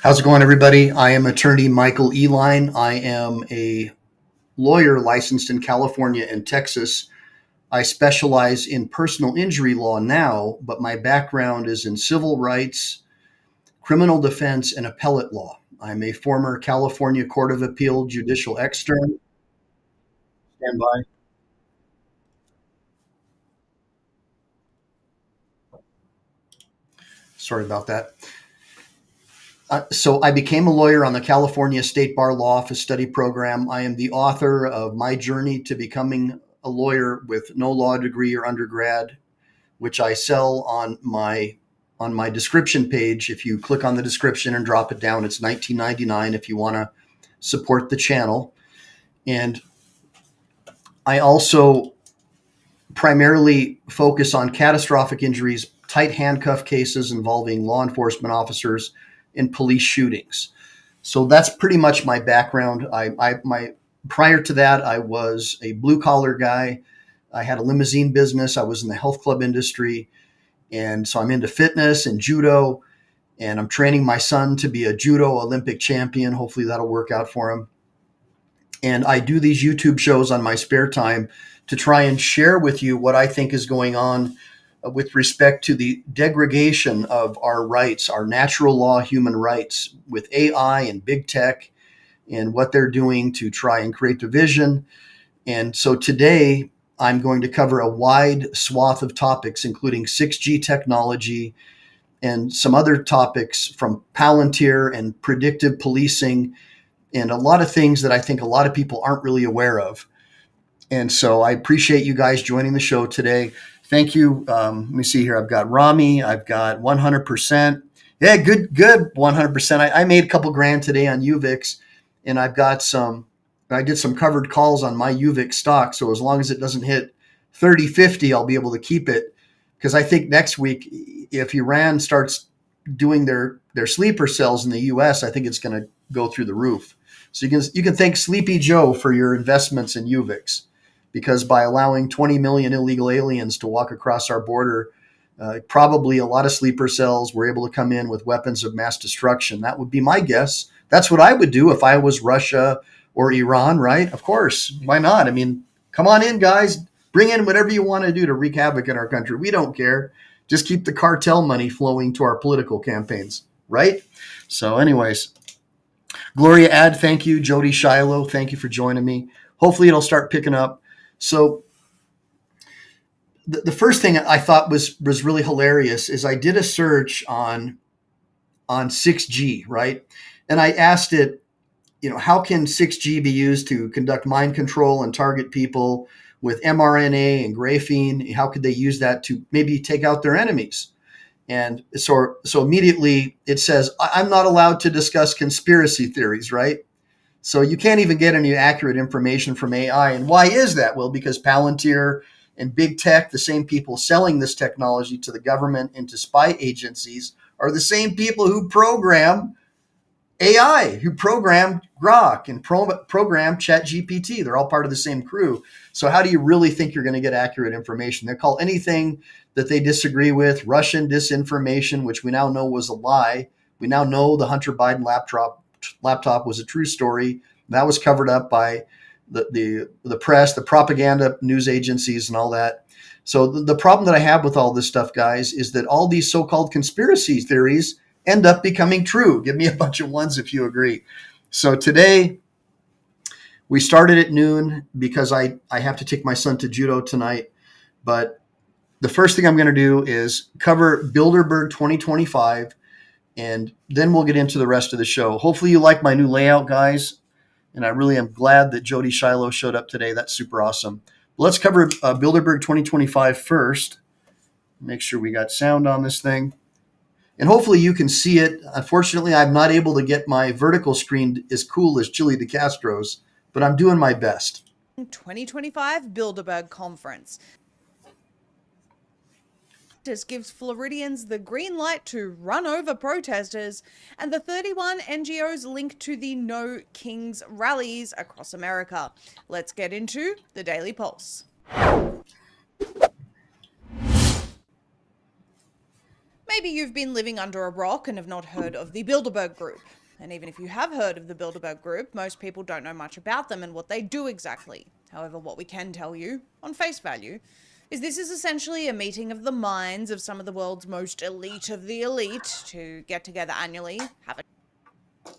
How's it going, everybody? I am attorney Michael Ehline. I am a lawyer licensed in California and Texas. I specialize in personal injury law now, but my background is in civil rights, criminal defense, and appellate law. I'm a former California Court of Appeal judicial extern. Stand by. Sorry about that. So I became a lawyer on the California State Bar Law Office Study Program. I am the author of My Journey to Becoming a Lawyer with No Law Degree or Undergrad, which I sell on my description page. If you click on the description and drop it down, it's $19.99 if you want to support the channel. And I also primarily focus on catastrophic injuries, tight handcuff cases involving law enforcement officers in police shootings. So that's pretty much my background. Prior to that, I was a blue collar guy. I had a limousine business. I was in the health club industry. And so I'm into fitness and judo, and I'm training my son to be a judo Olympic champion. Hopefully that'll work out for him. And I do these YouTube shows on my spare time to try and share with you what I think is going on with respect to the degradation of our rights, our natural law human rights with AI and big tech and what they're doing to try and create division. And so today I'm going to cover a wide swath of topics, including 6G technology and some other topics from Palantir and predictive policing and a lot of things that I think a lot of people aren't really aware of. And so I appreciate you guys joining the show today. Thank you. Let me see here. I've got Rami. I've got 100%. Yeah, good, 100%. I made a couple grand today on UVix, and I did some covered calls on my UVix stock. So as long as it doesn't hit 30.50, I'll be able to keep it. Because I think next week, if Iran starts doing their sleeper cells in the US, I think it's going to go through the roof. So you can thank Sleepy Joe for your investments in UVix, because by allowing 20 million illegal aliens to walk across our border, probably a lot of sleeper cells were able to come in with weapons of mass destruction. That would be my guess. That's what I would do if I was Russia or Iran, right? Of course. Why not? I mean, come on in, guys. Bring in whatever you want to do to wreak havoc in our country. We don't care. Just keep the cartel money flowing to our political campaigns, right? So anyways, Gloria Ad, thank you. Jody Shiloh, thank you for joining me. Hopefully it'll start picking up. So the first thing I thought was really hilarious is I did a search on 6G, right? And I asked it, how can 6G be used to conduct mind control and target people with mRNA and graphene? How could they use that to maybe take out their enemies? And so immediately it says, I'm not allowed to discuss conspiracy theories, right? So you can't even get any accurate information from AI. And why is that? Well, because Palantir and big tech, the same people selling this technology to the government and to spy agencies, are the same people who program AI, who programmed Grok and programmed ChatGPT. They're all part of the same crew. So how do you really think you're going to get accurate information? They call anything that they disagree with Russian disinformation, which we now know was a lie. We now know the Hunter Biden laptop was a true story. That was covered up by the press, the propaganda news agencies and all that. So the problem that I have with all this stuff, guys, is that all these so-called conspiracy theories end up becoming true. Give me a bunch of ones if you agree. So today we started at noon because I have to take my son to judo tonight. But the first thing I'm going to do is cover Bilderberg 2025, and then we'll get into the rest of the show. Hopefully you like my new layout, guys. And I really am glad that Jody Shiloh showed up today. That's super awesome. Let's cover Bilderberg 2025 first. Make sure we got sound on this thing. And hopefully you can see it. Unfortunately, I'm not able to get my vertical screen as cool as Chili de Castro's, but I'm doing my best. 2025 Bilderberg Conference. This gives Floridians the green light to run over protesters, and the 31 NGOs linked to the No Kings rallies across America. Let's get into the Daily Pulse. Maybe you've been living under a rock and have not heard of the Bilderberg Group. And even if you have heard of the Bilderberg Group, most people don't know much about them and what they do exactly. However, what we can tell you, on face value, is this is essentially a meeting of the minds of some of the world's most elite of the elite to get together annually, have a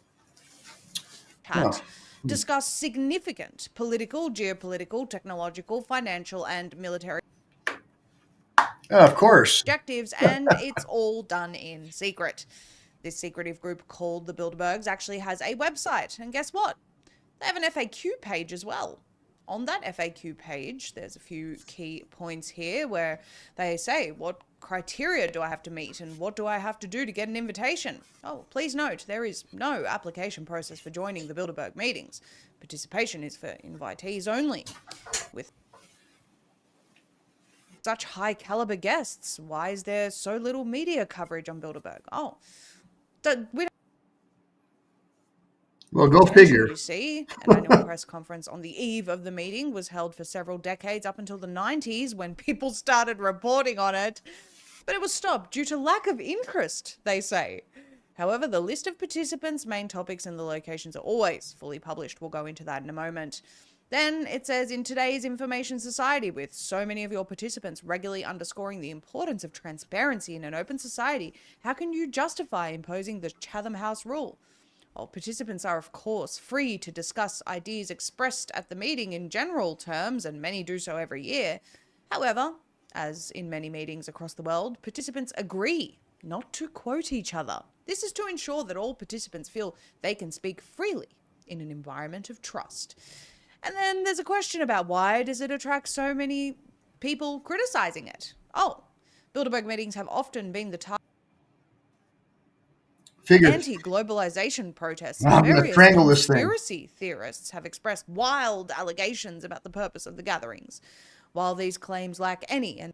chat, discuss significant political, geopolitical, technological, financial, and military Of course. objectives, and it's all done in secret. This secretive group called the Bilderbergs actually has a website, and guess what? They have an FAQ page as well. On that FAQ page, there's a few key points here where they say, what criteria do I have to meet and what do I have to do to get an invitation? Oh, please note, there is no application process for joining the Bilderberg meetings. Participation is for invitees only. With such high caliber guests, why is there so little media coverage on Bilderberg? Oh, we Well, go figure. You see, an annual press conference on the eve of the meeting was held for several decades up until the 90s when people started reporting on it. But it was stopped due to lack of interest, they say. However, the list of participants, main topics, and the locations are always fully published. We'll go into that in a moment. Then it says, in today's information society, with so many of your participants regularly underscoring the importance of transparency in an open society, how can you justify imposing the Chatham House rule? Well, participants are, of course, free to discuss ideas expressed at the meeting in general terms, and many do so every year. However, as in many meetings across the world, participants agree not to quote each other. This is to ensure that all participants feel they can speak freely in an environment of trust. And then there's a question about why does it attract so many people criticizing it? Oh, Bilderberg meetings have often been the target anti-globalization protests. Various conspiracy theorists have expressed wild allegations about the purpose of the gatherings. While these claims lack any, and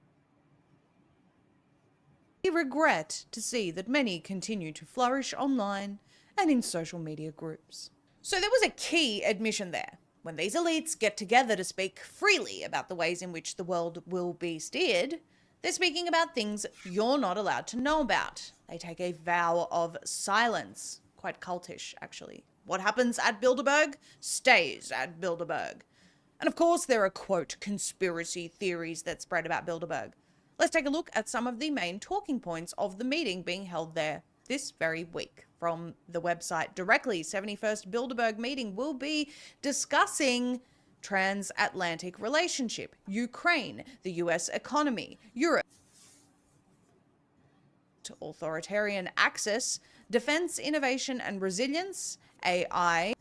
we regret to see that many continue to flourish online and in social media groups. So there was a key admission there. When these elites get together to speak freely about the ways in which the world will be steered, they're speaking about things you're not allowed to know about. They take a vow of silence. Quite cultish, actually. What happens at Bilderberg stays at Bilderberg. And of course, there are, quote, conspiracy theories that spread about Bilderberg. Let's take a look at some of the main talking points of the meeting being held there this very week. From the website directly, 71st Bilderberg meeting will be discussing transatlantic relationship, Ukraine, the US economy, Europe, authoritarian axis, defense, innovation and resilience, AI,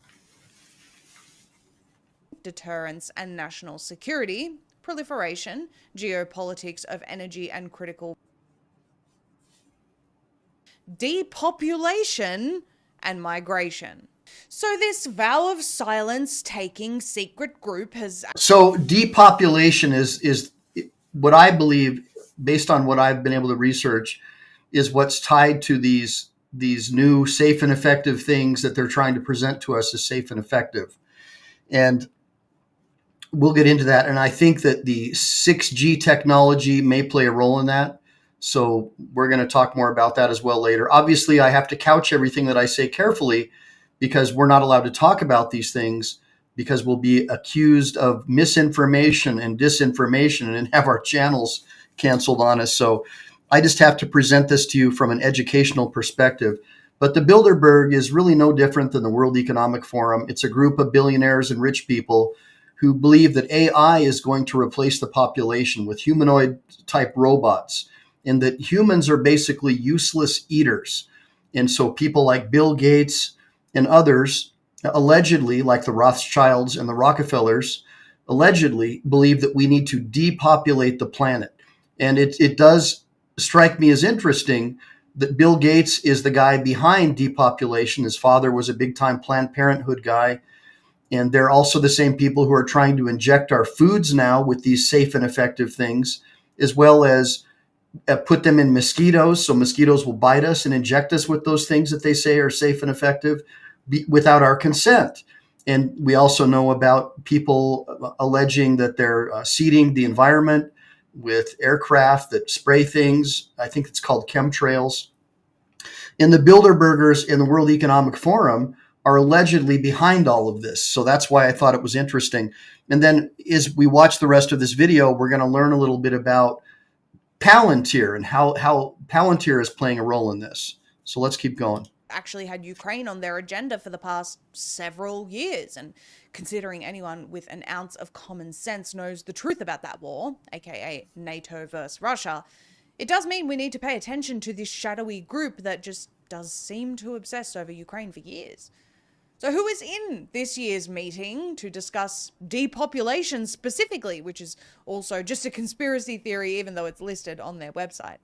deterrence and national security, proliferation, geopolitics of energy and critical, depopulation and migration. So this vow of silence taking secret group has... So depopulation is what I believe, based on what I've been able to research, is what's tied to these new safe and effective things that they're trying to present to us as safe and effective. And we'll get into that. And I think that the 6G technology may play a role in that. So we're going to talk more about that as well later. Obviously, I have to couch everything that I say carefully because we're not allowed to talk about these things because we'll be accused of misinformation and disinformation and have our channels canceled on us. So I just have to present this to you from an educational perspective. But the Bilderberg is really no different than the World Economic Forum. It's a group of billionaires and rich people who believe that AI is going to replace the population with humanoid type robots, and that humans are basically useless eaters. And so people like Bill Gates and others, allegedly, like the Rothschilds and the Rockefellers, allegedly believe that we need to depopulate the planet. And it does strike me as interesting that Bill Gates is the guy behind depopulation. His father was a big-time Planned Parenthood guy. And they're also the same people who are trying to inject our foods now with these safe and effective things, as well as put them in mosquitoes. So mosquitoes will bite us and inject us with those things that they say are safe and effective without our consent. And we also know about people alleging that they're seeding the environment with aircraft that spray things. I think it's called chemtrails. And the Bilderbergers in the World Economic Forum are allegedly behind all of this. So that's why I thought it was interesting. And then as we watch the rest of this video, we're going to learn a little bit about Palantir and how Palantir is playing a role in this. So let's keep going. Actually had Ukraine on their agenda for the past several years. And considering anyone with an ounce of common sense knows the truth about that war, aka NATO versus Russia, it does mean we need to pay attention to this shadowy group that just does seem to obsess over Ukraine for years. So who is in this year's meeting to discuss depopulation specifically, which is also just a conspiracy theory, even though it's listed on their website?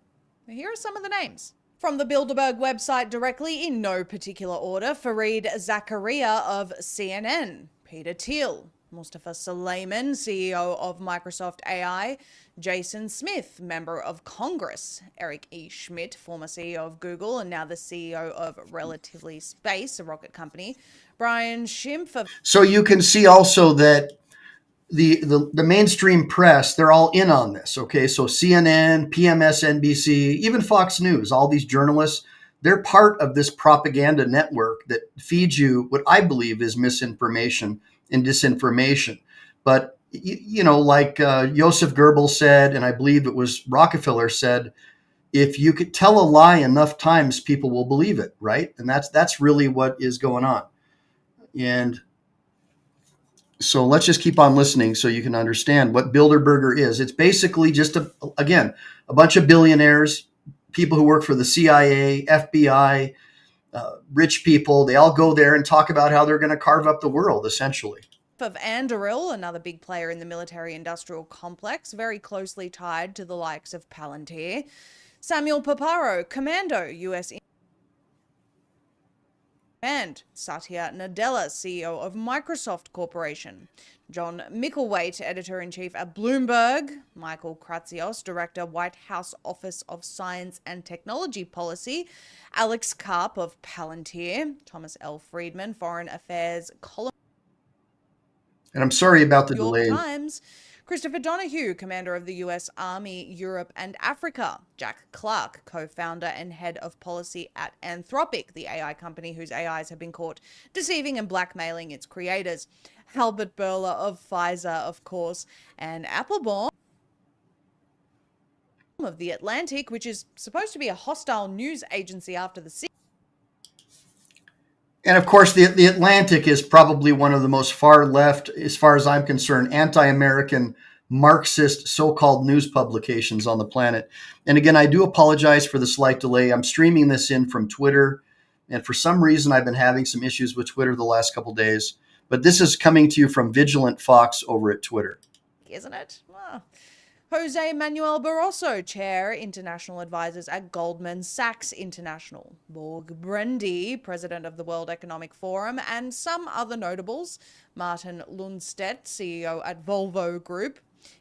Here are some of the names. From the Bilderberg website directly, in no particular order: Fareed Zakaria of CNN, Peter Thiel, Mustafa Suleiman, CEO of Microsoft AI, Jason Smith, member of Congress, Eric E. Schmidt, former CEO of Google and now the CEO of Relatively Space, a rocket company, Brian Schimpf of... So you can see also that the mainstream press, they're all in on this, okay? So CNN, PMSNBC, even Fox News, all these journalists, they're part of this propaganda network that feeds you what I believe is misinformation and disinformation. But, like Joseph Goebbels said, and I believe it was Rockefeller said, if you could tell a lie enough times, people will believe it, right? And that's really what is going on. And so let's just keep on listening so you can understand what Bilderberger is. It's basically just, a bunch of billionaires, people who work for the CIA, FBI, rich people. They all go there and talk about how they're going to carve up the world, essentially. Of Anduril, another big player in the military-industrial complex, very closely tied to the likes of Palantir. Samuel Paparo, Commando, U.S. and Satya Nadella, CEO of Microsoft Corporation. John Micklethwait, editor-in-chief at Bloomberg. Michael Kratsios, director, White House Office of Science and Technology Policy. Alex Karp of Palantir. Thomas L. Friedman, Foreign Affairs columnist. And I'm sorry about the New York delay. Times. Christopher Donahue, commander of the U.S. Army, Europe and Africa. Jack Clark, co-founder and head of policy at Anthropic, the AI company whose AIs have been caught deceiving and blackmailing its creators. Albert Bourla of Pfizer, of course, and Applebaum of The Atlantic, which is supposed to be a hostile news agency after the sea. And of course, the Atlantic is probably one of the most far left, as far as I'm concerned, anti-American, Marxist so-called news publications on the planet. And again, I do apologize for the slight delay. I'm streaming this in from Twitter. And for some reason, I've been having some issues with Twitter the last couple of days. But this is coming to you from Vigilant Fox over at Twitter. Isn't it? Well, Jose Manuel Barroso, Chair, International Advisors at Goldman Sachs International. Borg Brendy, President of the World Economic Forum, and some other notables. Martin Lundstedt, CEO at Volvo Group.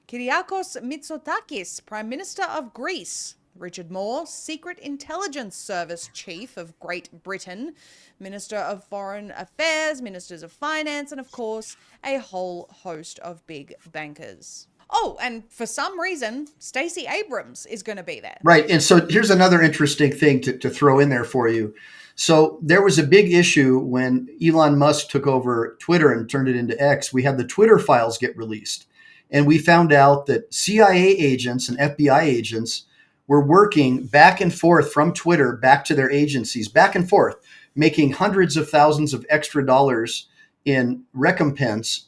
Kyriakos Mitsotakis, Prime Minister of Greece. Richard Moore, Secret Intelligence Service Chief of Great Britain. Minister of Foreign Affairs, Ministers of Finance, and of course, a whole host of big bankers. Oh, and for some reason, Stacey Abrams is going to be there. Right. And so here's another interesting thing to throw in there for you. So there was a big issue when Elon Musk took over Twitter and turned it into X. We had the Twitter files get released. And we found out that CIA agents and FBI agents were working back and forth from Twitter back to their agencies, back and forth, making hundreds of thousands of extra dollars in recompense.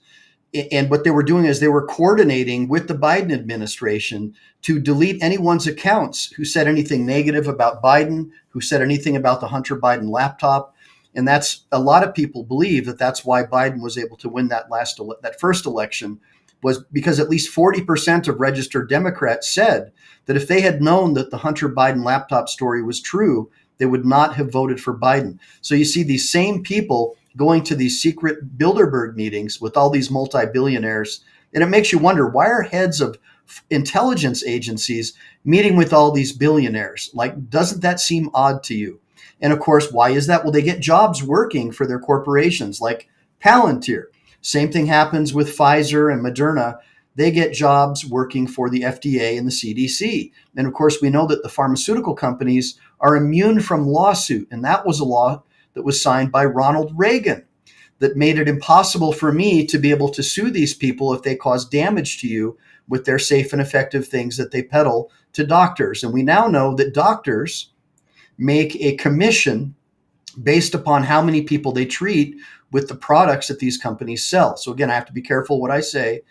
And what they were doing is they were coordinating with the Biden administration to delete anyone's accounts who said anything negative about Biden, who said anything about the Hunter Biden laptop. And that's, a lot of people believe that that's why Biden was able to win that first election, was because at least 40% of registered Democrats said that if they had known that the Hunter Biden laptop story was true, they would not have voted for Biden. So you see these same people going to these secret Bilderberg meetings with all these multi-billionaires. And it makes you wonder, why are heads of intelligence agencies meeting with all these billionaires? Like, doesn't that seem odd to you? And of course, why is that? Well, they get jobs working for their corporations like Palantir. Same thing happens with Pfizer and Moderna. they get jobs working for the FDA and the CDC. And of course, we know that the pharmaceutical companies are immune from lawsuit. And that was a law that was signed by Ronald Reagan that made it impossible for me to be able to sue these people if they cause damage to you with their safe and effective things that they peddle to doctors. And we now know that doctors make a commission based upon how many people they treat with the products that these companies sell. So again, I have to be careful what I say,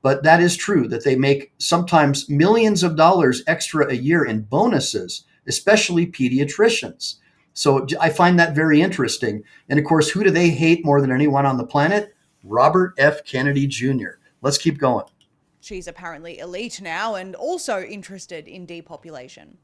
but that is true that they make sometimes millions of dollars extra a year in bonuses, especially pediatricians. So I find that very interesting. And of course, who do they hate more than anyone on the planet? Robert F. Kennedy Jr. Let's keep going. She's apparently elite now and also interested in depopulation.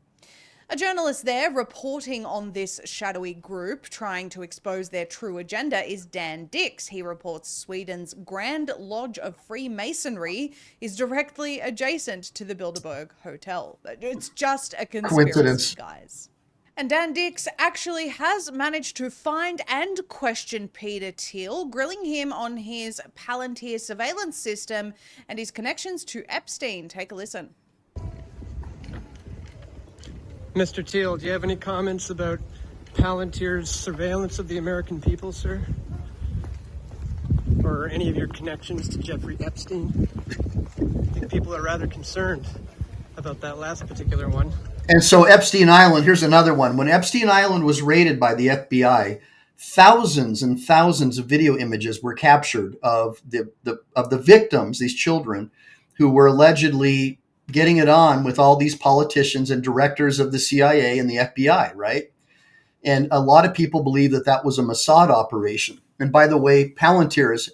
A journalist there reporting on this shadowy group trying to expose their true agenda is Dan Dix. He reports Sweden's Grand Lodge of Freemasonry is directly adjacent to the Bilderberg Hotel. It's just a conspiracy, Coincidence. guys. And Dan Dix actually has managed to find and question Peter Thiel, grilling him on his Palantir surveillance system and his connections to Epstein. Take a listen. Mr. Thiel, do you have any comments about Palantir's surveillance of the American people, sir? Or any of your connections to Jeffrey Epstein? I think people are rather concerned about that last particular one. And so Epstein Island, here's another one. When Epstein Island was raided by the FBI, thousands and thousands of video images were captured of the victims, these children, who were allegedly getting it on with all these politicians and directors of the CIA and the FBI, right? And a lot of people believe that that was a Mossad operation. And by the way, Palantir is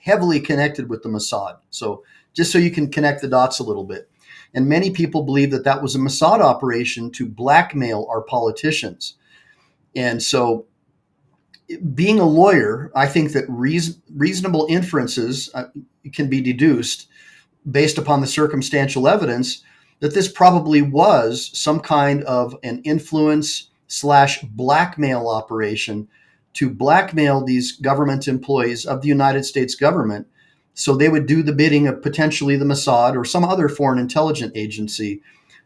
heavily connected with the Mossad. So just so you can connect the dots a little bit. And many people believe that that was a Mossad operation to blackmail our politicians. And so being a lawyer, I think that reasonable inferences can be deduced based upon the circumstantial evidence that this probably was some kind of an influence/blackmail operation to blackmail these government employees of the United States government so they would do the bidding of potentially the Mossad or some other foreign intelligence agency.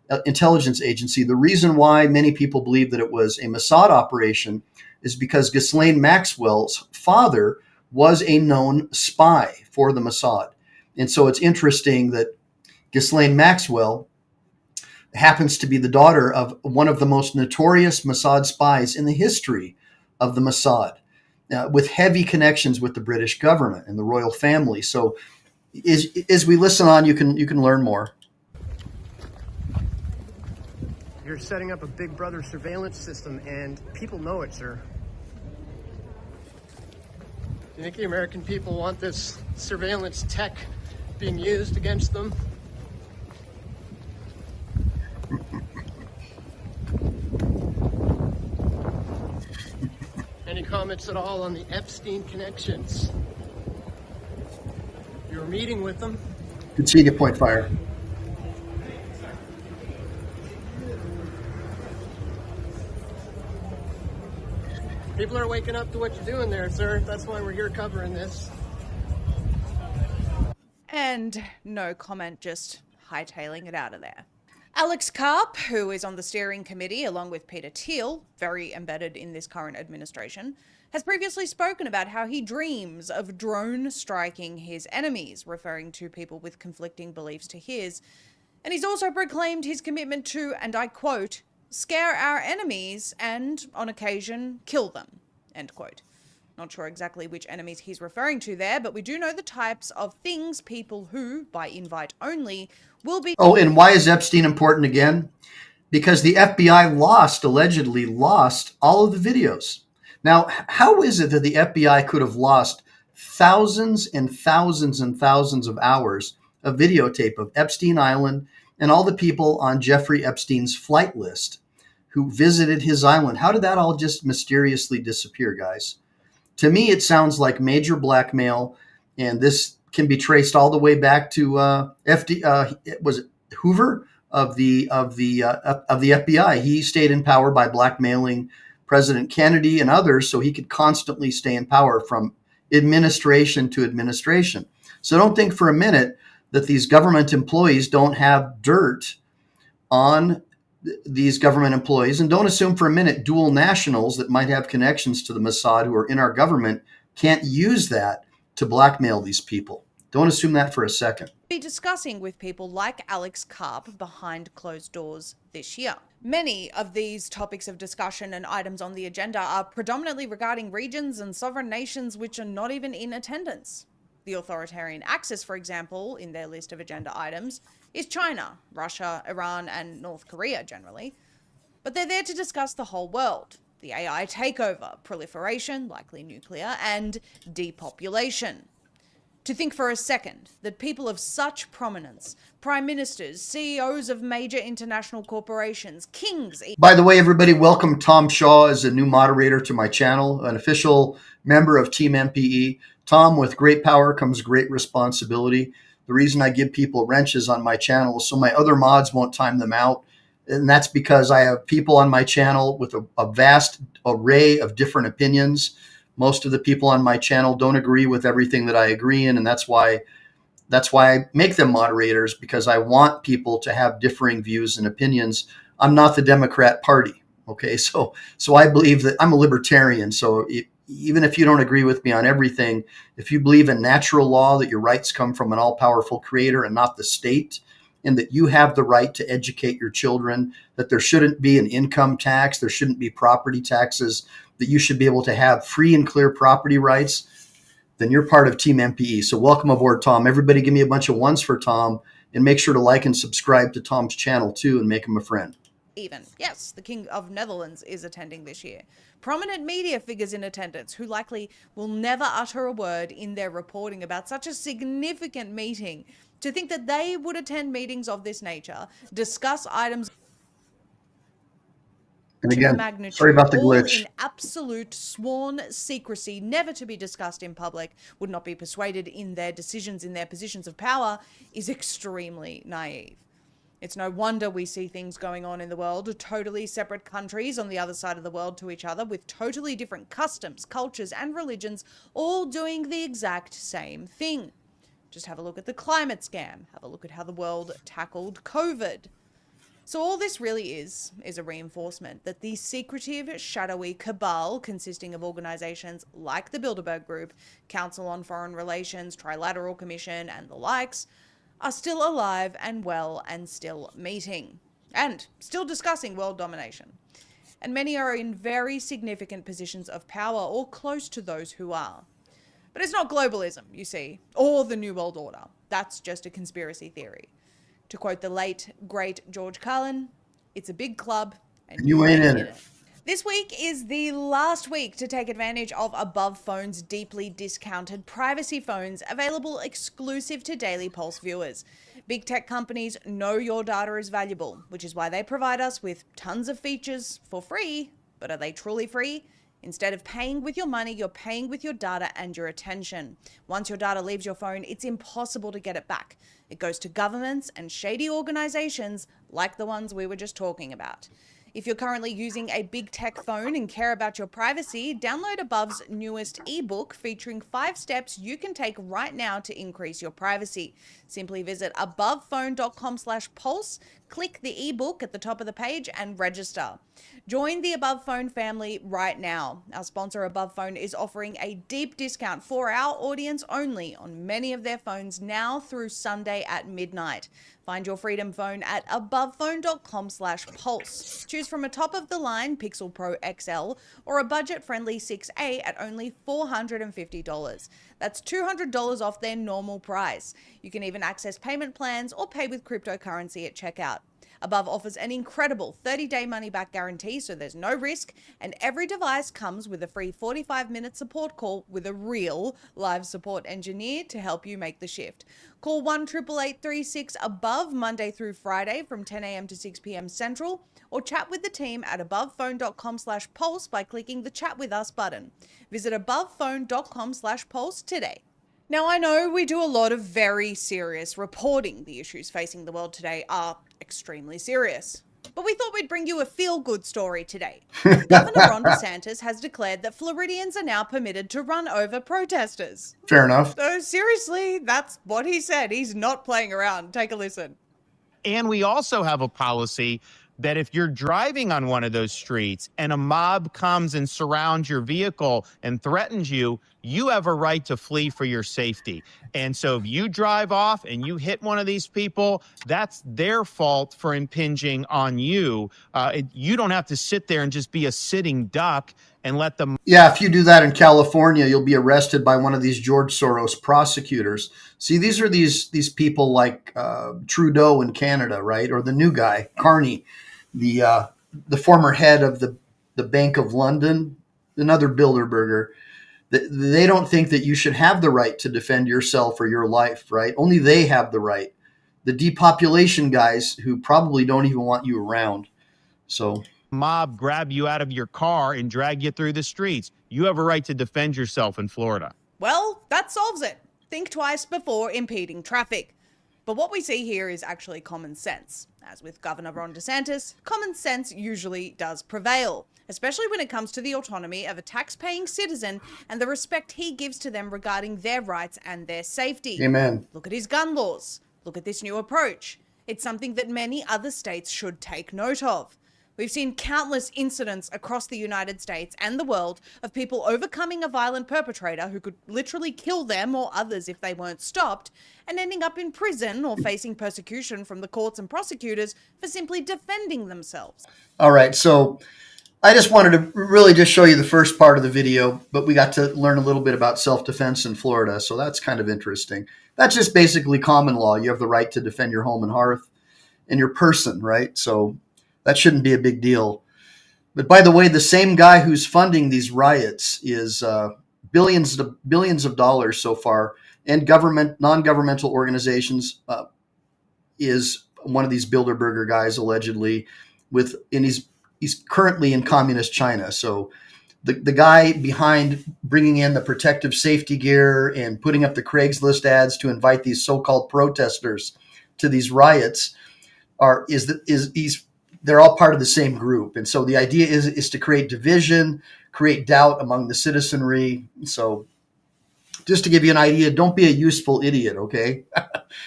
The reason why many people believe that it was a Mossad operation is because Ghislaine Maxwell's father was a known spy for the Mossad. And so it's interesting that Ghislaine Maxwell happens to be the daughter of one of the most notorious Mossad spies in the history of the Mossad, with heavy connections with the British government and the royal family. So as we listen on, you can learn more. You're setting up a Big Brother surveillance system, and people know it, sir. Do you think the American people want this surveillance tech being used against them? Any comments at all on the Epstein connections? You were meeting with them. Good seeing you, Point Fire. People are waking up to what you're doing there, sir. That's why we're here covering this. And no comment, just hightailing it out of there. Alex Karp, who is on the steering committee along with Peter Thiel, very embedded in this current administration, has previously spoken about how he dreams of drone striking his enemies, referring to people with conflicting beliefs to his. And he's also proclaimed his commitment to, and I quote, scare our enemies and, on occasion, kill them, end quote. Not sure exactly which enemies he's referring to there, but we do know the types of things people who, by invite only, will be... Oh, and why is Epstein important again? Because the FBI allegedly lost all of the videos. Now, how is it that the FBI could have lost thousands and thousands and thousands of hours of videotape of Epstein Island and all the people on Jeffrey Epstein's flight list who visited his island? How did that all just mysteriously disappear, guys? To me, it sounds like major blackmail, and this can be traced all the way back to was it Hoover of the FBI. He stayed in power by blackmailing President Kennedy and others, so he could constantly stay in power from administration to administration. So don't think for a minute that these government employees don't have dirt on these government employees, and don't assume for a minute dual nationals that might have connections to the Mossad who are in our government can't use that to blackmail these people. Don't assume that for a second. Be discussing with people like Alex Karp behind closed doors this year. Many of these topics of discussion and items on the agenda are predominantly regarding regions and sovereign nations which are not even in attendance. The authoritarian axis, for example, in their list of agenda items, is China, Russia, Iran, and North Korea generally. But they're there to discuss the whole world: the AI takeover, proliferation, likely nuclear, and depopulation. To think for a second that people of such prominence, prime ministers, CEOs of major international corporations, kings... By the way, everybody, welcome Tom Shaw as a new moderator to my channel, an official member of Team MPE. Tom, with great power comes great responsibility. The reason I give people wrenches on my channel is so my other mods won't time them out. And that's because I have people on my channel with a vast array of different opinions. Most of the people on my channel don't agree with everything that I agree in, and that's why I make them moderators, because I want people to have differing views and opinions. I'm not the Democrat Party, okay? So I believe that I'm a libertarian. So even if you don't agree with me on everything, if you believe in natural law, that your rights come from an all-powerful creator and not the state, and that you have the right to educate your children, that there shouldn't be an income tax, there shouldn't be property taxes, that you should be able to have free and clear property rights, then you're part of Team MPE. So welcome aboard, Tom. Everybody give me a bunch of ones for Tom, and make sure to like and subscribe to Tom's channel too, and make him a friend. Even. Yes, the King of Netherlands is attending this year. Prominent media figures in attendance who likely will never utter a word in their reporting about such a significant meeting. To think that they would attend meetings of this nature, discuss items And to again, the magnitude, sorry about the all glitch. in absolute sworn secrecy, never to be discussed in public, would not be persuaded in their decisions, in their positions of power, is extremely naive. It's no wonder we see things going on in the world, totally separate countries on the other side of the world to each other, with totally different customs, cultures, and religions, all doing the exact same thing. Just have a look at the climate scam. Have a look at how the world tackled COVID. So all this really is a reinforcement that the secretive, shadowy cabal consisting of organizations like the Bilderberg Group, Council on Foreign Relations, Trilateral Commission, and the likes are still alive and well and still meeting and still discussing world domination. And many are in very significant positions of power or close to those who are. But it's not globalism, you see, or the New World Order. That's just a conspiracy theory. To quote the late, great George Carlin, it's a big club and You ain't in it. This week is the last week to take advantage of Above Phone's deeply discounted privacy phones available exclusive to Daily Pulse viewers. Big tech companies know your data is valuable, which is why they provide us with tons of features for free. But are they truly free? Instead of paying with your money, you're paying with your data and your attention. Once your data leaves your phone, it's impossible to get it back. It goes to governments and shady organizations like the ones we were just talking about. If you're currently using a big tech phone and care about your privacy, download Above's newest ebook featuring 5 steps you can take right now to increase your privacy. Simply visit abovephone.com/pulse, click the ebook at the top of the page and register. Join the Above Phone family right now. Our sponsor Above Phone is offering a deep discount for our audience only on many of their phones now through Sunday at midnight. Find your freedom phone at abovephone.com/pulse. Choose from a top-of-the-line Pixel Pro XL or a budget-friendly 6A at only $450. That's $200 off their normal price. You can even access payment plans or pay with cryptocurrency at checkout. Above offers an incredible 30-day money-back guarantee, so there's no risk, and every device comes with a free 45-minute support call with a real live support engineer to help you make the shift. Call 1-888-36-ABOVE Monday through Friday from 10 a.m. to 6 p.m. Central, or chat with the team at abovephone.com/pulse by clicking the Chat With Us button. Visit abovephone.com/pulse today. Now, I know we do a lot of very serious reporting. The issues facing the world today are extremely serious. But we thought we'd bring you a feel-good story today. Governor Ron DeSantis has declared that Floridians are now permitted to run over protesters. Fair enough. So seriously, that's what he said. He's not playing around. Take a listen. And we also have a policy that if you're driving on one of those streets and a mob comes and surrounds your vehicle and threatens you, you have a right to flee for your safety. And so if you drive off and you hit one of these people, that's their fault for impinging on you. You don't have to sit there and just be a sitting duck and let them. Yeah, if you do that in California, you'll be arrested by one of these George Soros prosecutors. See, these are these people like Trudeau in Canada, right? Or the new guy, Carney, the former head of the Bank of London, another Bilderberger. They don't think that you should have the right to defend yourself or your life, right? Only they have the right. The depopulation guys who probably don't even want you around. So Mob grab you out of your car and drag you through the streets. You have a right to defend yourself in Florida. Well, that solves it. Think twice before impeding traffic. But what we see here is actually common sense. As with Governor Ron DeSantis, common sense usually does prevail, especially when it comes to the autonomy of a tax-paying citizen and the respect he gives to them regarding their rights and their safety. Amen. Look at his gun laws. Look at this new approach. It's something that many other states should take note of. We've seen countless incidents across the United States and the world of people overcoming a violent perpetrator who could literally kill them or others if they weren't stopped, and ending up in prison or facing persecution from the courts and prosecutors for simply defending themselves. All right, so I just wanted to really just show you the first part of the video, but we got to learn a little bit about self-defense in Florida, so that's kind of interesting. That's just basically common law. You have the right to defend your home and hearth and your person, right? So that shouldn't be a big deal. But by the way, the same guy who's funding these riots is billions of dollars so far, and non-governmental organizations is one of these Bilderberger guys allegedly he's currently in communist China. So the guy behind bringing in the protective safety gear and putting up the Craigslist ads to invite these so-called protesters to these riots they're all part of the same group. And so the idea is to create division, create doubt among the citizenry. So just to give you an idea, don't be a useful idiot, okay?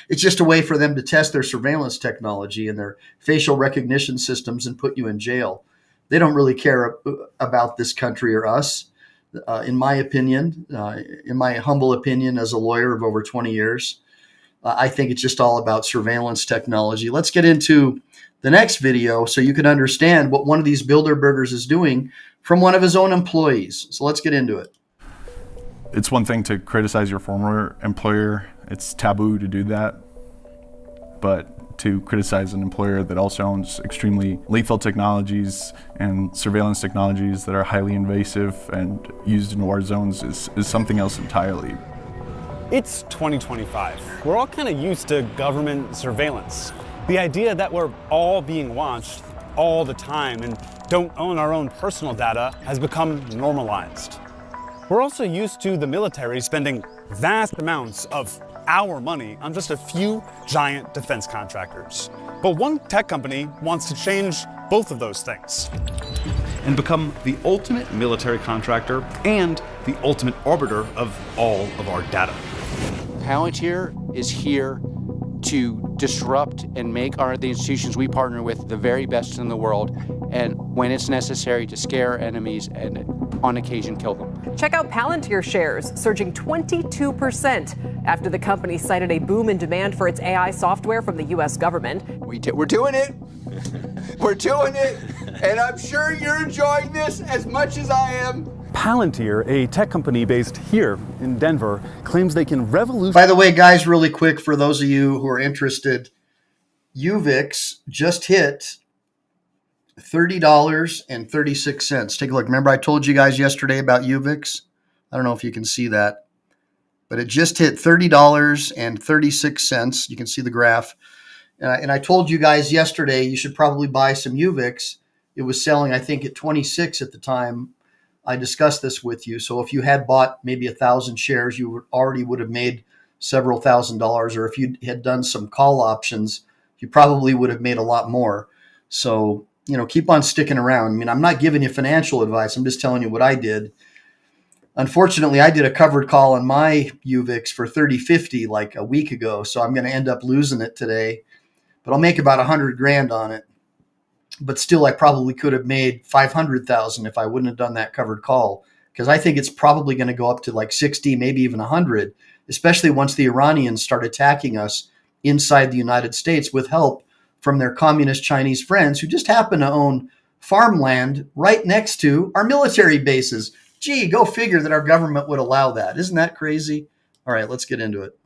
It's just a way for them to test their surveillance technology and their facial recognition systems and put you in jail. They don't really care about this country or us, in my opinion, in my humble opinion as a lawyer of over 20 years. I think it's just all about surveillance technology. Let's get into the next video so you can understand what one of these Bilderbergers is doing from one of his own employees. So let's get into it. It's one thing to criticize your former employer. It's taboo to do that. But to criticize an employer that also owns extremely lethal technologies and surveillance technologies that are highly invasive and used in war zones is something else entirely. It's 2025. We're all kind of used to government surveillance. The idea that we're all being watched all the time and don't own our own personal data has become normalized. We're also used to the military spending vast amounts of our money on just a few giant defense contractors. But one tech company wants to change both of those things and become the ultimate military contractor and the ultimate arbiter of all of our data. Palantir is here to disrupt and make the institutions we partner with the very best in the world, and when it's necessary, to scare enemies and on occasion kill them. Check out Palantir shares surging 22% after the company cited a boom in demand for its AI software from the U.S. government. We're doing it. We're doing it. And I'm sure you're enjoying this as much as I am. Palantir, a tech company based here in Denver, claims they can revolutionize. By the way, guys, really quick, for those of you who are interested, UVix just hit $30.36. Take a look. Remember I told you guys yesterday about UVix? I don't know if you can see that, but it just hit $30.36. You can see the graph. And I told you guys yesterday you should probably buy some UVix. It was selling, I think, at 26 at the time. I discussed this with you. So if you had bought maybe 1,000 shares, you already would have made several $1,000s. Or if you had done some call options, you probably would have made a lot more. So, keep on sticking around. I mean, I'm not giving you financial advice. I'm just telling you what I did. Unfortunately, I did a covered call on my UVIX for 3050 like a week ago. So I'm going to end up losing it today, but I'll make about 100 grand on it. But still, I probably could have made 500,000 if I wouldn't have done that covered call, because I think it's probably going to go up to like 60, maybe even 100, especially once the Iranians start attacking us inside the United States with help from their communist Chinese friends who just happen to own farmland right next to our military bases. Gee, go figure that our government would allow that. Isn't that crazy? All right, let's get into it.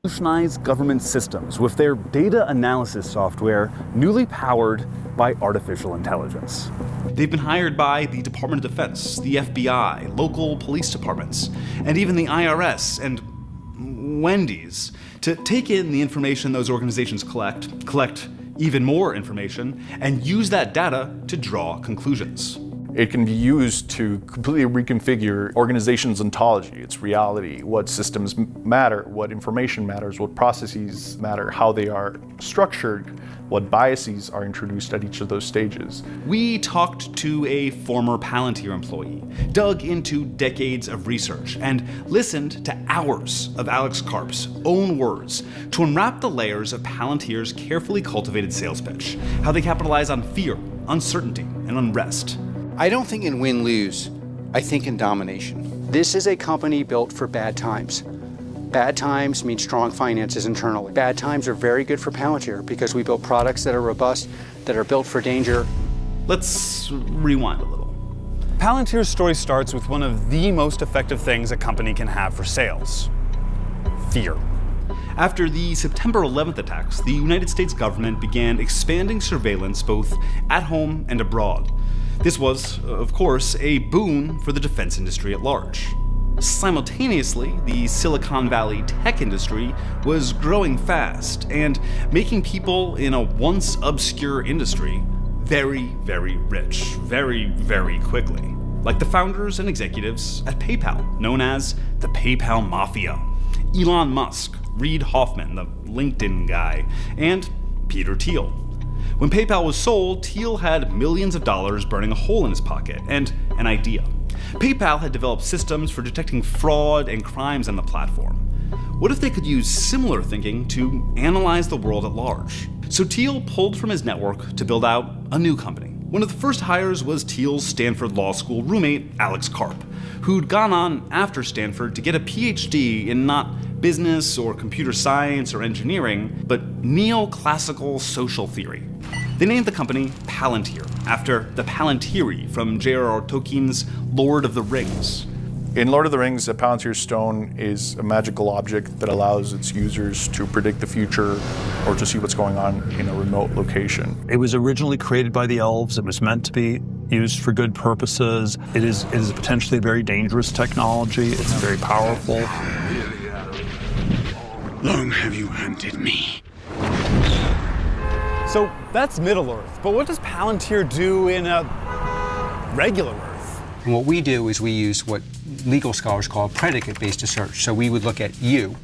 Revolutionize government systems with their data analysis software, newly powered by artificial intelligence. They've been hired by the Department of Defense, the FBI, local police departments, and even the IRS and Wendy's to take in the information those organizations collect even more information, and use that data to draw conclusions. It can be used to completely reconfigure organizations' ontology, its reality, what systems matter, what information matters, what processes matter, how they are structured, what biases are introduced at each of those stages. We talked to a former Palantir employee, dug into decades of research, and listened to hours of Alex Karp's own words to unwrap the layers of Palantir's carefully cultivated sales pitch, how they capitalize on fear, uncertainty, and unrest. I don't think in win-lose, I think in domination. This is a company built for bad times. Bad times mean strong finances internally. Bad times are very good for Palantir because we build products that are robust, that are built for danger. Let's rewind a little. Palantir's story starts with one of the most effective things a company can have for sales: fear. After the September 11th attacks, the United States government began expanding surveillance both at home and abroad. This was, of course, a boon for the defense industry at large. Simultaneously, the Silicon Valley tech industry was growing fast and making people in a once obscure industry very, very rich, very, very quickly. Like the founders and executives at PayPal, known as the PayPal Mafia. Elon Musk, Reid Hoffman, the LinkedIn guy, and Peter Thiel. When PayPal was sold, Thiel had millions of dollars burning a hole in his pocket and an idea. PayPal had developed systems for detecting fraud and crimes on the platform. What if they could use similar thinking to analyze the world at large? So Thiel pulled from his network to build out a new company. One of the first hires was Thiel's Stanford Law School roommate, Alex Karp, who'd gone on after Stanford to get a PhD in not business or computer science or engineering, but neoclassical social theory. They named the company Palantir, after the Palantiri from J.R.R. Tolkien's Lord of the Rings. In Lord of the Rings, a Palantir stone is a magical object that allows its users to predict the future or to see what's going on in a remote location. It was originally created by the elves. It was meant to be used for good purposes. It is potentially a very dangerous technology. It's very powerful. Long have you hunted me? So that's Middle-earth, but what does Palantir do in a regular Earth? And what we do is we use what legal scholars call predicate-based research. So we would look at you,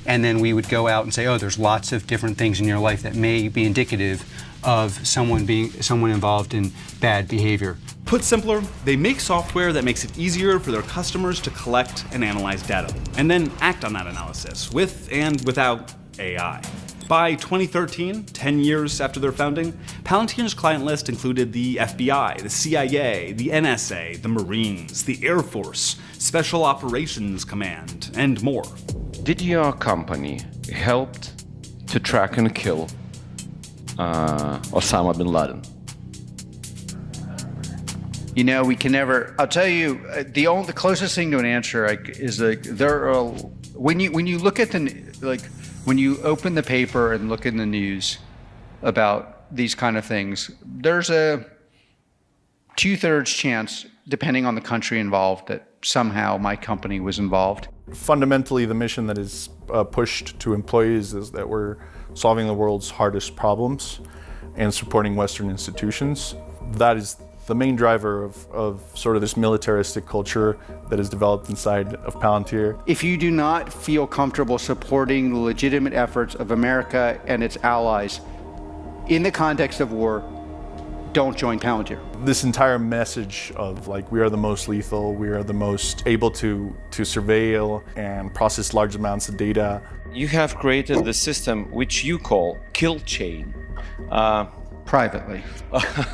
and then we would go out and say, oh, there's lots of different things in your life that may be indicative of someone involved in bad behavior. Put simpler, they make software that makes it easier for their customers to collect and analyze data, and then act on that analysis with and without AI. By 2013, 10 years after their founding, Palantir's client list included the FBI, the CIA, the NSA, the Marines, the Air Force, Special Operations Command, and more. Did your company help to track and kill Osama bin Laden? You know, we can never. I'll tell you, the closest thing to an answer is there are when you look at when you open the paper and look in the news about these kind of things, there's a 2/3 chance, depending on the country involved, that somehow my company was involved. Fundamentally, the mission that is pushed to employees is that we're solving the world's hardest problems and supporting Western institutions. That is the main driver of sort of this militaristic culture that is developed inside of Palantir. If you do not feel comfortable supporting the legitimate efforts of America and its allies in the context of war, don't join Palantir. This entire message of like, we are the most lethal, we are the most able to surveil and process large amounts of data. You have created the system which you call kill chain. Privately.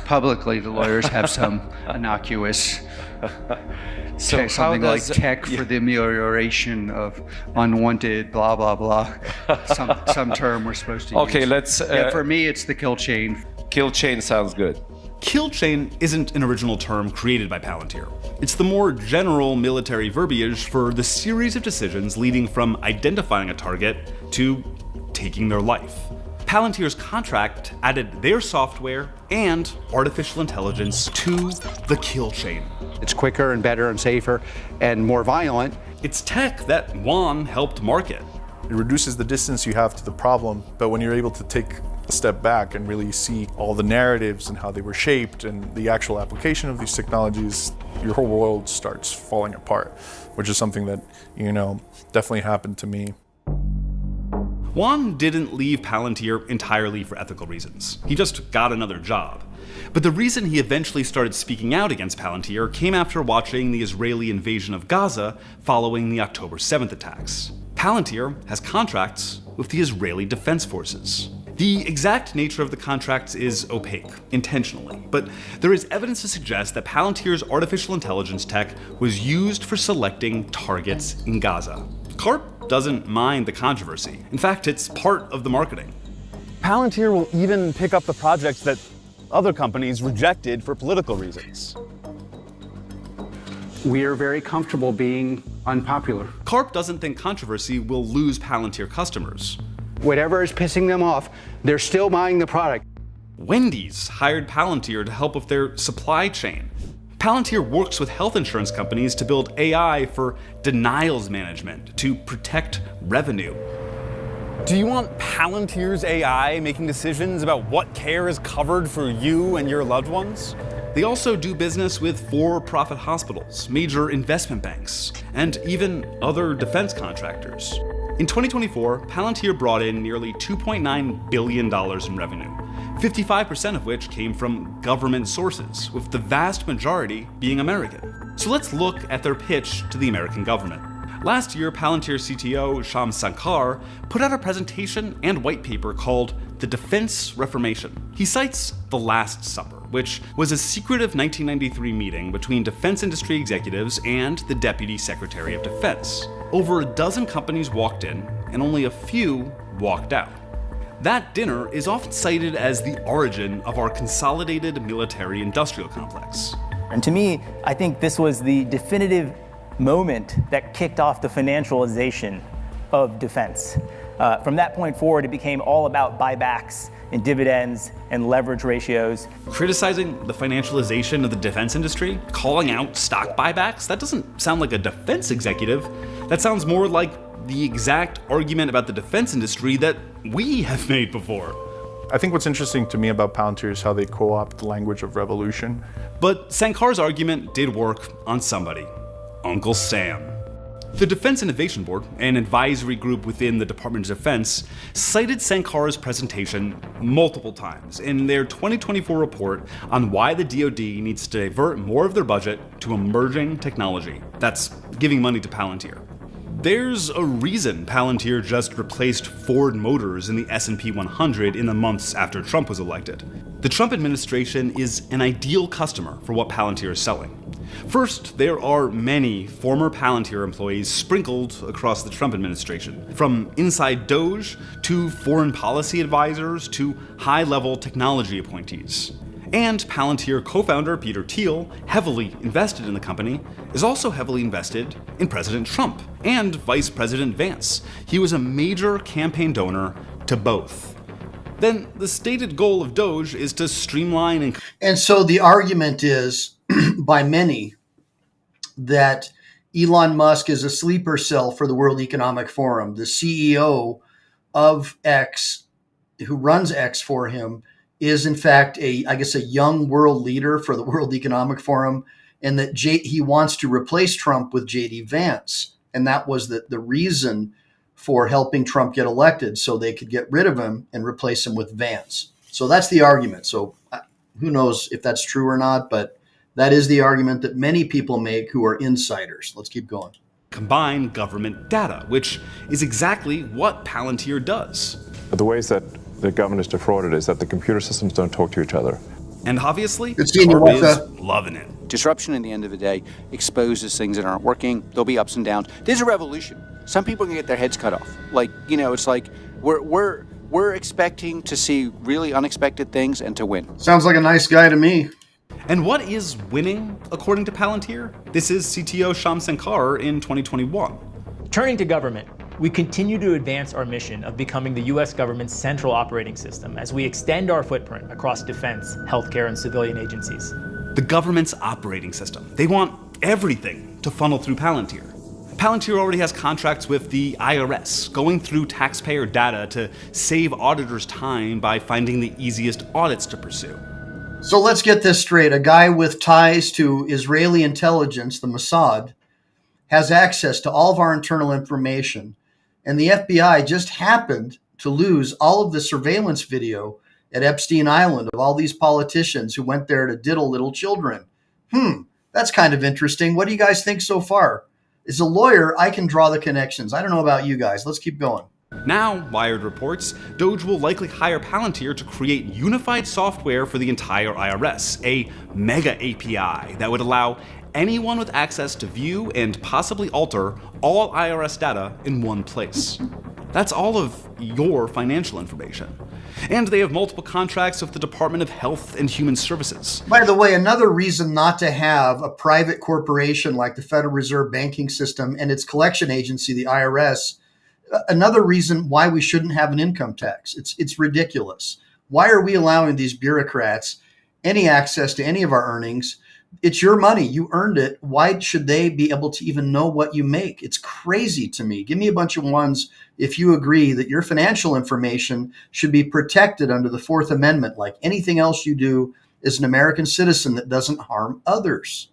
Publicly, the lawyers have some innocuous something like tech for the amelioration of unwanted blah blah blah. Some term we're supposed to use. Okay, let's. For me, it's the kill chain. Kill chain sounds good. Kill chain isn't an original term created by Palantir. It's the more general military verbiage for the series of decisions leading from identifying a target to taking their life. Palantir's contract added their software and artificial intelligence to the kill chain. It's quicker and better and safer and more violent. It's tech that Juan helped market. It reduces the distance you have to the problem, but when you're able to take a step back and really see all the narratives and how they were shaped and the actual application of these technologies, your whole world starts falling apart, which is something that, definitely happened to me. Juan didn't leave Palantir entirely for ethical reasons. He just got another job. But the reason he eventually started speaking out against Palantir came after watching the Israeli invasion of Gaza following the October 7th attacks. Palantir has contracts with the Israeli Defense Forces. The exact nature of the contracts is opaque, intentionally, but there is evidence to suggest that Palantir's artificial intelligence tech was used for selecting targets in Gaza. CARP doesn't mind the controversy. In fact, it's part of the marketing. Palantir will even pick up the projects that other companies rejected for political reasons. We are very comfortable being unpopular. CARP doesn't think controversy will lose Palantir customers. Whatever is pissing them off, they're still buying the product. Wendy's hired Palantir to help with their supply chain. Palantir works with health insurance companies to build AI for denials management to protect revenue. Do you want Palantir's AI making decisions about what care is covered for you and your loved ones? They also do business with for-profit hospitals, major investment banks, and even other defense contractors. In 2024, Palantir brought in nearly $2.9 billion in revenue, 55% of which came from government sources, with the vast majority being American. So let's look at their pitch to the American government. Last year, Palantir CTO Shyam Sankar put out a presentation and white paper called The Defense Reformation. He cites The Last Supper, which was a secretive 1993 meeting between defense industry executives and the Deputy Secretary of Defense. Over a dozen companies walked in, and only a few walked out. That dinner is often cited as the origin of our consolidated military-industrial complex. And to me, I think this was the definitive moment that kicked off the financialization of defense. From that point forward, it became all about buybacks and dividends and leverage ratios. Criticizing the financialization of the defense industry, calling out stock buybacks, that doesn't sound like a defense executive. That sounds more like the exact argument about the defense industry that we have made before. I think what's interesting to me about Palantir is how they co-opt the language of revolution. But Sankar's argument did work on somebody, Uncle Sam. The Defense Innovation Board, an advisory group within the Department of Defense, cited Sankar's presentation multiple times in their 2024 report on why the DoD needs to divert more of their budget to emerging technology. That's giving money to Palantir. There's a reason Palantir just replaced Ford Motors in the S&P 100 in the months after Trump was elected. The Trump administration is an ideal customer for what Palantir is selling. First, there are many former Palantir employees sprinkled across the Trump administration, from inside Doge to foreign policy advisors to high-level technology appointees. And Palantir co-founder Peter Thiel, heavily invested in the company, is also heavily invested in President Trump and Vice President Vance. He was a major campaign donor to both. Then the stated goal of Doge is to streamline and so the argument is by many that Elon Musk is a sleeper cell for the World Economic Forum. The CEO of X, who runs X for him, is in fact a young world leader for the World Economic Forum, and that he wants to replace Trump with J.D. Vance. And that was the reason for helping Trump get elected, so they could get rid of him and replace him with Vance. So that's the argument. So Who knows if that's true or not, but that is the argument that many people make who are insiders. Let's keep going. Combine government data, which is exactly what Palantir does. The ways that the government is defrauded is that the computer systems don't talk to each other. And obviously, Good seeing you, Trump is Walter. loving it. Disruption at the end of the day exposes things that aren't working. There'll be ups and downs. There's a revolution. Some people can get their heads cut off. Like, you know, it's like we're expecting to see really unexpected things and to win. Sounds like a nice guy to me. And what is winning, according to Palantir? This is CTO Shyam Sankar in 2021. Turning to government, we continue to advance our mission of becoming the U.S. government's central operating system as we extend our footprint across defense, healthcare, and civilian agencies. The government's operating system. They want everything to funnel through Palantir. Palantir already has contracts with the IRS, going through taxpayer data to save auditors time by finding the easiest audits to pursue. So let's get this straight. A guy with ties to Israeli intelligence, the Mossad, has access to all of our internal information. And the FBI just happened to lose all of the surveillance video at Epstein Island of all these politicians who went there to diddle little children. That's kind of interesting. What do you guys think so far? As a lawyer, I can draw the connections. I don't know about you guys. Let's keep going. Now, Wired reports, DOJ will likely hire Palantir to create unified software for the entire IRS, a mega API that would allow anyone with access to view and possibly alter all IRS data in one place. That's all of your financial information. And they have multiple contracts with the Department of Health and Human Services. By the way, another reason not to have a private corporation like the Federal Reserve Banking System and its collection agency, the IRS, another reason why we shouldn't have an income tax. It's ridiculous. Why are we allowing these bureaucrats any access to any of our earnings? It's your money. You earned it. Why should they be able to even know what you make? It's crazy to me. Give me a bunch of ones if you agree that your financial information should be protected under the Fourth Amendment, like anything else you do as an American citizen that doesn't harm others.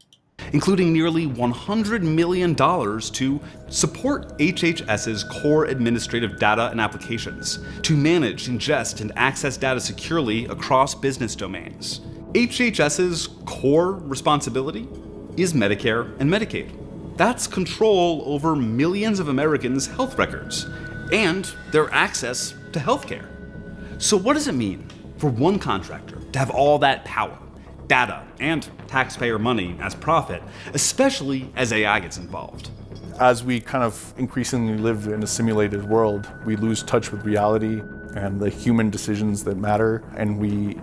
Including nearly $100 million to support HHS's core administrative data and applications, to manage, ingest, and access data securely across business domains. HHS's core responsibility is Medicare and Medicaid. That's control over millions of Americans' health records and their access to healthcare. So what does it mean for one contractor to have all that power, data, and taxpayer money as profit, especially as AI gets involved? As we kind of increasingly live in a simulated world, we lose touch with reality and the human decisions that matter, and we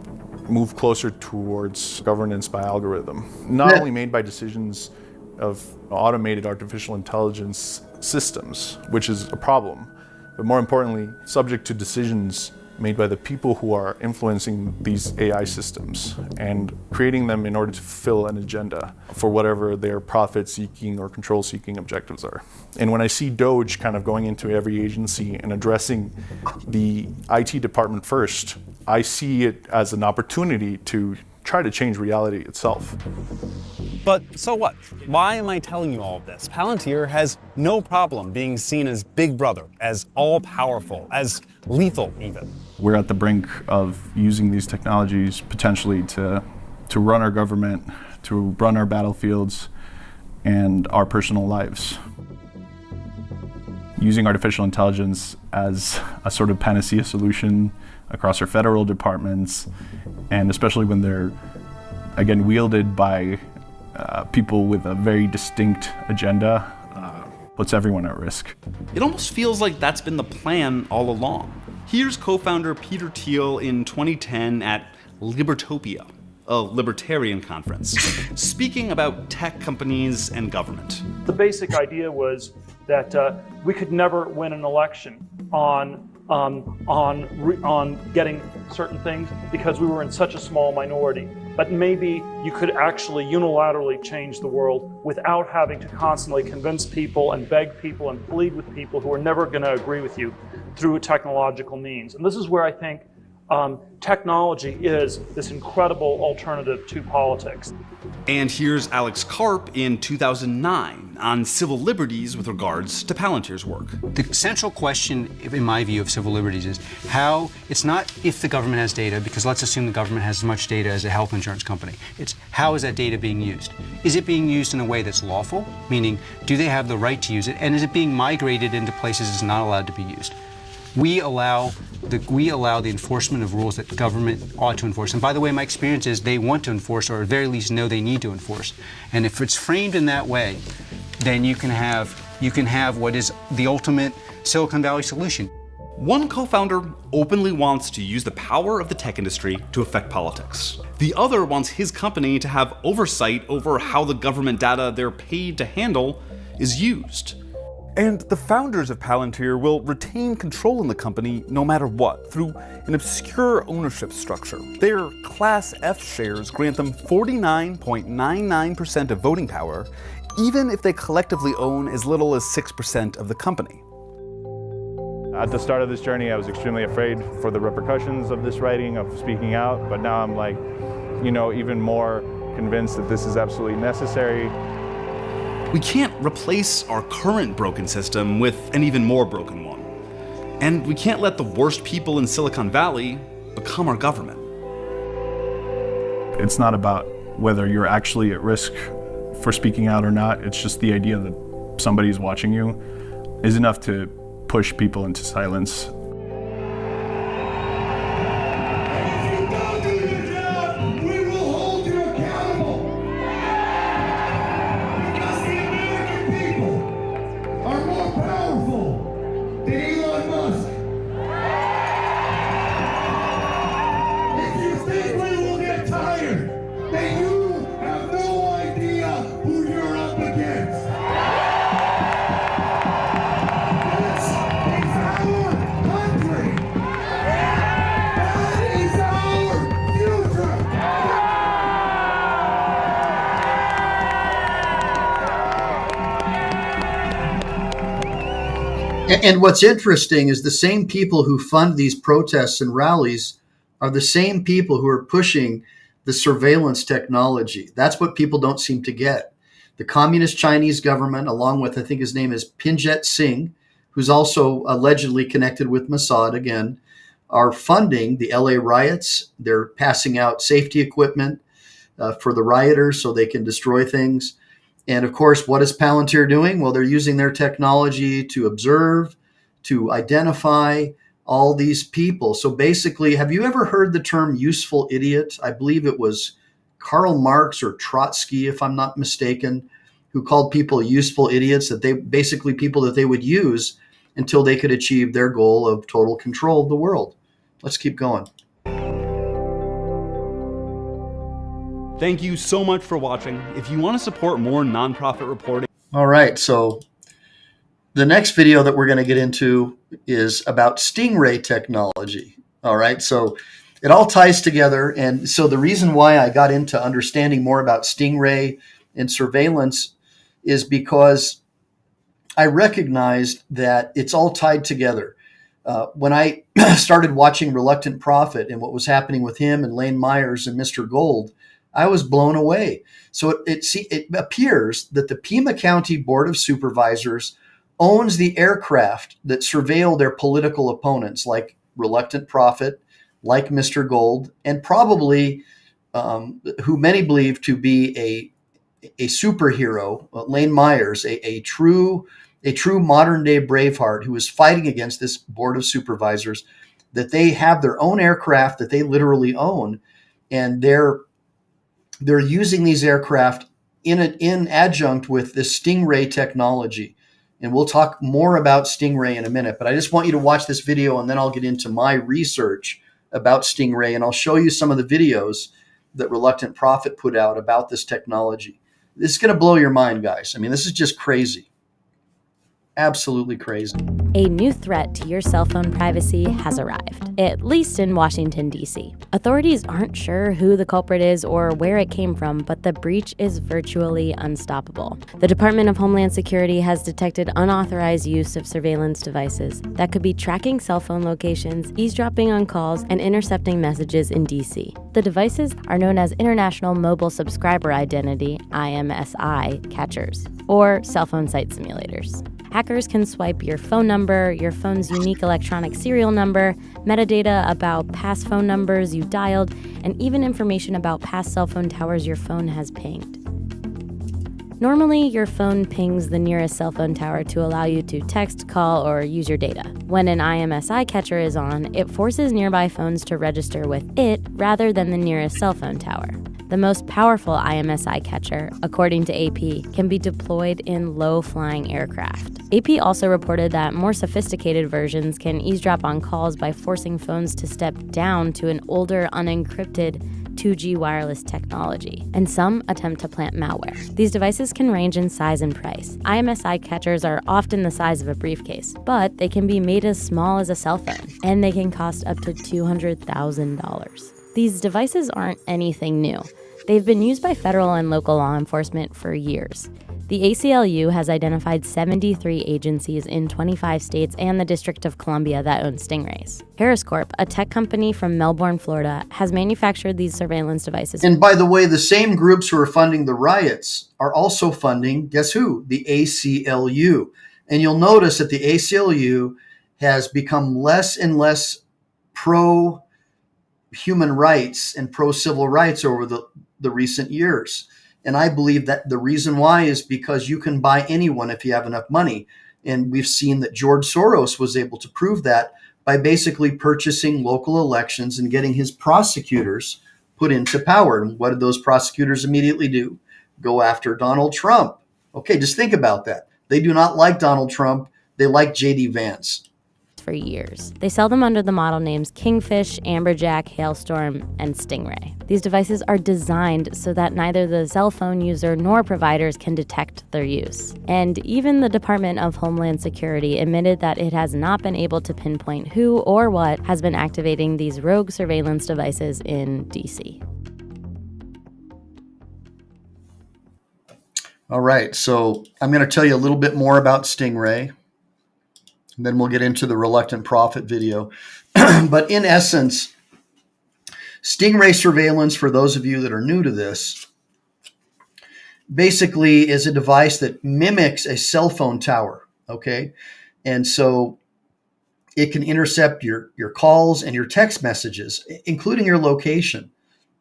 move closer towards governance by algorithm, not only made by decisions of automated artificial intelligence systems, which is a problem, but more importantly, subject to decisions made by the people who are influencing these AI systems and creating them in order to fulfill an agenda for whatever their profit-seeking or control-seeking objectives are. And when I see DOJ kind of going into every agency and addressing the IT department first, I see it as an opportunity to try to change reality itself. But so what? Why am I telling you all of this? Palantir has no problem being seen as Big Brother, as all-powerful, as lethal even. We're at the brink of using these technologies potentially to run our government, to run our battlefields, and our personal lives. Using artificial intelligence as a sort of panacea solution across our federal departments, and especially when they're, again, wielded by people with a very distinct agenda, puts everyone at risk. It almost feels like that's been the plan all along. Here's co-founder Peter Thiel in 2010 at Libertopia, a libertarian conference, speaking about tech companies and government. The basic idea was that we could never win an election on getting certain things because we were in such a small minority. But maybe you could actually unilaterally change the world without having to constantly convince people and beg people and plead with people who are never going to agree with you through technological means. And this is where I think technology is this incredible alternative to politics. And here's Alex Karp in 2009 on civil liberties with regards to Palantir's work. The central question, in my view, of civil liberties is how, it's not if the government has data, because let's assume the government has as much data as a health insurance company. It's how is that data being used? Is it being used in a way that's lawful? Meaning, do they have the right to use it? And is it being migrated into places it's not allowed to be used? We allow the enforcement of rules that government ought to enforce. And by the way, my experience is they want to enforce, or at very least know they need to enforce. And if it's framed in that way, then you can have what is the ultimate Silicon Valley solution. One co-founder openly wants to use the power of the tech industry to affect politics. The other wants his company to have oversight over how the government data they're paid to handle is used. And the founders of Palantir will retain control in the company no matter what, through an obscure ownership structure. Their Class F shares grant them 49.99% of voting power, even if they collectively own as little as 6% of the company. At the start of this journey, I was extremely afraid for the repercussions of this writing, of speaking out, but now I'm like, even more convinced that this is absolutely necessary. We can't replace our current broken system with an even more broken one. And we can't let the worst people in Silicon Valley become our government. It's not about whether you're actually at risk for speaking out or not. It's just the idea that somebody's watching you is enough to push people into silence. And what's interesting is the same people who fund these protests and rallies are the same people who are pushing the surveillance technology. That's what people don't seem to get. The communist Chinese government, along with, I think his name is Pinjet Singh, who's also allegedly connected with Mossad again, are funding the LA riots. They're passing out safety equipment for the rioters so they can destroy things. And of course, what is Palantir doing? Well, they're using their technology to observe, to identify all these people. So basically, have you ever heard the term useful idiot? I believe it was Karl Marx or Trotsky, if I'm not mistaken, who called people useful idiots, that they basically people that they would use until they could achieve their goal of total control of the world. Let's keep going. Thank you so much for watching. If you want to support more nonprofit reporting. All right, so the next video that we're going to get into is about Stingray technology. All right, so it all ties together. And so the reason why I got into understanding more about Stingray and surveillance is because I recognized that it's all tied together. When I started watching Reluctant Prophet and what was happening with him and Lane Myers and Mr. Gold, I was blown away. So it appears that the Pima County Board of Supervisors owns the aircraft that surveil their political opponents, like Reluctant Prophet, like Mr. Gold, and probably who many believe to be a superhero, Lane Myers, a true modern day Braveheart who is fighting against this Board of Supervisors, that they have their own aircraft that they literally own, and they're using these aircraft in adjunct with this Stingray technology. And we'll talk more about Stingray in a minute, but I just want you to watch this video and then I'll get into my research about Stingray and I'll show you some of the videos that Reluctant Prophet put out about this technology. This is going to blow your mind, guys. I mean, this is just crazy. Absolutely crazy. A new threat to your cell phone privacy has arrived, at least in Washington, D.C. Authorities aren't sure who the culprit is or where it came from, but the breach is virtually unstoppable. The Department of Homeland Security has detected unauthorized use of surveillance devices that could be tracking cell phone locations, eavesdropping on calls, and intercepting messages in D.C. The devices are known as International Mobile Subscriber Identity, IMSI, catchers, or cell phone site simulators. Hackers can swipe your phone number, your phone's unique electronic serial number, metadata about past phone numbers you dialed, and even information about past cell phone towers your phone has pinged. Normally, your phone pings the nearest cell phone tower to allow you to text, call, or use your data. When an IMSI catcher is on, it forces nearby phones to register with it rather than the nearest cell phone tower. The most powerful IMSI catcher, according to AP, can be deployed in low-flying aircraft. AP also reported that more sophisticated versions can eavesdrop on calls by forcing phones to step down to an older, unencrypted 2G wireless technology, and some attempt to plant malware. These devices can range in size and price. IMSI catchers are often the size of a briefcase, but they can be made as small as a cell phone, and they can cost up to $200,000. These devices aren't anything new. They've been used by federal and local law enforcement for years. The ACLU has identified 73 agencies in 25 states and the District of Columbia that own Stingrays. Harris Corp, a tech company from Melbourne, Florida, has manufactured these surveillance devices. And by the way, the same groups who are funding the riots are also funding, guess who? The ACLU. And you'll notice that the ACLU has become less and less pro-human rights and pro-civil rights over the recent years. And I believe that the reason why is because you can buy anyone if you have enough money. And we've seen that George Soros was able to prove that by basically purchasing local elections and getting his prosecutors put into power. And what did those prosecutors immediately do? Go after Donald Trump. Okay, just think about that. They do not like Donald Trump. They like J.D. Vance. For years. They sell them under the model names Kingfish, Amberjack, Hailstorm, and Stingray. These devices are designed so that neither the cell phone user nor providers can detect their use. And even the Department of Homeland Security admitted that it has not been able to pinpoint who or what has been activating these rogue surveillance devices in DC. All right, so I'm going to tell you a little bit more about Stingray. And then we'll get into the reluctant prophet video. But in essence, Stingray surveillance, for those of you that are new to this, basically is a device that mimics a cell phone tower, okay? And so it can intercept your calls and your text messages, including your location,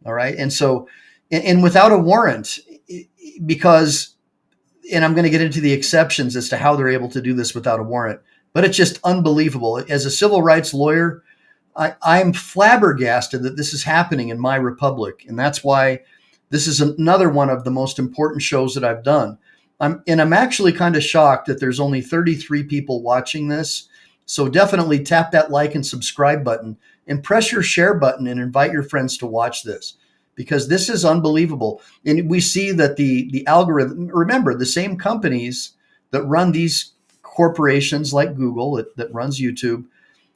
all right? And so, and without a warrant, because, and I'm going to get into the exceptions as to how they're able to do this without a warrant, but it's just unbelievable. As a civil rights lawyer, I'm flabbergasted that this is happening in my republic. And that's why this is another one of the most important shows that I've done. I'm actually kind of shocked that there's only 33 people watching this. So definitely tap that like and subscribe button and press your share button and invite your friends to watch this, because this is unbelievable. And we see that the algorithm, remember, the same companies that run these corporations like Google that runs YouTube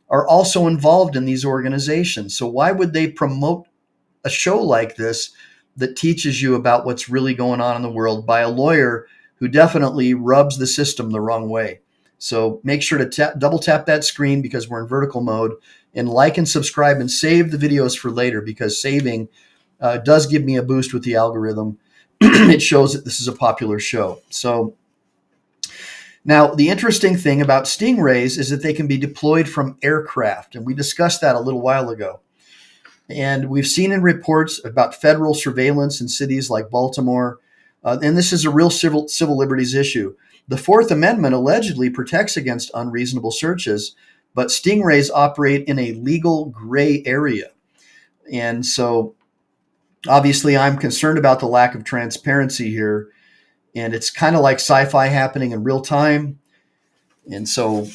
are also involved in these organizations. So why would they promote a show like this that teaches you about what's really going on in the world by a lawyer who definitely rubs the system the wrong way? So make sure to double tap that screen because we're in vertical mode, and like and subscribe and save the videos for later, because saving does give me a boost with the algorithm. It shows that this is a popular show. So now, the interesting thing about Stingrays is that they can be deployed from aircraft, and we discussed that a little while ago. And we've seen in reports about federal surveillance in cities like Baltimore, and this is a real civil liberties issue. The Fourth Amendment allegedly protects against unreasonable searches, but Stingrays operate in a legal gray area. And so, obviously, I'm concerned about the lack of transparency here. And it's kind of like sci-fi happening in real time. And so,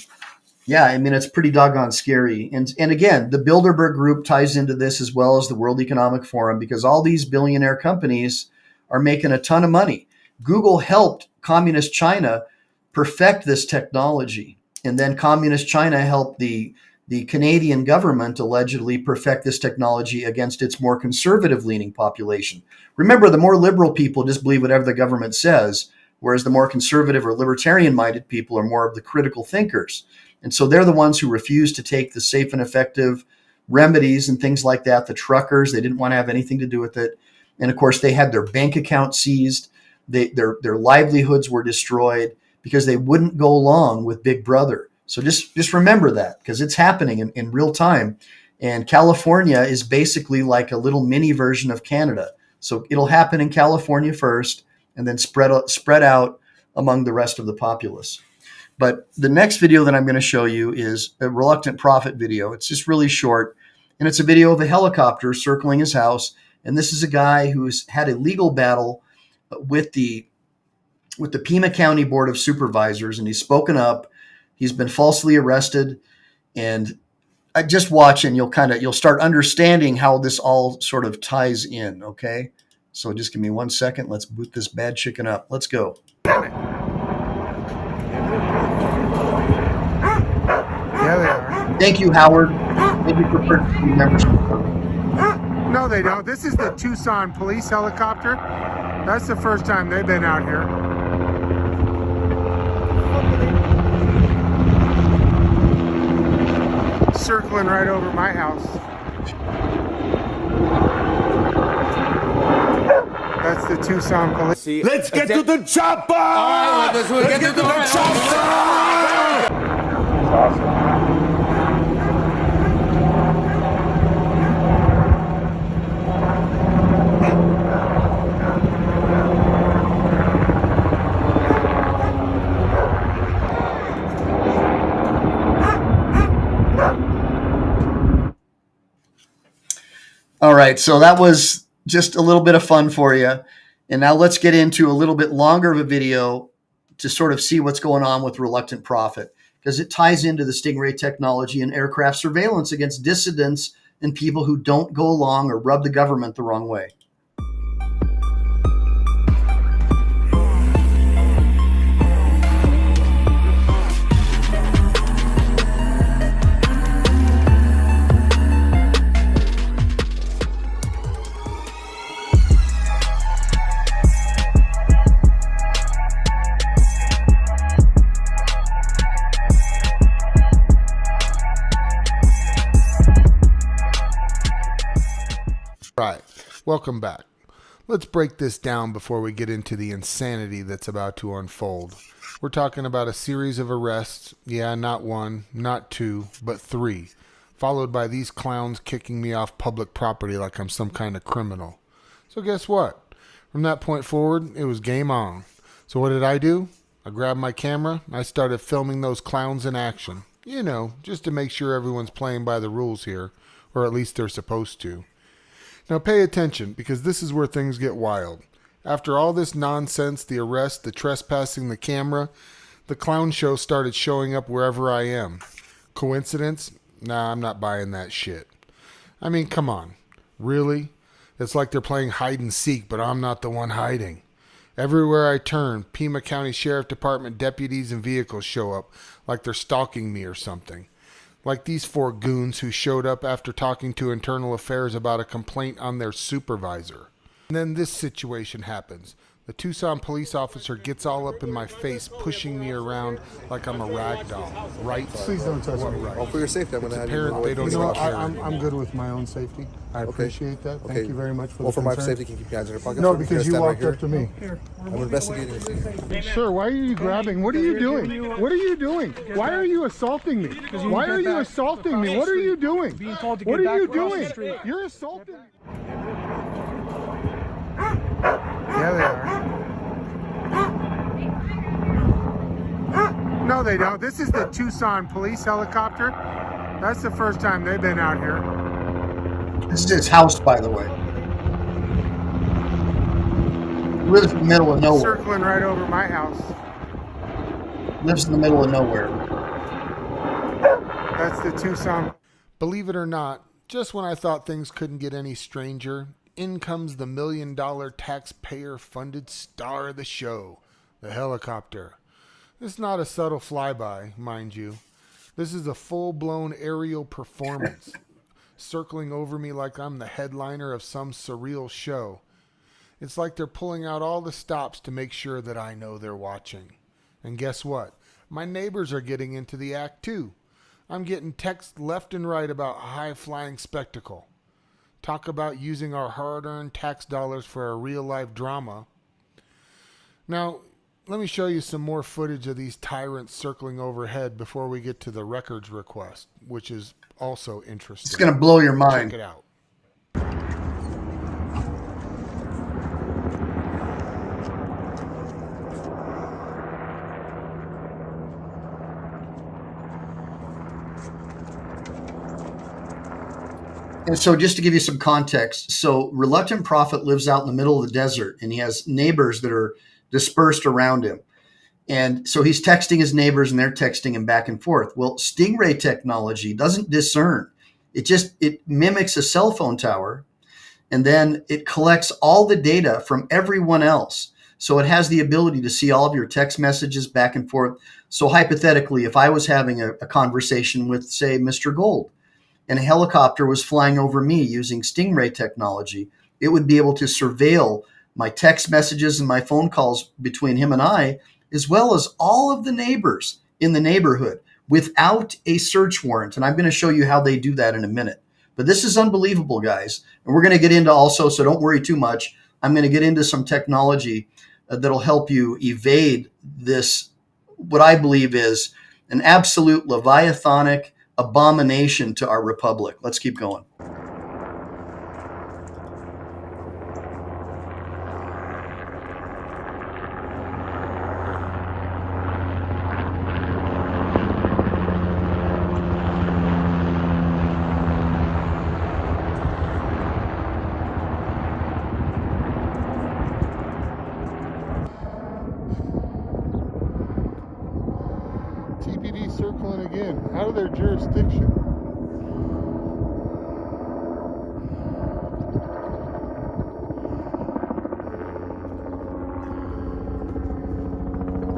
yeah, I mean, it's pretty doggone scary. And again, the Bilderberg group ties into this as well as the World Economic Forum, because all these billionaire companies are making a ton of money. Google helped communist China perfect this technology. And then communist China helped the Canadian government allegedly perfect this technology against its more conservative leaning population. Remember, the more liberal people just believe whatever the government says, whereas the more conservative or libertarian minded people are more of the critical thinkers. And so they're the ones who refuse to take the safe and effective remedies and things like that. The truckers, they didn't want to have anything to do with it. And of course, they had their bank accounts seized. Their livelihoods were destroyed because they wouldn't go along with Big Brother. So just remember that, because it's happening in real time. And California is basically like a little mini version of Canada. So it'll happen in California first and then spread out among the rest of the populace. But the next video that I'm going to show you is a reluctant prophet video. It's just really short. And it's a video of a helicopter circling his house. And this is a guy who's had a legal battle with the Pima County Board of Supervisors, and he's spoken up. He's been falsely arrested, and I just watch and you'll start understanding how this all sort of ties in. Okay. So just give me 1 second. Let's boot this bad chicken up. Let's go. Yeah, they are. Thank you, Howard. Thank you for purchasing membership. No, they don't. This is the Tucson police helicopter. That's the first time they've been out here. Circling right over my house. That's the Tucson police. Let's get to the chopper! All right, let's get to the chopper! Awesome. All right, so that was just a little bit of fun for you. And now let's get into a little bit longer of a video to sort of see what's going on with reluctant prophet, because it ties into the Stingray technology and aircraft surveillance against dissidents and people who don't go along or rub the government the wrong way. Right. Welcome back. Let's break this down before we get into the insanity that's about to unfold. We're talking about a series of arrests. Yeah, not one, not two, but three. Followed by these clowns kicking me off public property like I'm some kind of criminal. So guess what? From that point forward, it was game on. So what did I do? I grabbed my camera. I started filming those clowns in action. You know, just to make sure everyone's playing by the rules here. Or at least they're supposed to. Now pay attention, because this is where things get wild. After all this nonsense, the arrest, the trespassing, the camera, the clown show started showing up wherever I am. Coincidence? Nah, I'm not buying that shit. I mean, come on. Really? It's like they're playing hide and seek, but I'm not the one hiding. Everywhere I turn, Pima County Sheriff Department deputies and vehicles show up, like they're stalking me or something. Like these four goons who showed up after talking to Internal Affairs about a complaint on their supervisor. And then this situation happens. The Tucson police officer gets all up in my face, pushing me around like I'm a rag doll. Right? Please don't touch me. Right. Well, for your safety, I'm going to have you. They don't even care. I'm good with my own safety. I appreciate that. Thank you very much for the for my concern. safety, can you keep your hands in your pockets? No, because you walked up to me. I'm investigating this. Sir, why are you grabbing? What are you doing? What are you doing? Why are you assaulting me? Why are you assaulting me? What are you doing? What are you doing? You're assaulting me. Yeah, they are. No, they don't. This is the Tucson police helicopter. That's the first time they've been out here. This is his house, by the way. He lives in the middle of nowhere. Circling right over my house. Lives in the middle of nowhere. That's the Tucson. Believe it or not, just when I thought things couldn't get any stranger, in comes the $1 million taxpayer-funded star of the show, the helicopter. This is not a subtle flyby, mind you. This is a full-blown aerial performance, circling over me like I'm the headliner of some surreal show. It's like they're pulling out all the stops to make sure that I know they're watching. And guess what? My neighbors are getting into the act too. I'm getting texts left and right about a high-flying spectacle. Talk about using our hard-earned tax dollars for a real-life drama. Now, let me show you some more footage of these tyrants circling overhead before we get to the records request, which is also interesting. It's going to blow your mind. Check it out. And so just to give you some context, so Reluctant Prophet lives out in the middle of the desert, and he has neighbors that are dispersed around him. And so he's texting his neighbors, and they're texting him back and forth. Well, Stingray technology doesn't discern. It mimics a cell phone tower, and then it collects all the data from everyone else. So it has the ability to see all of your text messages back and forth. So hypothetically, if I was having a conversation with, say, Mr. Gold, and a helicopter was flying over me using Stingray technology, it would be able to surveil my text messages and my phone calls between him and I, as well as all of the neighbors in the neighborhood without a search warrant. And I'm going to show you how they do that in a minute. But this is unbelievable, guys. And we're going to get into also, so don't worry too much, I'm going to get into some technology that'll help you evade this, what I believe is an absolute leviathanic abomination to our republic. Let's keep going. TPD circling again, out of their jurisdiction.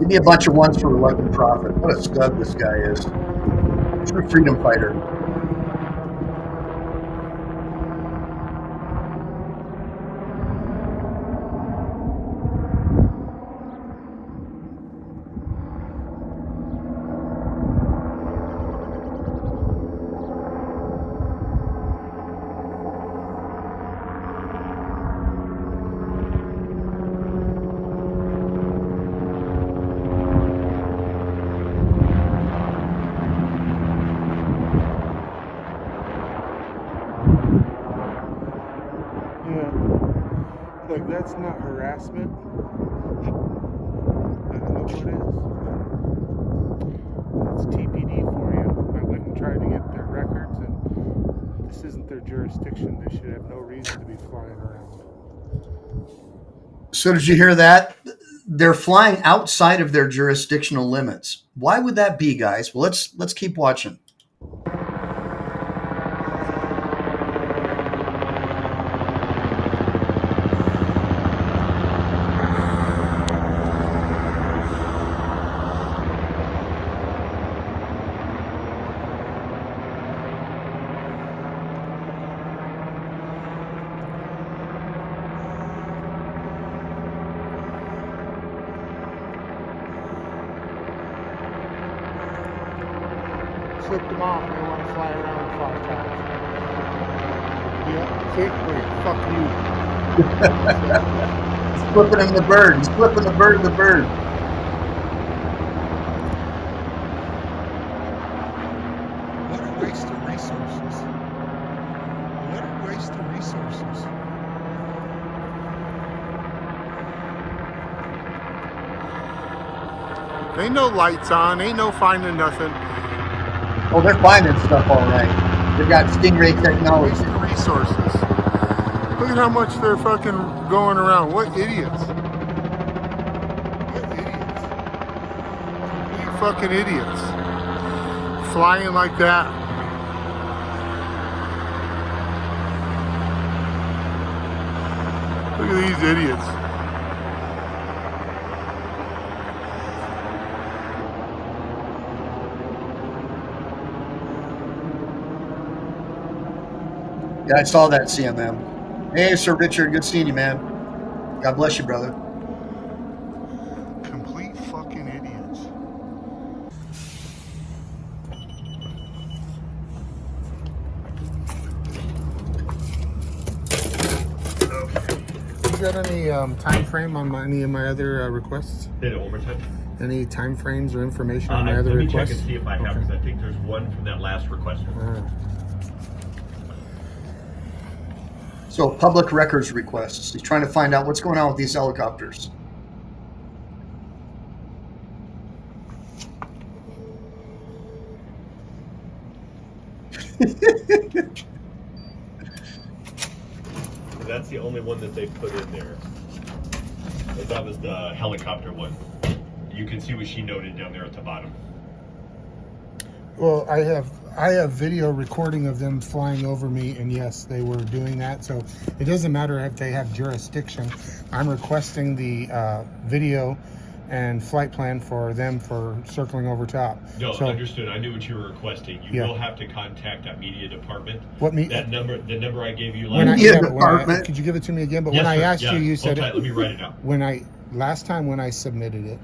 Give me a bunch of ones for Reluctant Prophet. What a stud this guy is. True freedom fighter. Like, that's not harassment. I don't know what it is. That's TPD for you. I went and tried to get their records, and this isn't their jurisdiction. They should have no reason to be flying around. So did you hear that? They're flying outside of their jurisdictional limits. Why would that be, guys? Well, let's keep watching. Flipped them off and they want to fly around 5 times. Yeah, see? Wait, fuck you. He's flipping him the bird. He's flipping the bird. What a waste of resources. What a waste of resources. Ain't no lights on, ain't no finding nothing. Oh, they're finding stuff all right. They've got Stingray technology. Waste of resources. Look at how much they're fucking going around. What idiots. What idiots. Complete fucking idiots. Flying like that. Look at these idiots. Yeah, I saw that, CMM. Hey, Sir Richard, good seeing you, man. God bless you, brother. Complete fucking idiots. You got any time frame on any of my other requests? Say it one more time. Any time frames or information on my other let me requests? check and see if I have, because I think there's one from that last request. So public records requests. He's trying to find out what's going on with these helicopters. That's the only one that they put in there. That was the helicopter one. You can see what she noted down there at the bottom. Well, I have video recording of them flying over me, and yes, they were doing that. So it doesn't matter if they have jurisdiction. I'm requesting the video and flight plan for them for circling over top. No, so, understood. I knew what you were requesting. You will have to contact that media department. What that number? The number I gave you last. Could you give it to me again? But yes, when I sir. asked you, you said let me write it out. Last time when I submitted it,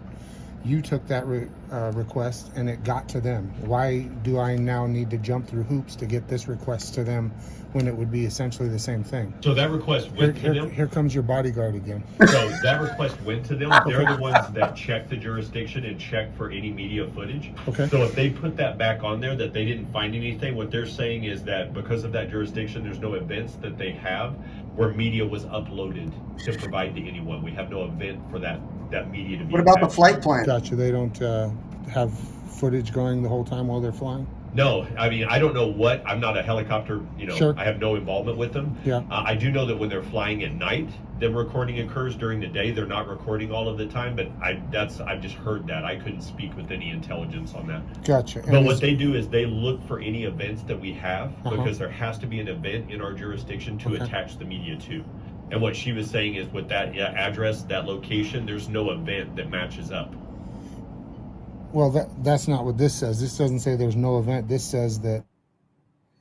you took that request and it got to them. Why do I now need to jump through hoops to get this request to them when it would be essentially the same thing? So that request went to them? Here comes your bodyguard again. So that request went to them. They're the ones that check the jurisdiction and check for any media footage. Okay. So if they put that back on there that they didn't find anything, what they're saying is that because of that jurisdiction, there's no events that they have where media was uploaded to provide to anyone. We have no event for that media to be. What about the flight plan? Gotcha. They don't have footage going the whole time while they're flying? No, I mean, I don't know what, I'm not a helicopter, Sure. I have no involvement with them. Yeah. I do know that when they're flying at night, the recording occurs. During the day. They're not recording all of the time, but I've just heard that. I couldn't speak with any intelligence on that. Gotcha. But what they do is they look for any events that we have, Uh-huh. because there has to be an event in our jurisdiction to attach the media to. And what she was saying is with that address, that location, there's no event that matches up. Well, that's not what this says. This doesn't say there's no event. This says that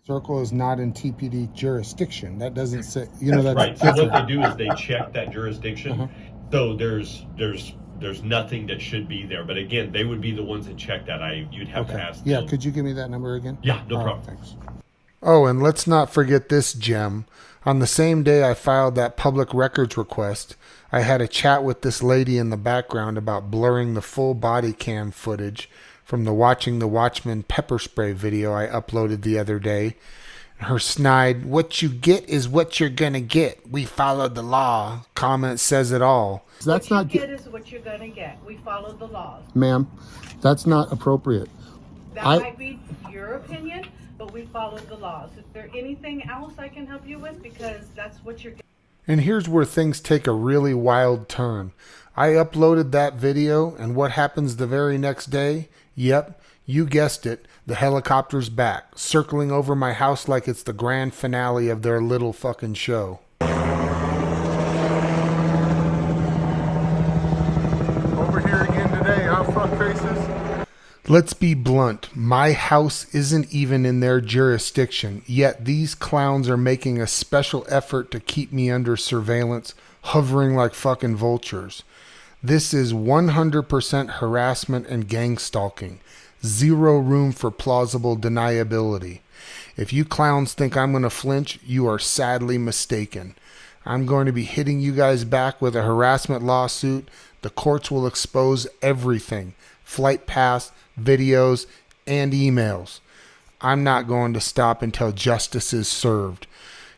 Circle is not in TPD jurisdiction. That doesn't say, that's right. different. So what they do is they check that jurisdiction. Uh-huh. So there's nothing that should be there. But again, they would be the ones that check that. You'd have to ask Yeah, them. could you give me that number again? Yeah, no All right, problem. thanks. Oh, and let's not forget this gem. On the same day I filed that public records request, I had a chat with this lady in the background about blurring the full body cam footage from the Watching the Watchmen pepper spray video I uploaded the other day. Her snide, "What you get is what you're gonna get. We followed the law," comment says it all. That's not What you get is what you're gonna get. We followed the laws. Ma'am, that's not appropriate. That might be your opinion, but we followed the laws. Is there anything else I can help you with? Because that's what you're getting. And here's where things take a really wild turn. I uploaded that video, and what happens the very next day? Yep, you guessed it, the helicopter's back, circling over my house like it's the grand finale of their little fucking show. Over here again today, huh, fuckfaces? Let's be blunt. My house isn't even in their jurisdiction, yet these clowns are making a special effort to keep me under surveillance, hovering like fucking vultures. This is 100% harassment and gang stalking. Zero room for plausible deniability. If you clowns think I'm going to flinch, you are sadly mistaken. I'm going to be hitting you guys back with a harassment lawsuit. The courts will expose everything. Flight pass, videos, and emails. I'm not going to stop until justice is served.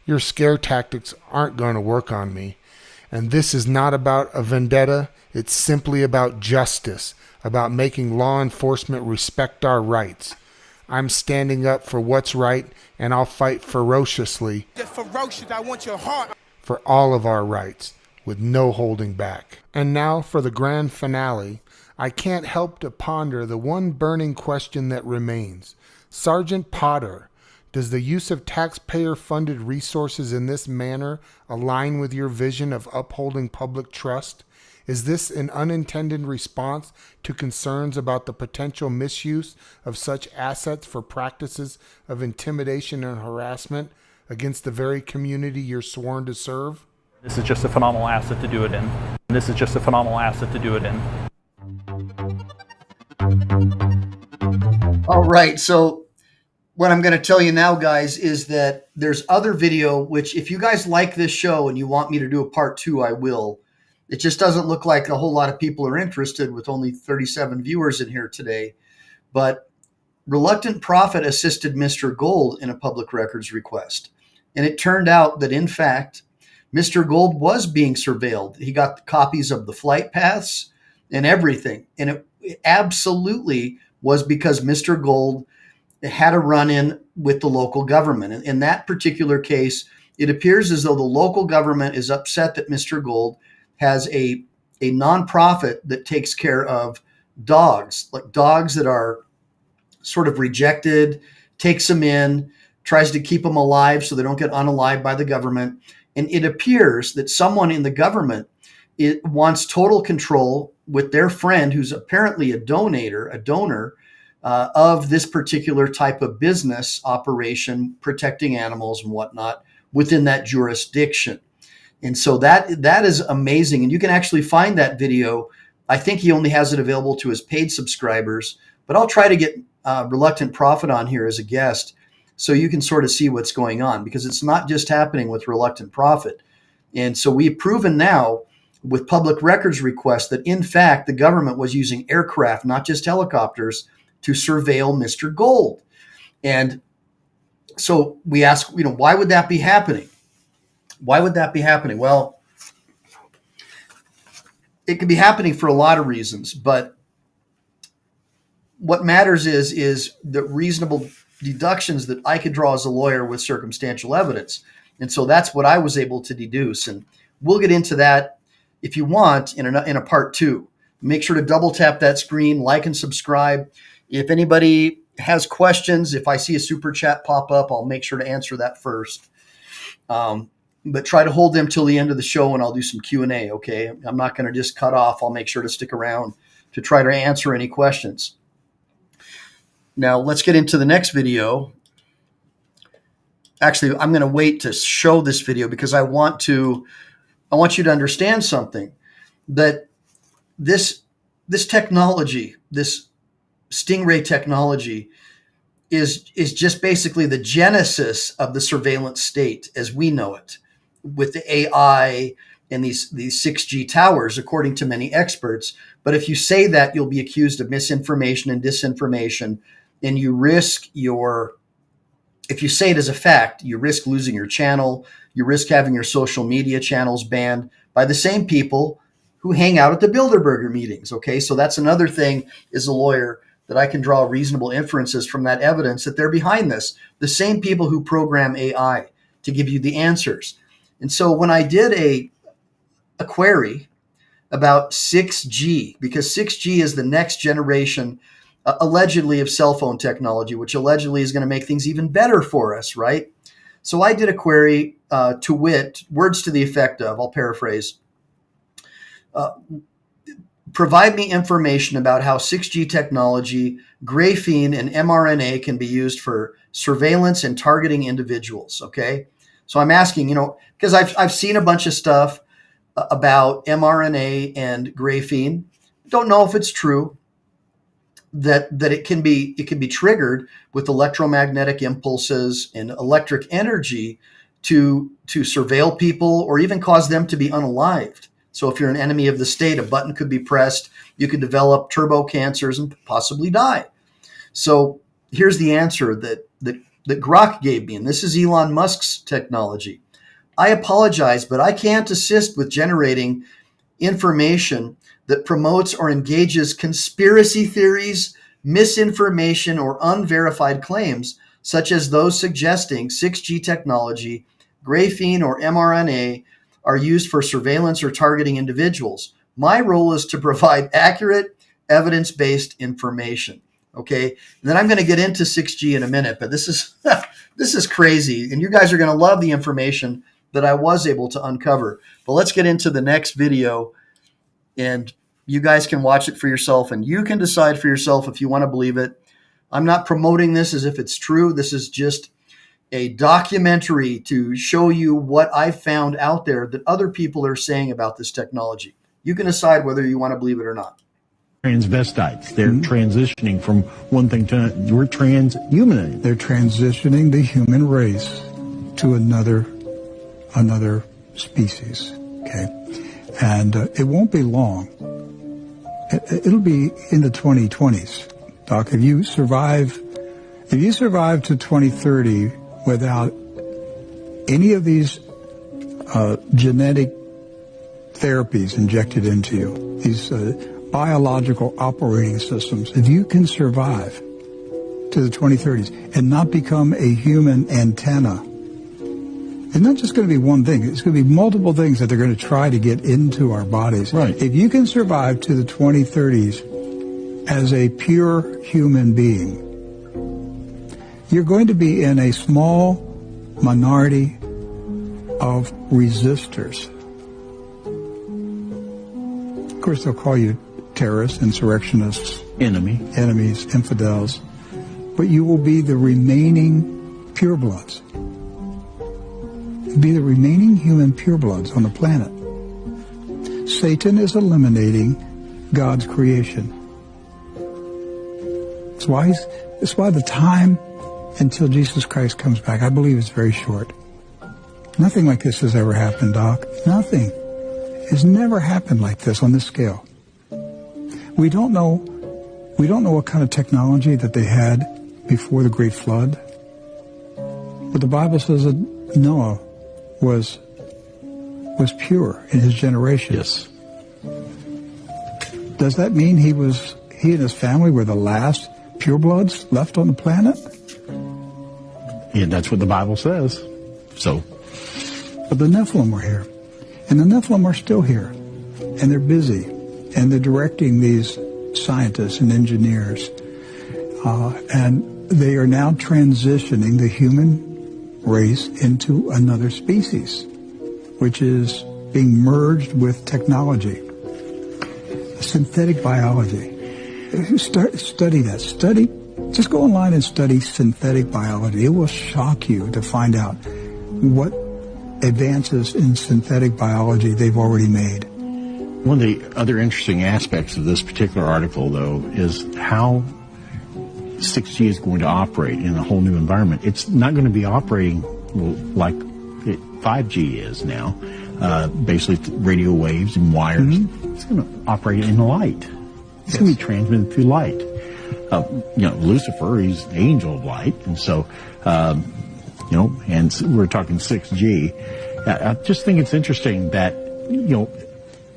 Your scare tactics aren't going to work on me. And this is not about a vendetta. It's simply about justice, about making law enforcement respect our rights. I'm standing up for what's right, and I'll fight ferociously I want your heart. for all of our rights, with no holding back. And now for the grand finale. I can't help to ponder the one burning question that remains. Sergeant Potter, does the use of taxpayer-funded resources in this manner align with your vision of upholding public trust? Is this an unintended response to concerns about the potential misuse of such assets for practices of intimidation and harassment against the very community you're sworn to serve? This is just a phenomenal asset to do it in. This is just a phenomenal asset to do it in. All right. So what I'm going to tell you now, guys, is that there's other video, which if you guys like this show and you want me to do a part 2, I will. It just doesn't look like a whole lot of people are interested with only 37 viewers in here today. But Reluctant Prophet assisted Mr. Gold in a public records request. And it turned out that, in fact, Mr. Gold was being surveilled. He got copies of the flight paths and everything. And it absolutely was because Mr. Gold had a run-in with the local government. And in that particular case, it appears as though the local government is upset that Mr. Gold has a nonprofit that takes care of dogs, like dogs that are sort of rejected, takes them in, tries to keep them alive so they don't get unalived by the government. And it appears that someone in the government wants total control with their friend, who's apparently a donor of this particular type of business operation, protecting animals and whatnot within that jurisdiction. And so that is amazing. And you can actually find that video. I think he only has it available to his paid subscribers, but I'll try to get Reluctant Prophet on here as a guest so you can sort of see what's going on, because it's not just happening with Reluctant Prophet. And so we've proven now with public records requests that, in fact, the government was using aircraft, not just helicopters, to surveil Mr. Gold. And so we ask, why would that be happening? Why would that be happening? Well, it could be happening for a lot of reasons, but what matters is the reasonable deductions that I could draw as a lawyer with circumstantial evidence. And so that's what I was able to deduce. And we'll get into that if you want in a part 2. Make sure to double tap that screen, like and subscribe. If anybody has questions, if I see a super chat pop up, I'll make sure to answer that first. But try to hold them till the end of the show and I'll do some Q&A, okay? I'm not going to just cut off. I'll make sure to stick around to try to answer any questions. Now, let's get into the next video. Actually, I'm going to wait to show this video because I want you to understand something, that this technology, this Stingray technology, is just basically the genesis of the surveillance state as we know it, with the AI and these 6G towers, according to many experts. But if you say that, you'll be accused of misinformation and disinformation, and you risk if you say it as a fact, you risk losing your channel, you risk having your social media channels banned by the same people who hang out at the Bilderberg meetings, okay? So that's another thing as a lawyer that I can draw reasonable inferences from that evidence that they're behind this. The same people who program AI to give you the answers. And so when I did a query about 6G, because 6G is the next generation, allegedly, of cell phone technology, which allegedly is going to make things even better for us, right? So I did a query to wit, words to the effect of, I'll paraphrase, provide me information about how 6G technology, graphene, and mRNA can be used for surveillance and targeting individuals, okay? So I'm asking, because I've seen a bunch of stuff about mRNA and graphene. Don't know if it's true that it can be triggered with electromagnetic impulses and electric energy to surveil people or even cause them to be unalived. So if you're an enemy of the state, a button could be pressed, you could develop turbo cancers and possibly die. So here's the answer that Grok gave me, and this is Elon Musk's technology. I apologize, but I can't assist with generating information that promotes or engages conspiracy theories, misinformation, or unverified claims, such as those suggesting 6G technology, graphene, or mRNA are used for surveillance or targeting individuals. My role is to provide accurate, evidence-based information. Okay, and then I'm going to get into 6G in a minute, but this is crazy, and you guys are going to love the information that I was able to uncover. But let's get into the next video, and you guys can watch it for yourself, and you can decide for yourself if you want to believe it. I'm not promoting this as if it's true. This is just a documentary to show you what I found out there that other people are saying about this technology. You can decide whether you want to believe it or not. Transvestites. They're transitioning from one thing to another. We're transhumanism. They're transitioning the human race to another species. Okay, and it won't be long. It'll be in the 2020s, Doc. If you survive to 2030 without any of these genetic therapies injected into you, these biological operating systems, if you can survive to the 2030s and not become a human antenna, it's not just going to be one thing. It's going to be multiple things that they're going to try to get into our bodies. Right. If you can survive to the 2030s as a pure human being, you're going to be in a small minority of resistors. Of course, they'll call you terrorists, insurrectionists, enemies, infidels, but you will be the remaining purebloods. Be the remaining human purebloods on the planet. Satan is eliminating God's creation. That's why the time until Jesus Christ comes back, I believe, is very short. Nothing like this has ever happened, Doc. Nothing. It's never happened like this on this scale. We don't know what kind of technology that they had before the Great Flood. But the Bible says that Noah was pure in his generation. Yes. Does that mean he and his family were the last purebloods left on the planet? Yeah, that's what the Bible says. So. But the Nephilim were here. And the Nephilim are still here. And they're busy. And they're directing these scientists and engineers. And they are now transitioning the human race into another species, which is being merged with technology. Synthetic biology. Study that. Just go online and study synthetic biology. It will shock you to find out what advances in synthetic biology they've already made. One of the other interesting aspects of this particular article, though, is how 6G is going to operate in a whole new environment. It's not going to be operating like 5G is now, basically radio waves and wires. Mm-hmm. It's going to operate in light. It's going to be transmitted through light. Lucifer, he's the angel of light, and so, and we're talking 6G. I just think it's interesting that,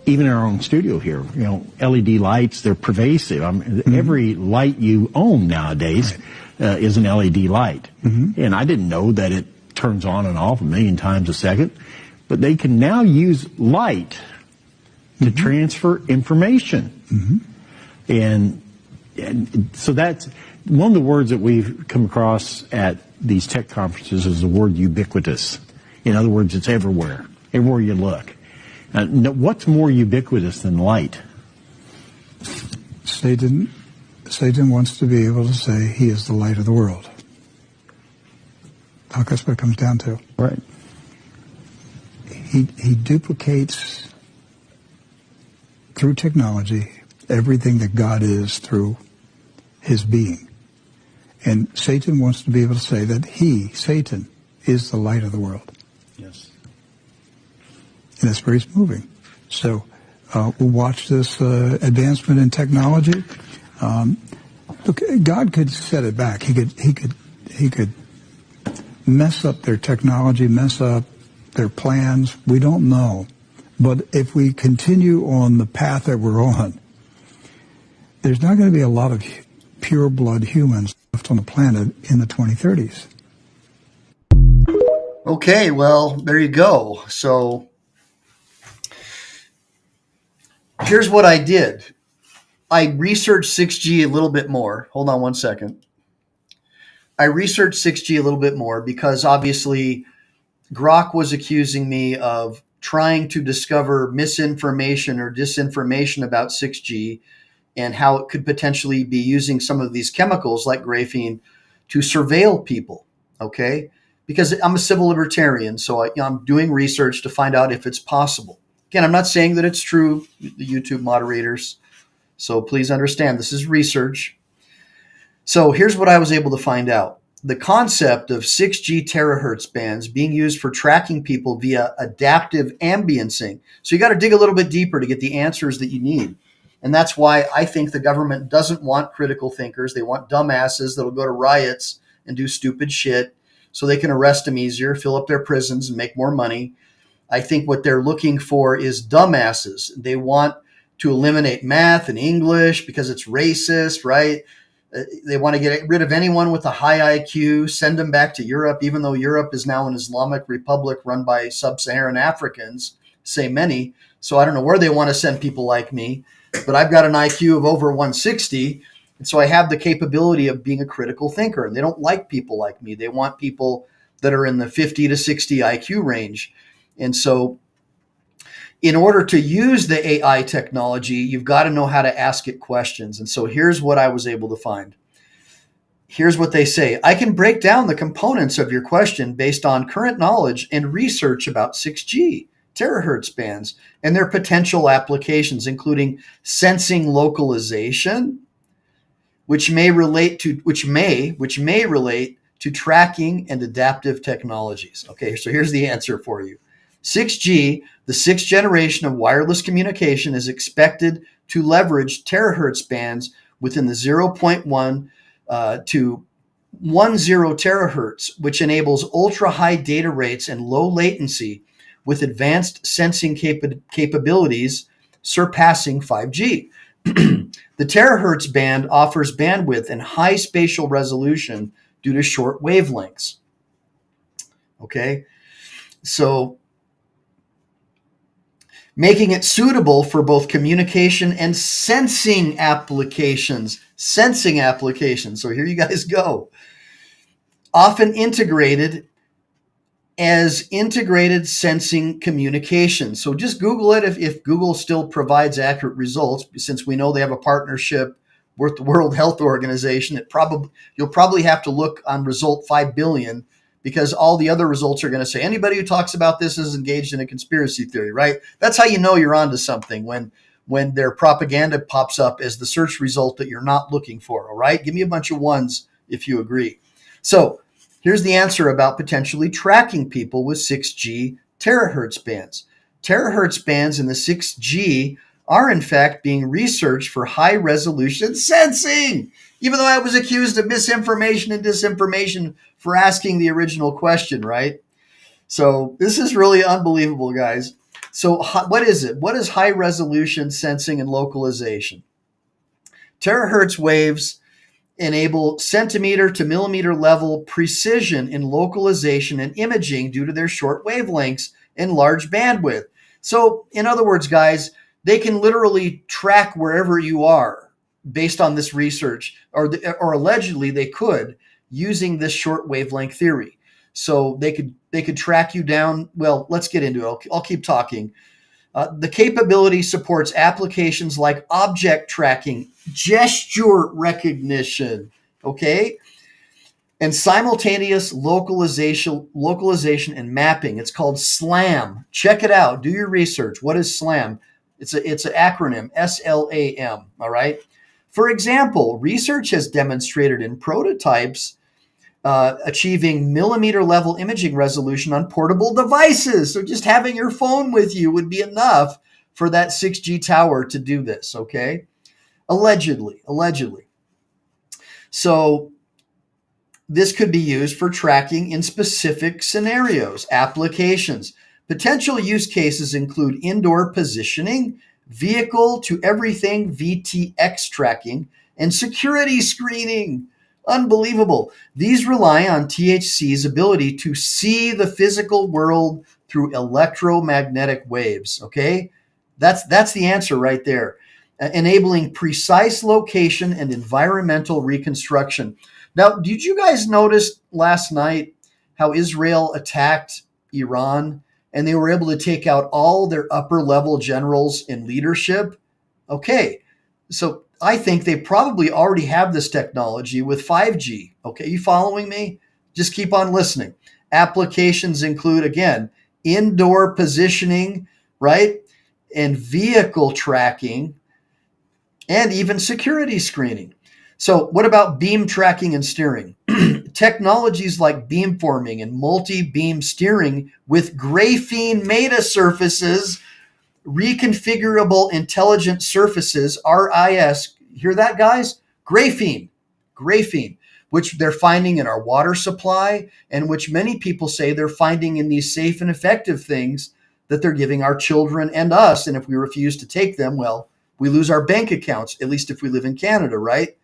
even in our own studio here, LED lights, they're pervasive. Every light you own nowadays is an LED light. Mm-hmm. And I didn't know that it turns on and off 1,000,000 times a second. But they can now use light to transfer information. Mm-hmm. And so that's one of the words that we've come across at these tech conferences is the word ubiquitous. In other words, it's everywhere you look. What's more ubiquitous than light? Satan wants to be able to say he is the light of the world. That's what it comes down to. Right. He duplicates through technology everything that God is through his being. And Satan wants to be able to say that Satan, is the light of the world. Yes. And that's where he's moving. So we'll watch this advancement in technology. Look, God could set it back. He could mess up their technology, mess up their plans. We don't know. But if we continue on the path that we're on, there's not going to be a lot of pure blood humans left on the planet in the 2030s. Okay, well, there you go. So here's what I did. I researched 6G a little bit more. Hold on one second. I researched 6G a little bit more because obviously Grok was accusing me of trying to discover misinformation or disinformation about 6G and how it could potentially be using some of these chemicals like graphene to surveil people, okay? because I'm a civil libertarian, so I'm doing research to find out if it's possible. Again, I'm not saying that it's true, the YouTube moderators, so please understand this is research. So here's what I was able to find out. The concept of 6G terahertz bands being used for tracking people via adaptive ambiencing. So you got to dig a little bit deeper to get the answers that you need. And that's why I think the government doesn't want critical thinkers. They want dumbasses that'll go to riots and do stupid shit so they can arrest them easier, fill up their prisons, and make more money. I think what they're looking for is dumbasses. They want to eliminate math and English because it's racist, right? They want to get rid of anyone with a high IQ, send them back to Europe, even though Europe is now an Islamic republic run by sub-Saharan Africans, say many. So I don't know where they want to send people like me, but I've got an IQ of over 160. And so I have the capability of being a critical thinker. And they don't like people like me. They want people that are in the 50 to 60 IQ range. And so in order to use the AI technology, you've got to know how to ask it questions. And so here's what I was able to find. Here's what they say. I can break down the components of your question based on current knowledge and research about 6G terahertz bands and their potential applications, including sensing localization, which may relate to tracking and adaptive technologies. Okay, so here's the answer for you. 6G, the sixth generation of wireless communication, is expected to leverage terahertz bands within the 0.1 to 10 terahertz, which enables ultra-high data rates and low latency with advanced sensing capabilities surpassing 5G. The terahertz band offers bandwidth and high spatial resolution due to short wavelengths. Okay, so making it suitable for both communication and sensing applications. So here you guys go. Often integrated as integrated sensing communication. So just Google it if Google still provides accurate results, since we know they have a partnership with the World Health Organization. You'll probably have to look on result 5 billion, because all the other results are going to say anybody who talks about this is engaged in a conspiracy theory, right? That's how you know you're onto something, when their propaganda pops up as the search result that you're not looking for, all right? Give me a bunch of ones if you agree. So here's the answer about potentially tracking people with 6G terahertz bands. Terahertz bands in the 6G are in fact being researched for high resolution sensing, even though I was accused of misinformation and disinformation for asking the original question, right? So this is really unbelievable, guys. So what is it? What is high resolution sensing and localization? Terahertz waves enable centimeter to millimeter level precision in localization and imaging due to their short wavelengths and large bandwidth. So in other words, guys, they can literally track wherever you are based on this research, or allegedly they could, using this short wavelength theory. So they could track you down. Well, let's get into it. I'll keep talking. The capability supports applications like object tracking, gesture recognition, okay, and simultaneous localization and mapping. It's called SLAM. Check it out. Do your research. What is SLAM? It's an acronym, SLAM. All right. For example, research has demonstrated in prototypes achieving millimeter level imaging resolution on portable devices. So just having your phone with you would be enough for that 6G tower to do this, okay? Allegedly. So this could be used for tracking in specific scenarios, applications. Potential use cases include indoor positioning, vehicle to everything VTX tracking, and security screening. Unbelievable. These rely on THC's ability to see the physical world through electromagnetic waves, okay? That's the answer right there. Enabling precise location and environmental reconstruction. Now, did you guys notice last night how Israel attacked Iran and they were able to take out all their upper level generals in leadership? Okay, so I think they probably already have this technology with 5G. Okay, you following me? Just keep on listening. applications include, again, indoor positioning, right? And vehicle tracking, and even security screening. So what about beam tracking and steering? Technologies like beamforming and multi-beam steering with graphene metasurfaces, reconfigurable intelligent surfaces, RIS. Hear that, guys? Graphene, which they're finding in our water supply, and which many people say they're finding in these safe and effective things that they're giving our children and us. And if we refuse to take them, well, we lose our bank accounts, at least if we live in Canada, right?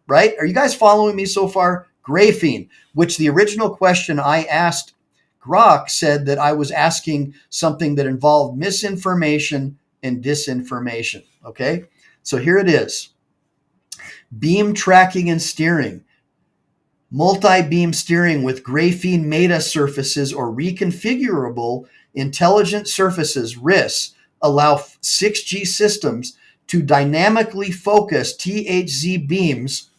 Right? Are you guys following me so far? Graphene, which the original question I asked Grok said that I was asking something that involved misinformation and disinformation. Okay, so here it is. Beam tracking and steering. Multi-beam steering with graphene metasurfaces or reconfigurable intelligent surfaces, RIS, allow 6G systems to dynamically focus THZ beams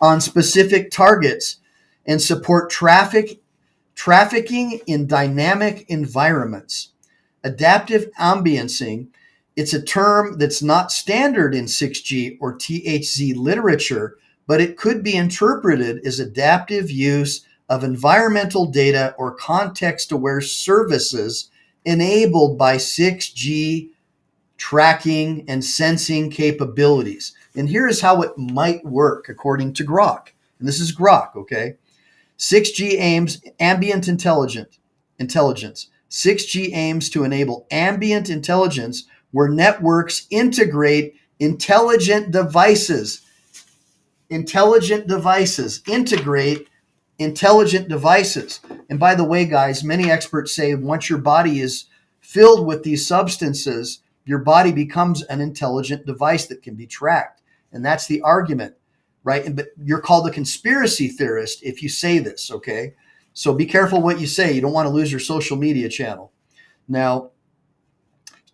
on specific targets and support trafficking in dynamic environments. Adaptive ambiancing, it's a term that's not standard in 6G or THZ literature, but it could be interpreted as adaptive use of environmental data or context-aware services enabled by 6G tracking and sensing capabilities. And here is how it might work according to Grok. And this is Grok, okay? 6G aims ambient intelligence. 6G aims to enable ambient intelligence where networks integrate intelligent devices. Integrate intelligent devices. And by the way, guys, many experts say once your body is filled with these substances, your body becomes an intelligent device that can be tracked. And that's the argument, right? But you're called a conspiracy theorist if you say this, okay? So be careful what you say. You don't want to lose your social media channel. Now,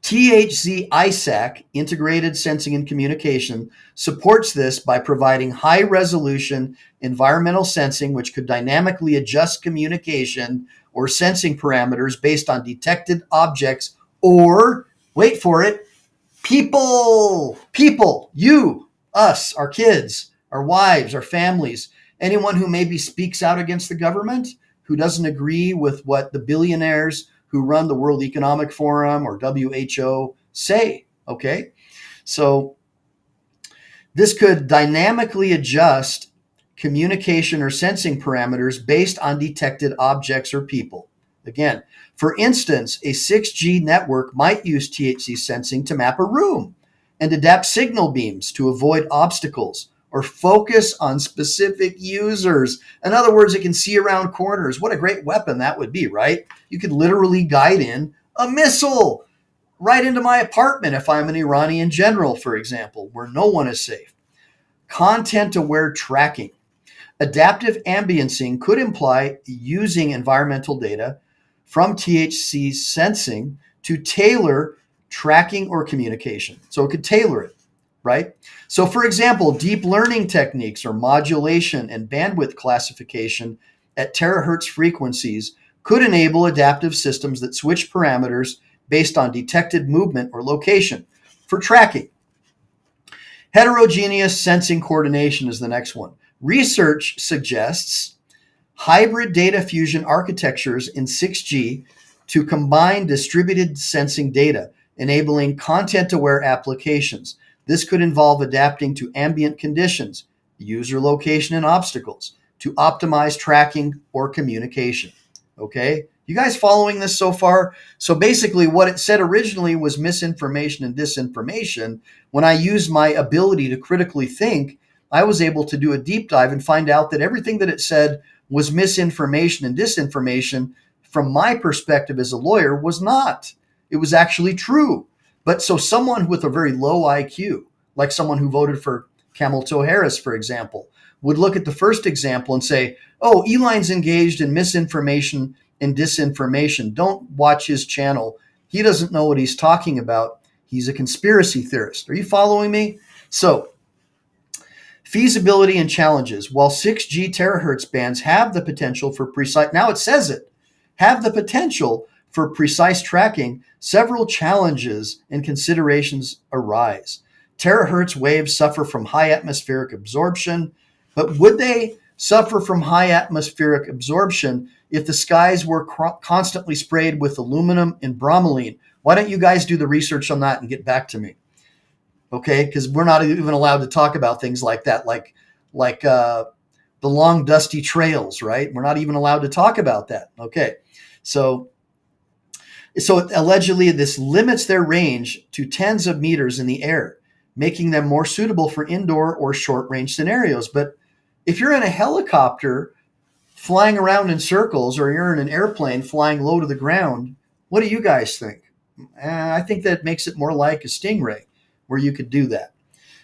THZ ISAC, Integrated Sensing and Communication, supports this by providing high-resolution environmental sensing, which could dynamically adjust communication or sensing parameters based on detected objects or, wait for it, people, you, us, our kids, our wives, our families, anyone who maybe speaks out against the government, who doesn't agree with what the billionaires who run the World Economic Forum or WHO say, okay? So this could dynamically adjust communication or sensing parameters based on detected objects or people. Again, for instance, a 6G network might use THC sensing to map a room and adapt signal beams to avoid obstacles or focus on specific users. In other words, it can see around corners. What a great weapon that would be, right? You could literally guide in a missile right into my apartment if I'm an Iranian general, for example, where no one is safe. Content-aware tracking. Adaptive ambiancing could imply using environmental data from THC sensing to tailor tracking or communication. So it could tailor it, right? So for example, deep learning techniques or modulation and bandwidth classification at terahertz frequencies could enable adaptive systems that switch parameters based on detected movement or location for tracking. Heterogeneous sensing coordination is the next one. Research suggests hybrid data fusion architectures in 6G to combine distributed sensing data, enabling content-aware applications. This could involve adapting to ambient conditions, user location, and obstacles to optimize tracking or communication. Okay? You guys following this so far? So basically what it said originally was misinformation and disinformation. When I used my ability to critically think, I was able to do a deep dive and find out that everything that it said was misinformation and disinformation from my perspective as a lawyer was not. It was actually true. But so someone with a very low IQ, like someone who voted for Camel Toe Harris, for example, would look at the first example and say, oh, Ehline's engaged in misinformation and disinformation. Don't watch his channel. He doesn't know what he's talking about. He's a conspiracy theorist. Are you following me? So Feasibility and challenges. While 6G terahertz bands have the potential for precise, now it says it, have the potential for precise tracking, several challenges and considerations arise. Terahertz waves suffer from high atmospheric absorption, but would they suffer from high atmospheric absorption if the skies were constantly sprayed with aluminum and bromelain? Why don't you guys do the research on that and get back to me? Okay, because we're not even allowed to talk about things like that, like the long dusty trails, right? We're not even allowed to talk about that. Okay, so allegedly this limits their range to tens of meters in the air, making them more suitable for indoor or short range scenarios. But if you're in a helicopter flying around in circles, or you're in an airplane flying low to the ground, what do you guys think? I think that makes it more like a Stingray, where you could do that.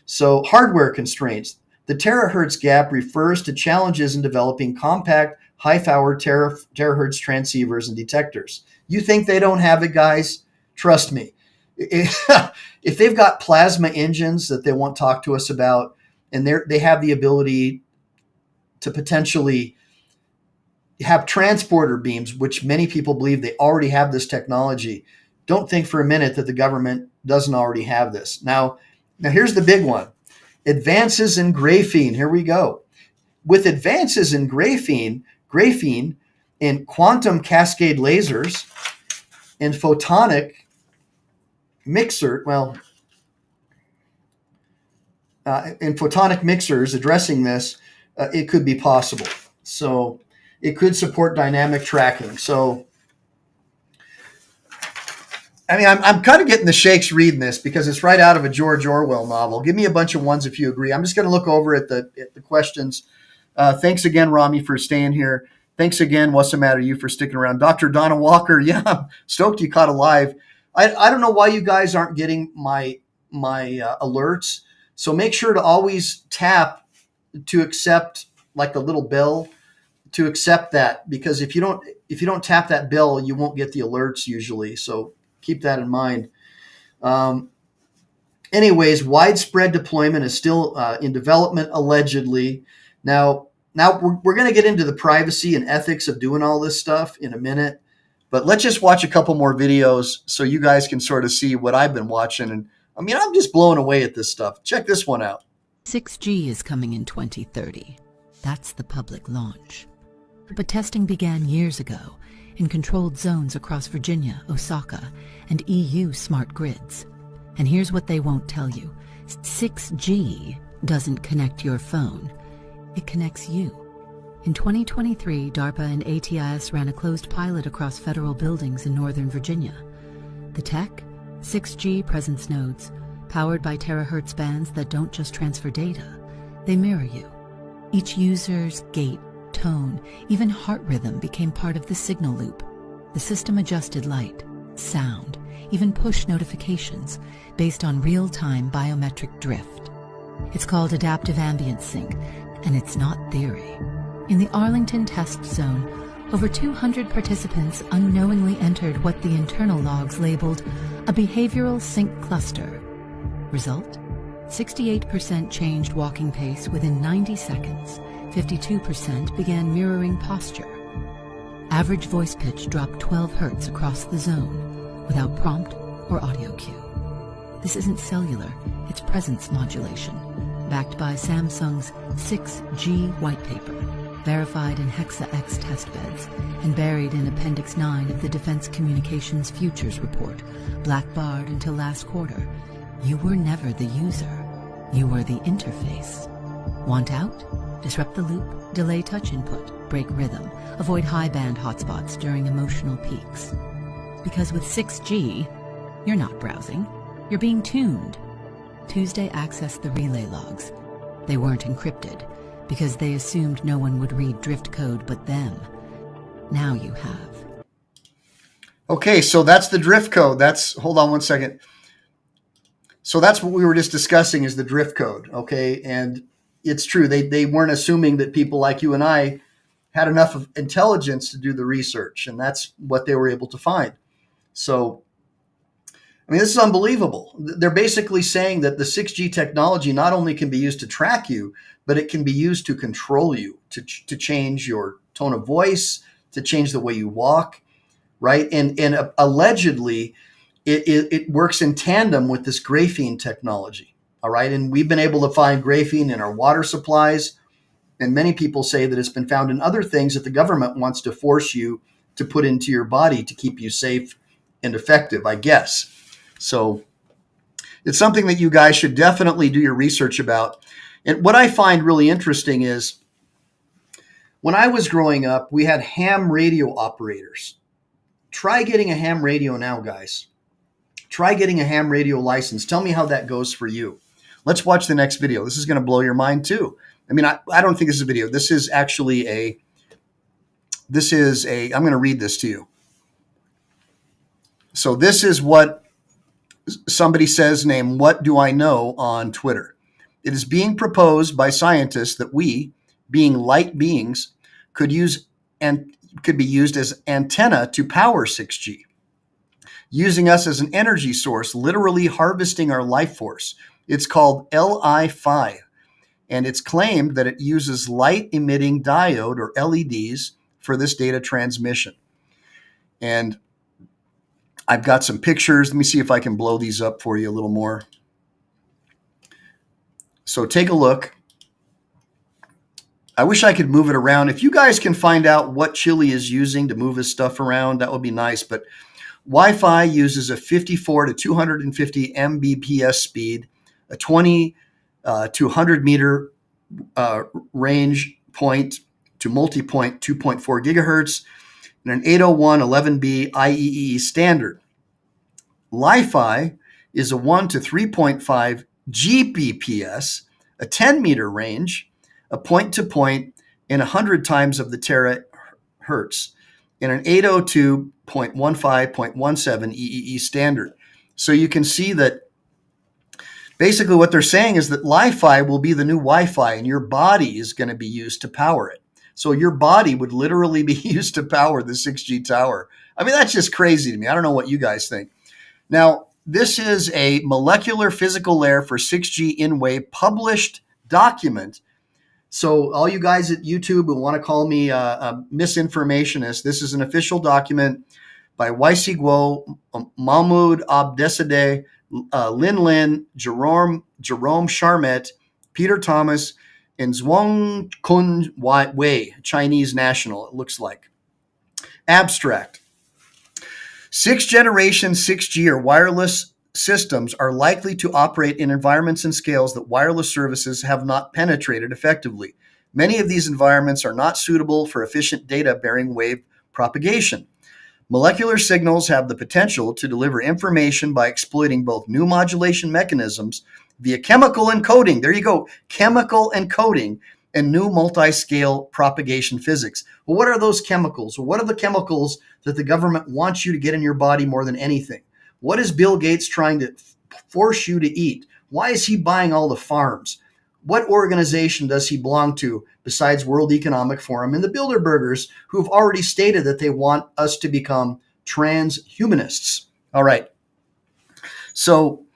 So hardware constraints. The terahertz gap refers to challenges in developing compact, high-powered terahertz transceivers and detectors. You think they don't have it, guys? Trust me. If they've got plasma engines that they want to talk to us about, and they have the ability to potentially have transporter beams, which many people believe they already have this technology, don't think for a minute that the government doesn't already have this. Now here's the big one. Advances in graphene. Here we go. With advances in graphene and quantum cascade lasers and photonic mixers addressing this, it could be possible. So it could support dynamic tracking. So I mean, I'm kind of getting the shakes reading this because it's right out of a George Orwell novel. Give me a bunch of ones if you agree. I'm just going to look over at the questions. Thanks again, Rami, for staying here. Thanks again, What's the Matter, you, for sticking around. Dr. Donna Walker, yeah, I'm stoked you caught alive. I don't know why you guys aren't getting my alerts. So make sure to always tap to accept, like the little bell, to accept that, because if you don't tap that bell, you won't get the alerts usually. So keep that in mind. Anyways, widespread deployment is still in development, allegedly. Now we're going to get into the privacy and ethics of doing all this stuff in a minute, but let's just watch a couple more videos so you guys can sort of see what I've been watching. And I mean, I'm just blown away at this stuff. Check this one out. 6G is coming in 2030. That's the public launch. But testing began years ago in controlled zones across Virginia, Osaka, and EU smart grids. And here's what they won't tell you. 6G doesn't connect your phone. It connects you. In 2023, DARPA and ATIS ran a closed pilot across federal buildings in Northern Virginia. The tech? 6G presence nodes, powered by terahertz bands that don't just transfer data. They mirror you. Each user's gait, tone, even heart rhythm became part of the signal loop. The system adjusted light, sound, even push notifications based on real-time biometric drift. It's called adaptive ambient sync, and it's not theory. In the Arlington test zone, over 200 participants unknowingly entered what the internal logs labeled a behavioral sync cluster. Result? 68% changed walking pace within 90 seconds. 52% began mirroring posture. Average voice pitch dropped 12 hertz across the zone without prompt or audio cue. This isn't cellular, it's presence modulation, backed by Samsung's 6G white paper, verified in Hexa-X testbeds, and buried in Appendix 9 of the Defense Communications Futures Report, blackbarred until last quarter. You were never the user. You were the interface. Want out? Disrupt the loop, delay touch input, break rhythm, avoid high-band hotspots during emotional peaks. Because with 6G, you're not browsing, you're being tuned. Tuesday accessed the relay logs. They weren't encrypted, because they assumed no one would read drift code but them. Now you have. Okay, so that's the drift code. Hold on one second. So that's what we were just discussing, is the drift code, okay? And it's true. They weren't assuming that people like you and I had enough of intelligence to do the research, and that's what they were able to find. So I mean, this is unbelievable. They're basically saying that the 6G technology not only can be used to track you, but it can be used to control you, to change your tone of voice, to change the way you walk, right? And allegedly, it works in tandem with this graphene technology, all right? And we've been able to find graphene in our water supplies, and many people say that it's been found in other things that the government wants to force you to put into your body to keep you safe and effective, I guess. So it's something that you guys should definitely do your research about. And what I find really interesting is when I was growing up, we had ham radio operators. Try getting a ham radio now, guys. Try getting a ham radio license. Tell me how that goes for you. Let's watch the next video. This is going to blow your mind too. I mean, I don't think this is a video. This is actually I'm going to read this to you. So this is what somebody says named What Do I Know on Twitter. It is being proposed by scientists that we, being light beings, could be used as antenna to power 6G, using us as an energy source, literally harvesting our life force. It's called Li-Fi, and it's claimed that it uses light-emitting diode, or LEDs, for this data transmission. And I've got some pictures. Let me see if I can blow these up for you a little more. So take a look. I wish I could move it around. If you guys can find out what Chile is using to move his stuff around, that would be nice. But Wi-Fi uses a 54 to 250 Mbps speed, a 20 to 100 meter range point to multi-point 2.4 gigahertz, and an 801.11b IEEE standard. Li-Fi is a 1 to 3.5 Gbps, a 10 meter range, a point-to-point, and 100 times of the terahertz, and an 802.15.17 EEE standard. So you can see that basically what they're saying is that Li-Fi will be the new Wi-Fi, and your body is going to be used to power it. So your body would literally be used to power the 6G tower. I mean, that's just crazy to me. I don't know what you guys think. Now, this is a molecular physical layer for 6G in-wave published document. So all you guys at YouTube who want to call me a misinformationist, this is an official document by YC Guo, Mahmoud Abdesadeh, Lin Lin, Jerome Charmet, Peter Thomas, and Zhuang Kun Wei, Chinese national, it looks like. Abstract. 6th generation 6G or wireless systems are likely to operate in environments and scales that wireless services have not penetrated effectively. Many of these environments are not suitable for efficient data-bearing wave propagation. Molecular signals have the potential to deliver information by exploiting both new modulation mechanisms via chemical encoding. There you go, chemical encoding, and new multi-scale propagation physics. Well, what are those chemicals? Well, what are the chemicals that the government wants you to get in your body more than anything? What is Bill Gates trying to force you to eat? Why is he buying all the farms? What organization does he belong to besides World Economic Forum and the Bilderbergers, who've already stated that they want us to become transhumanists? All right. So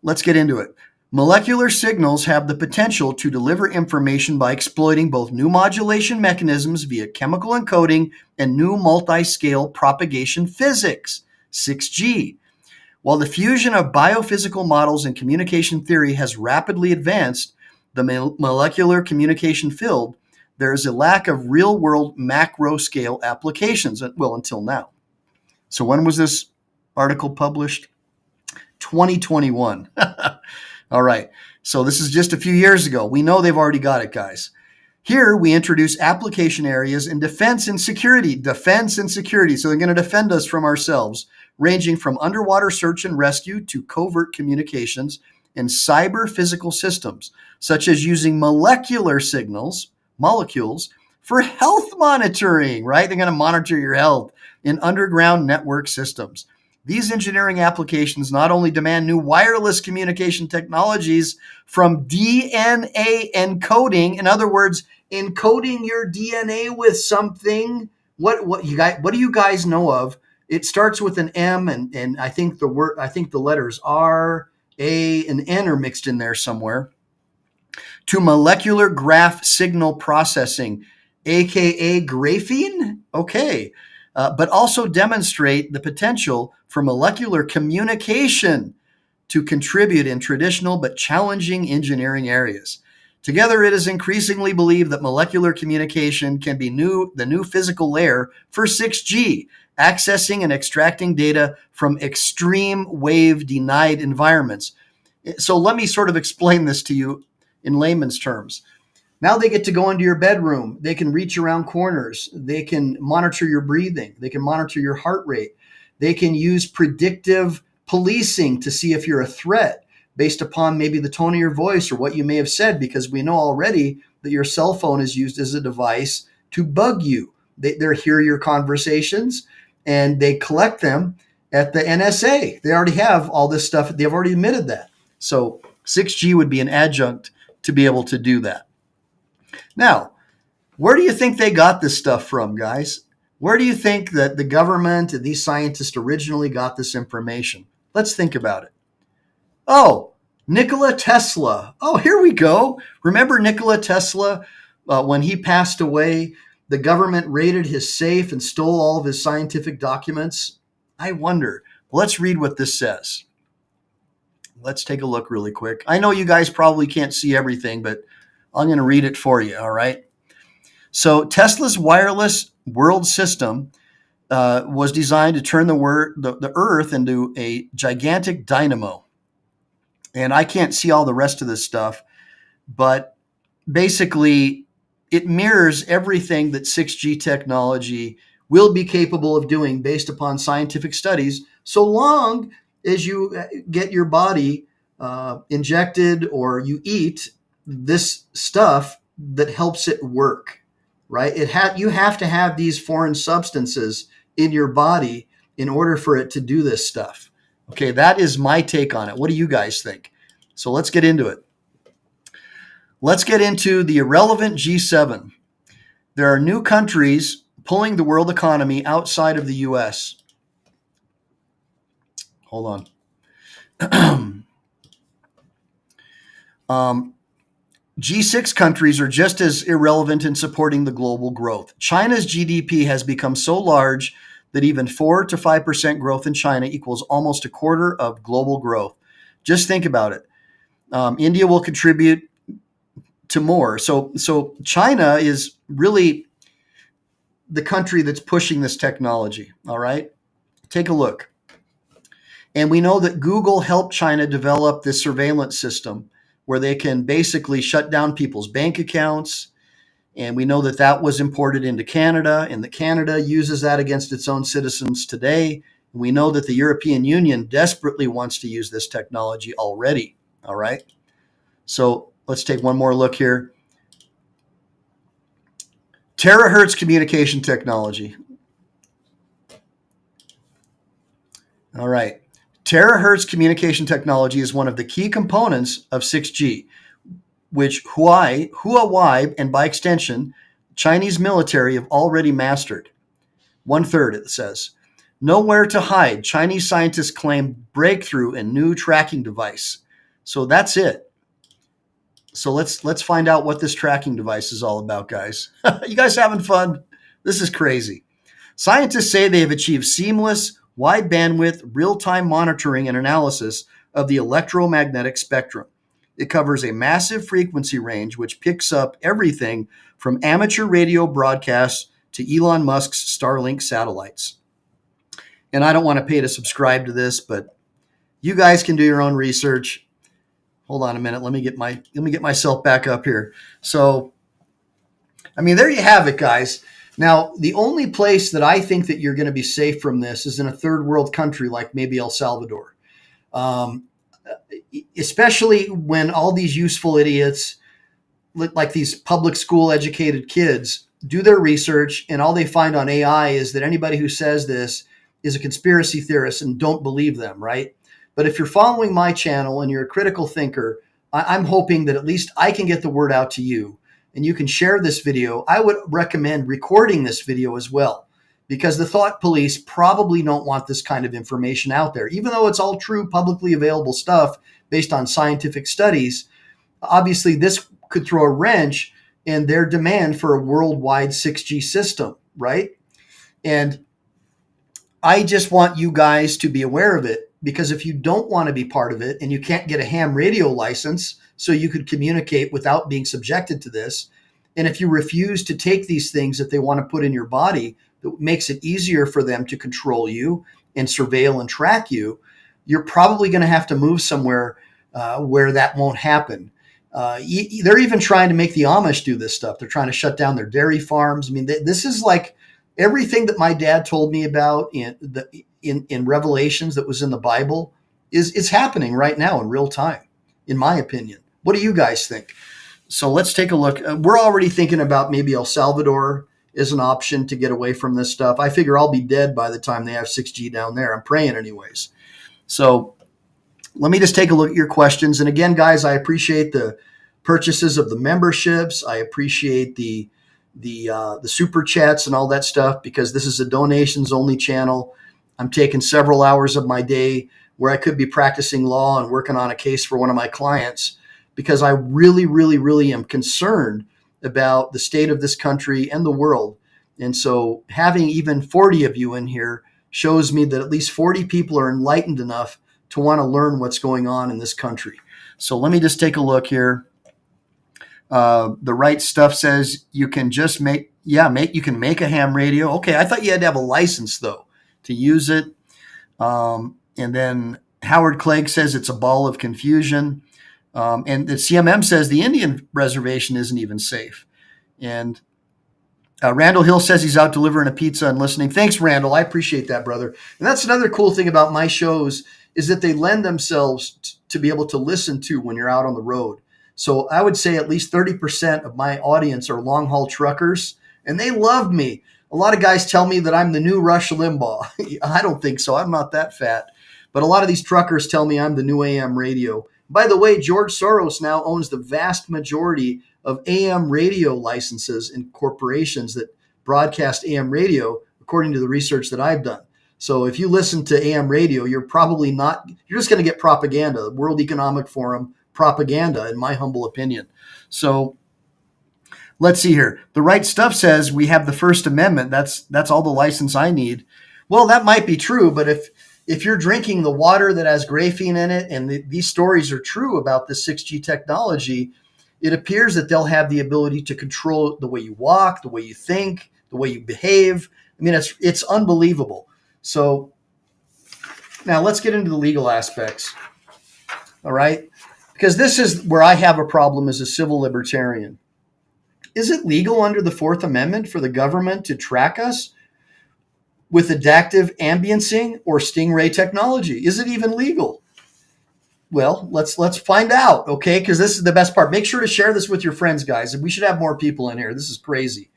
let's get into it. Molecular signals have the potential to deliver information by exploiting both new modulation mechanisms via chemical encoding and new multi-scale propagation physics, 6G. While the fusion of biophysical models and communication theory has rapidly advanced the molecular communication field, there is a lack of real-world macro-scale applications, well, until now. So when was this article published? 2021. All right. So this is just a few years ago. We know they've already got it, guys. Here we introduce application areas in defense and security. Defense and security. So they're going to defend us from ourselves, ranging from underwater search and rescue to covert communications and cyber physical systems, such as using molecular signals, molecules, for health monitoring, right? They're going to monitor your health in underground network systems. These engineering applications not only demand new wireless communication technologies from DNA encoding, in other words, encoding your DNA with something. What do you guys know of It starts with an M, and I think the letters R, A, and N are mixed in there somewhere. To molecular graph signal processing, aka graphene. Okay. But also demonstrate the potential for molecular communication to contribute in traditional but challenging engineering areas. Together, it is increasingly believed that molecular communication can be the new physical layer for 6G, accessing and extracting data from extreme wave denied environments. So let me sort of explain this to you in layman's terms. Now they get to go into your bedroom. They can reach around corners. They can monitor your breathing. They can monitor your heart rate. They can use predictive policing to see if you're a threat based upon maybe the tone of your voice or what you may have said, because we know already that your cell phone is used as a device to bug you. They hear your conversations and they collect them at the NSA. They already have all this stuff. They've already admitted that. So 6G would be an adjunct to be able to do that. Now, where do you think they got this stuff from, guys? Where do you think that the government and these scientists originally got this information? Let's think about it. Oh, Nikola Tesla. Oh, here we go. Remember Nikola Tesla? When he passed away, the government raided his safe and stole all of his scientific documents. I wonder. Let's read what this says. Let's take a look really quick. I know you guys probably can't see everything, but I'm going to read it for you, all right? So Tesla's wireless world system was designed to turn the Earth into a gigantic dynamo. And I can't see all the rest of this stuff, but basically it mirrors everything that 6G technology will be capable of doing based upon scientific studies, so long as you get your body injected or you eat this stuff that helps it work, right? You have to have these foreign substances in your body in order for it to do this stuff. Okay, that is my take on it. What do you guys think? So let's get into it. Let's get into the irrelevant G7. There are new countries pulling the world economy outside of the U.S. Hold on. G6 countries are just as irrelevant in supporting the global growth. China's GDP has become so large that even 4 to 5% growth in China equals almost a quarter of global growth. Just think about it. India will contribute to more. So China is really the country that's pushing this technology. All right, take a look. And we know that Google helped China develop this surveillance system where they can basically shut down people's bank accounts. And we know that that was imported into Canada, and that Canada uses that against its own citizens today. And we know that the European Union desperately wants to use this technology already. All right. So let's take one more look here. Terahertz communication technology. All right. Terahertz communication technology is one of the key components of 6G, which Huawei, and by extension, Chinese military have already mastered. 1/3, it says. Nowhere to hide. Chinese scientists claim breakthrough in new tracking device. So that's it. So let's find out what this tracking device is all about, guys. You guys having fun? This is crazy. Scientists say they have achieved seamless, wide bandwidth, real-time monitoring and analysis of the electromagnetic spectrum. It covers a massive frequency range which picks up everything from amateur radio broadcasts to Elon Musk's Starlink satellites. And I don't want to pay to subscribe to this, but you guys can do your own research. Hold on a minute. Let me get myself back up here. So, I mean, there you have it, guys. Now, the only place that I think that you're going to be safe from this is in a third world country like maybe El Salvador. Especially when all these useful idiots, like these public school educated kids, do their research and all they find on AI is that anybody who says this is a conspiracy theorist and don't believe them, right? But if you're following my channel and you're a critical thinker, I'm hoping that at least I can get the word out to you and you can share this video. I would recommend recording this video as well, because the thought police probably don't want this kind of information out there, even though it's all true, publicly available stuff based on scientific studies. Obviously, this could throw a wrench in their demand for a worldwide 6G system, right? And I just want you guys to be aware of it, because if you don't want to be part of it and you can't get a ham radio license so you could communicate without being subjected to this, and if you refuse to take these things that they want to put in your body that makes it easier for them to control you and surveil and track you, you're probably going to have to move somewhere where that won't happen. They're even trying to make the Amish do this stuff. They're trying to shut down their dairy farms. I mean, this is like everything that my dad told me about in Revelations that was in the Bible is happening right now in real time, in my opinion. What do you guys think? So let's take a look. We're already thinking about maybe El Salvador is an option to get away from this stuff. I figure I'll be dead by the time they have 6G down there. I'm praying anyways. So let me just take a look at your questions. And again, guys, I appreciate the purchases of the memberships. I appreciate the super chats and all that stuff, because this is a donations only channel. I'm taking several hours of my day where I could be practicing law and working on a case for one of my clients, because I really, really, really am concerned about the state of this country and the world. And so having even 40 of you in here shows me that at least 40 people are enlightened enough to want to learn what's going on in this country. So let me just take a look here. The right stuff says you can just you can make a ham radio. Okay, I thought you had to have a license though to use it. And then Howard Clegg says it's a ball of confusion. And the CMM says the Indian reservation isn't even safe. And Randall Hill says he's out delivering a pizza and listening. Thanks, Randall. I appreciate that, brother. And that's another cool thing about my shows is that they lend themselves to be able to listen to when you're out on the road. So I would say at least 30% of my audience are long-haul truckers, and they love me. A lot of guys tell me that I'm the new Rush Limbaugh. I don't think so. I'm not that fat. But a lot of these truckers tell me I'm the new AM radio. By the way, George Soros now owns the vast majority of AM radio licenses in corporations that broadcast AM radio, according to the research that I've done. So if you listen to AM radio, you're just going to get propaganda, World Economic Forum propaganda, in my humble opinion. So let's see here. The right stuff says we have the First Amendment. That's all the license I need. Well, that might be true, but if you're drinking the water that has graphene in it, and these stories are true about the 6G technology, it appears that they'll have the ability to control the way you walk, the way you think, the way you behave. I mean, it's unbelievable. So now let's get into the legal aspects. All right? Because this is where I have a problem as a civil libertarian. Is it legal under the Fourth Amendment for the government to track us with adaptive ambiencing or Stingray technology? Is it even legal? Well, let's find out, okay? Because this is the best part. Make sure to share this with your friends, guys. We should have more people in here. This is crazy.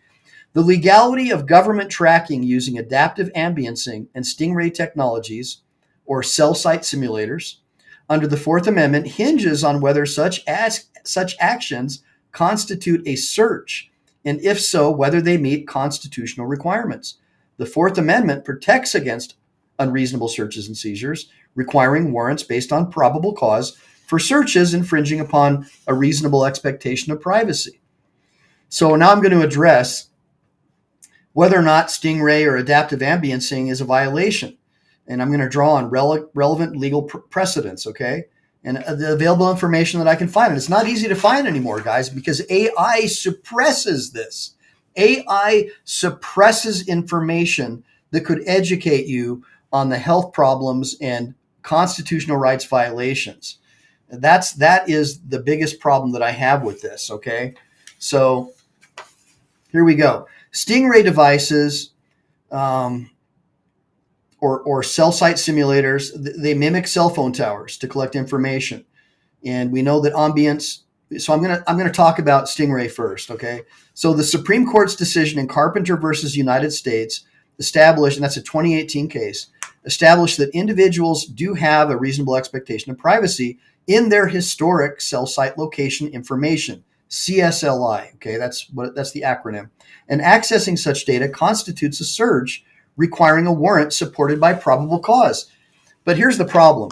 The legality of government tracking using adaptive ambiencing and Stingray technologies, or cell site simulators, under the Fourth Amendment hinges on whether such actions constitute a search, and if so, whether they meet constitutional requirements. The Fourth Amendment protects against unreasonable searches and seizures, requiring warrants based on probable cause for searches infringing upon a reasonable expectation of privacy. So now I'm going to address whether or not Stingray or adaptive ambiencing is a violation. And I'm going to draw on relevant legal precedents, okay? And the available information that I can find. And it's not easy to find anymore, guys, because AI suppresses this. AI suppresses information that could educate you on the health problems and constitutional rights violations. That is the biggest problem that I have with this, okay? So here we go. Stingray devices or cell site simulators, they mimic cell phone towers to collect information. And we know that ambience. So I'm going to talk about Stingray first, okay? So the Supreme Court's decision in Carpenter versus United States established, and that's a 2018 case, established that individuals do have a reasonable expectation of privacy in their historic cell site location information, CSLI, okay? That's the acronym. And accessing such data constitutes a search requiring a warrant supported by probable cause. But here's the problem.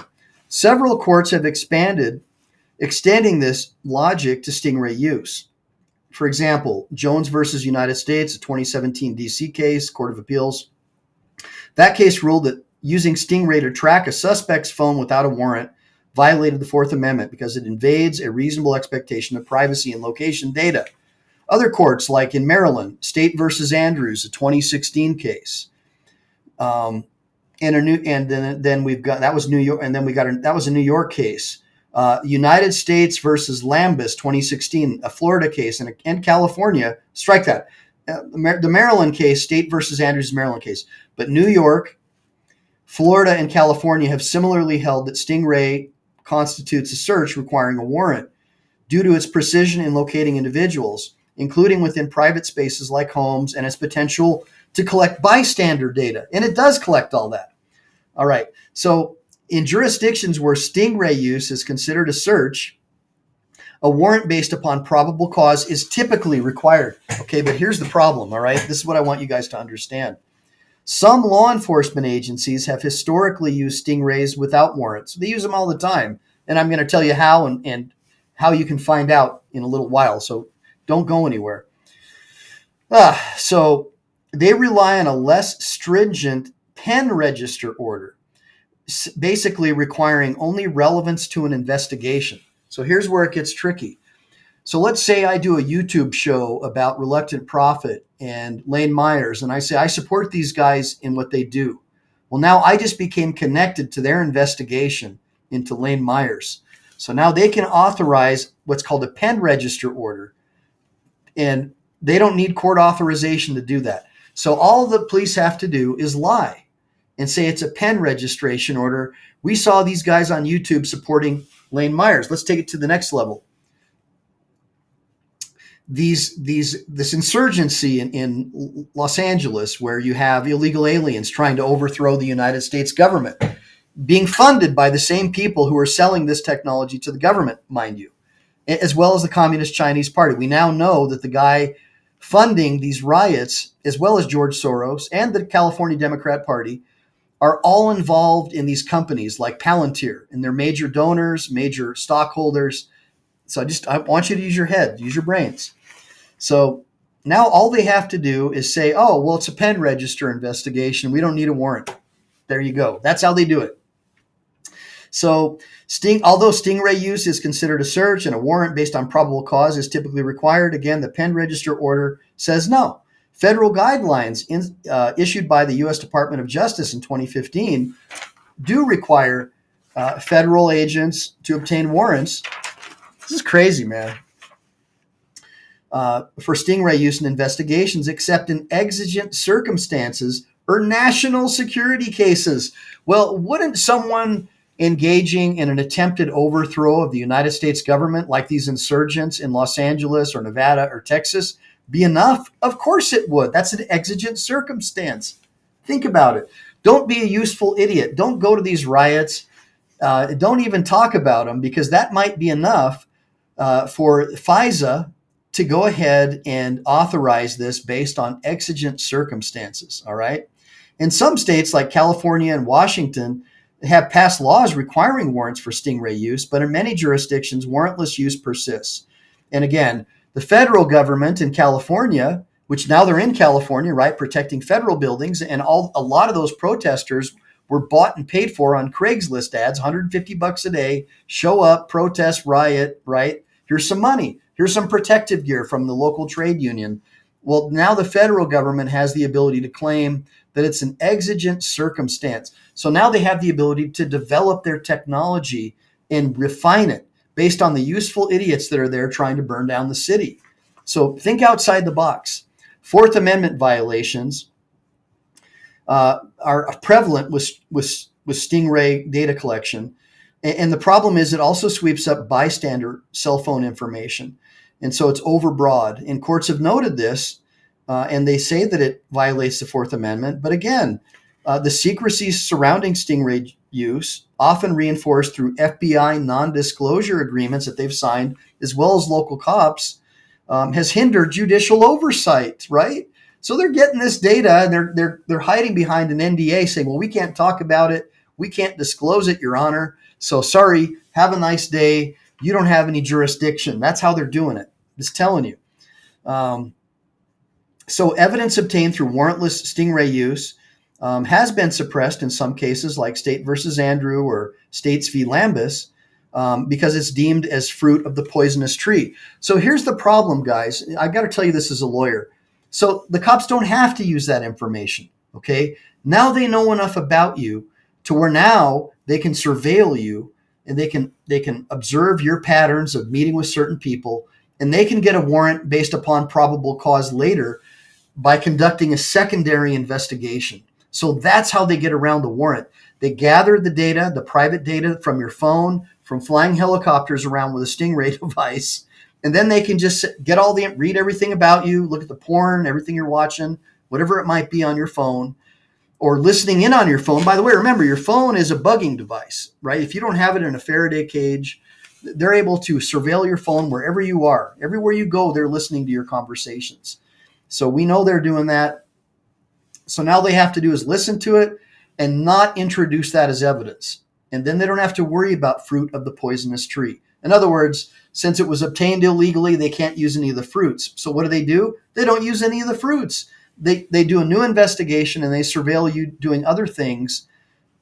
Several courts have extending this logic to Stingray use. For example, Jones versus United States, a 2017 DC case, Court of Appeals. That case ruled that using Stingray to track a suspect's phone without a warrant violated the Fourth Amendment because it invades a reasonable expectation of privacy and location data. Other courts, like in Maryland, State versus Andrews, a 2016 case, then we've got that was New York, and then that was a New York case. United States versus Lambus, 2016, a Florida case, and California. Strike that. The Maryland case, State versus Andrews, Maryland case, but New York, Florida, and California have similarly held that Stingray constitutes a search requiring a warrant due to its precision in locating individuals, including within private spaces like homes, and its potential to collect bystander data. And it does collect all that. All right. So in jurisdictions where Stingray use is considered a search, a warrant based upon probable cause is typically required. Okay, but here's the problem, all right? This is what I want you guys to understand. Some law enforcement agencies have historically used Stingrays without warrants. They use them all the time. And I'm going to tell you how and how you can find out in a little while. So don't go anywhere. So they rely on a less stringent pen register order, basically requiring only relevance to an investigation. So here's where it gets tricky. So let's say I do a YouTube show about Reluctant Prophet and Lane Myers, and I say, I support these guys in what they do. Well, now I just became connected to their investigation into Lane Myers. So now they can authorize what's called a pen register order, and they don't need court authorization to do that. So all the police have to do is lie and say it's a pen registration order. We saw these guys on YouTube supporting Lane Myers. Let's take it to the next level. This insurgency in Los Angeles, where you have illegal aliens trying to overthrow the United States government, being funded by the same people who are selling this technology to the government, mind you, as well as the Communist Chinese Party. We now know that the guy funding these riots, as well as George Soros and the California Democrat Party, are all involved in these companies like Palantir, and they're major donors, major stockholders. So I want you to use your head, use your brains. So now all they have to do is say, oh, well, it's a pen register investigation. We don't need a warrant. There you go. That's how they do it. So although Stingray use is considered a search and a warrant based on probable cause is typically required, again, the pen register order says no. Federal guidelines issued by the U.S. Department of Justice in 2015 do require federal agents to obtain warrants. This is crazy, man. For Stingray use in investigations, except in exigent circumstances or national security cases. Well, wouldn't someone engaging in an attempted overthrow of the United States government, like these insurgents in Los Angeles or Nevada or Texas, be enough? Of course it would. That's an exigent circumstance. Think about it. Don't be a useful idiot. Don't go to these riots. Don't even talk about them, because that might be enough for FISA to go ahead and authorize this based on exigent circumstances. All right. In some states like California and Washington have passed laws requiring warrants for Stingray use, but in many jurisdictions, warrantless use persists. And again, the federal government in California, which now they're in California, right, protecting federal buildings, and a lot of those protesters were bought and paid for on Craigslist ads, $150 a day, show up, protest, riot, right? Here's some money. Here's some protective gear from the local trade union. Well, now the federal government has the ability to claim that it's an exigent circumstance. So now they have the ability to develop their technology and refine it based on the useful idiots that are there trying to burn down the city. So think outside the box. Fourth Amendment violations are prevalent with Stingray data collection. And the problem is it also sweeps up bystander cell phone information. And so it's overbroad. And courts have noted this, and they say that it violates the Fourth Amendment. But again, the secrecy surrounding Stingray use, often reinforced through FBI non-disclosure agreements that they've signed, as well as local cops, has hindered judicial oversight, right? So they're getting this data and they're hiding behind an NDA saying, well, we can't talk about it. We can't disclose it, Your Honor. So sorry, have a nice day. You don't have any jurisdiction. That's how they're doing it. Just telling you. So evidence obtained through warrantless Stingray use has been suppressed in some cases, like State versus Andrew or States v. Lambus, because it's deemed as fruit of the poisonous tree. So here's the problem, guys. I've got to tell you this as a lawyer. So the cops don't have to use that information, okay? Now they know enough about you to where now they can surveil you and they can observe your patterns of meeting with certain people, and they can get a warrant based upon probable cause later by conducting a secondary investigation. So that's how they get around the warrant. They gather the data, the private data from your phone, from flying helicopters around with a Stingray device, and then they can just get read everything about you, look at the porn, everything you're watching, whatever it might be on your phone, or listening in on your phone. By the way, remember, your phone is a bugging device, right? If you don't have it in a Faraday cage, they're able to surveil your phone wherever you are. Everywhere you go, they're listening to your conversations. So we know they're doing that. So now they have to do is listen to it and not introduce that as evidence. And then they don't have to worry about fruit of the poisonous tree. In other words, since it was obtained illegally, they can't use any of the fruits. So what do? They don't use any of the fruits. They do a new investigation and they surveil you doing other things,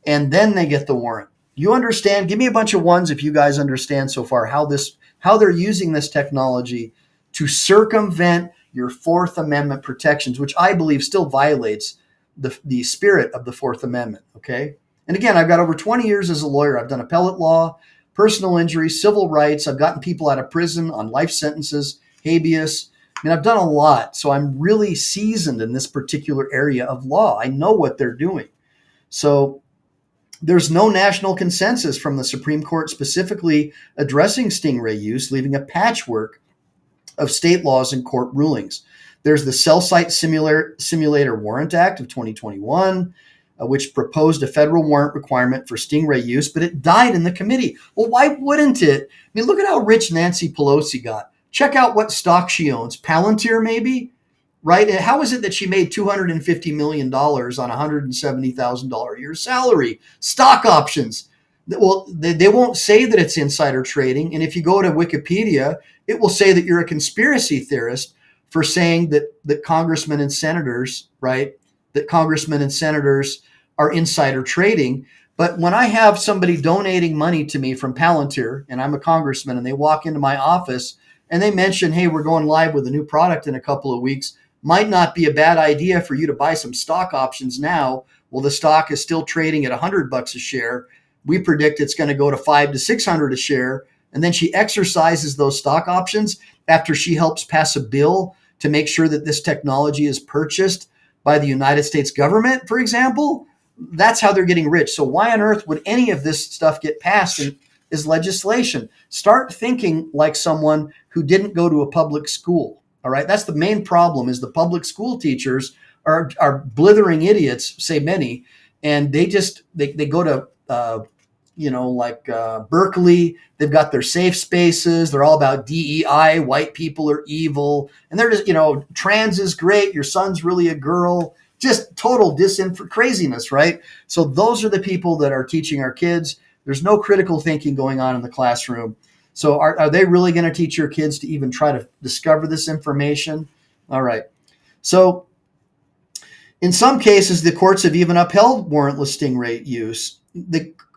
and then they get the warrant. You understand? Give me a bunch of ones if you guys understand so far how they're using this technology to circumvent your Fourth Amendment protections, which I believe still violates the spirit of the Fourth Amendment, okay? And again, I've got over 20 years as a lawyer. I've done appellate law, personal injury, civil rights. I've gotten people out of prison on life sentences, habeas. I mean, I've done a lot. So I'm really seasoned in this particular area of law. I know what they're doing. So there's no national consensus from the Supreme Court specifically addressing Stingray use, leaving a patchwork of state laws and court rulings. There's the Cell Site Simulator Warrant Act of 2021, which proposed a federal warrant requirement for Stingray use, but it died in the committee. Well, why wouldn't it? I mean, look at how rich Nancy Pelosi got. Check out what stock she owns. Palantir, maybe, right? And how is it that she made $250 million on $170,000 a year salary? Stock options. Well, they won't say that it's insider trading. And if you go to Wikipedia, it will say that you're a conspiracy theorist for saying that congressmen and senators, right, that congressmen and senators are insider trading. But when I have somebody donating money to me from Palantir, and I'm a congressman, and they walk into my office and they mention, hey, we're going live with a new product in a couple of weeks, might not be a bad idea for you to buy some stock options now. Well, the stock is still trading at $100 a share. We predict it's going to go to $500 to $600 a share. And then she exercises those stock options after she helps pass a bill to make sure that this technology is purchased by the United States government, for example. That's how they're getting rich. So why on earth would any of this stuff get passed as legislation? Start thinking like someone who didn't go to a public school. All right. That's the main problem, is the public school teachers are blithering idiots, say many, and they go to, Berkeley. They've got their safe spaces. They're all about DEI. White people are evil. And they're just, trans is great. Your son's really a girl. Just total craziness, right? So those are the people that are teaching our kids. There's no critical thinking going on in the classroom. So are they really going to teach your kids to even try to discover this information? All right. So in some cases, the courts have even upheld warrantless Stingray use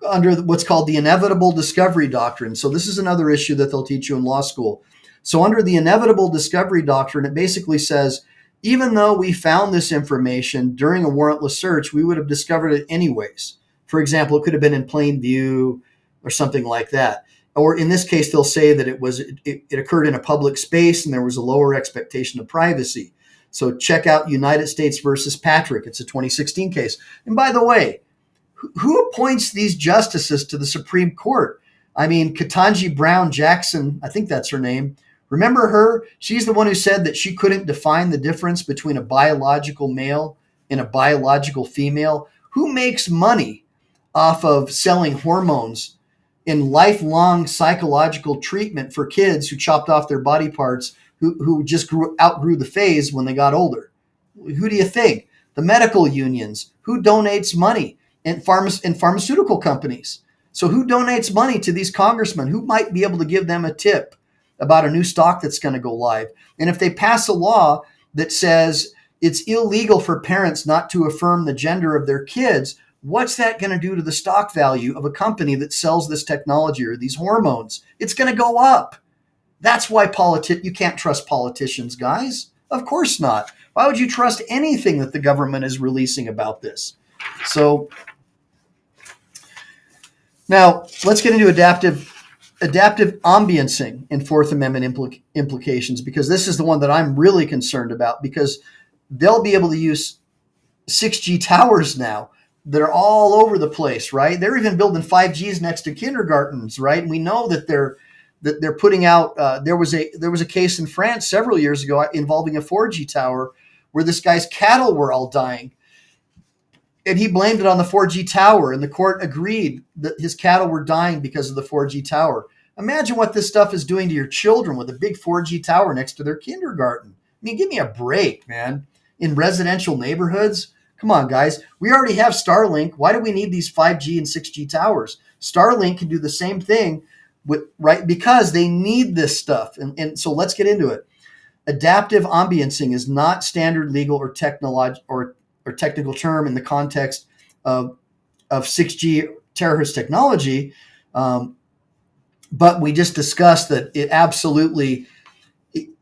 under what's called the inevitable discovery doctrine. So this is another issue that they'll teach you in law school. So under the inevitable discovery doctrine, it basically says, even though we found this information during a warrantless search, we would have discovered it anyways. For example, it could have been in plain view or something like that. Or in this case, they'll say that it occurred in a public space and there was a lower expectation of privacy. So check out United States versus Patrick. It's a 2016 case. And by the way, who appoints these justices to the Supreme Court? I mean, Ketanji Brown Jackson, I think that's her name. Remember her? She's the one who said that she couldn't define the difference between a biological male and a biological female. Who makes money off of selling hormones in lifelong psychological treatment for kids who chopped off their body parts, who just outgrew the phase when they got older? Who do you think? The medical unions. Who donates money? And pharmaceutical companies. So who donates money to these congressmen? Who might be able to give them a tip about a new stock that's going to go live? And if they pass a law that says it's illegal for parents not to affirm the gender of their kids, what's that going to do to the stock value of a company that sells this technology or these hormones? It's going to go up. That's why you can't trust politicians, guys. Of course not. Why would you trust anything that the government is releasing about this? So now let's get into adaptive ambiancing and Fourth Amendment implications, because this is the one that I'm really concerned about, because they'll be able to use 6G towers now that are all over the place, right? They're even building 5Gs next to kindergartens, right? And we know that they're putting out. There was a case in France several years ago involving a 4G tower where this guy's cattle were all dying, and he blamed it on the 4G tower, and the court agreed that his cattle were dying because of the 4G tower. Imagine what this stuff is doing to your children with a big 4G tower next to their kindergarten. I mean, give me a break, man. In residential neighborhoods, come on, guys. We already have Starlink. Why do we need these 5G and 6G towers? Starlink can do the same thing, because they need this stuff. And so let's get into it. Adaptive ambiancing is not standard legal or technical term in the context of 6G terahertz technology, but we just discussed that it absolutely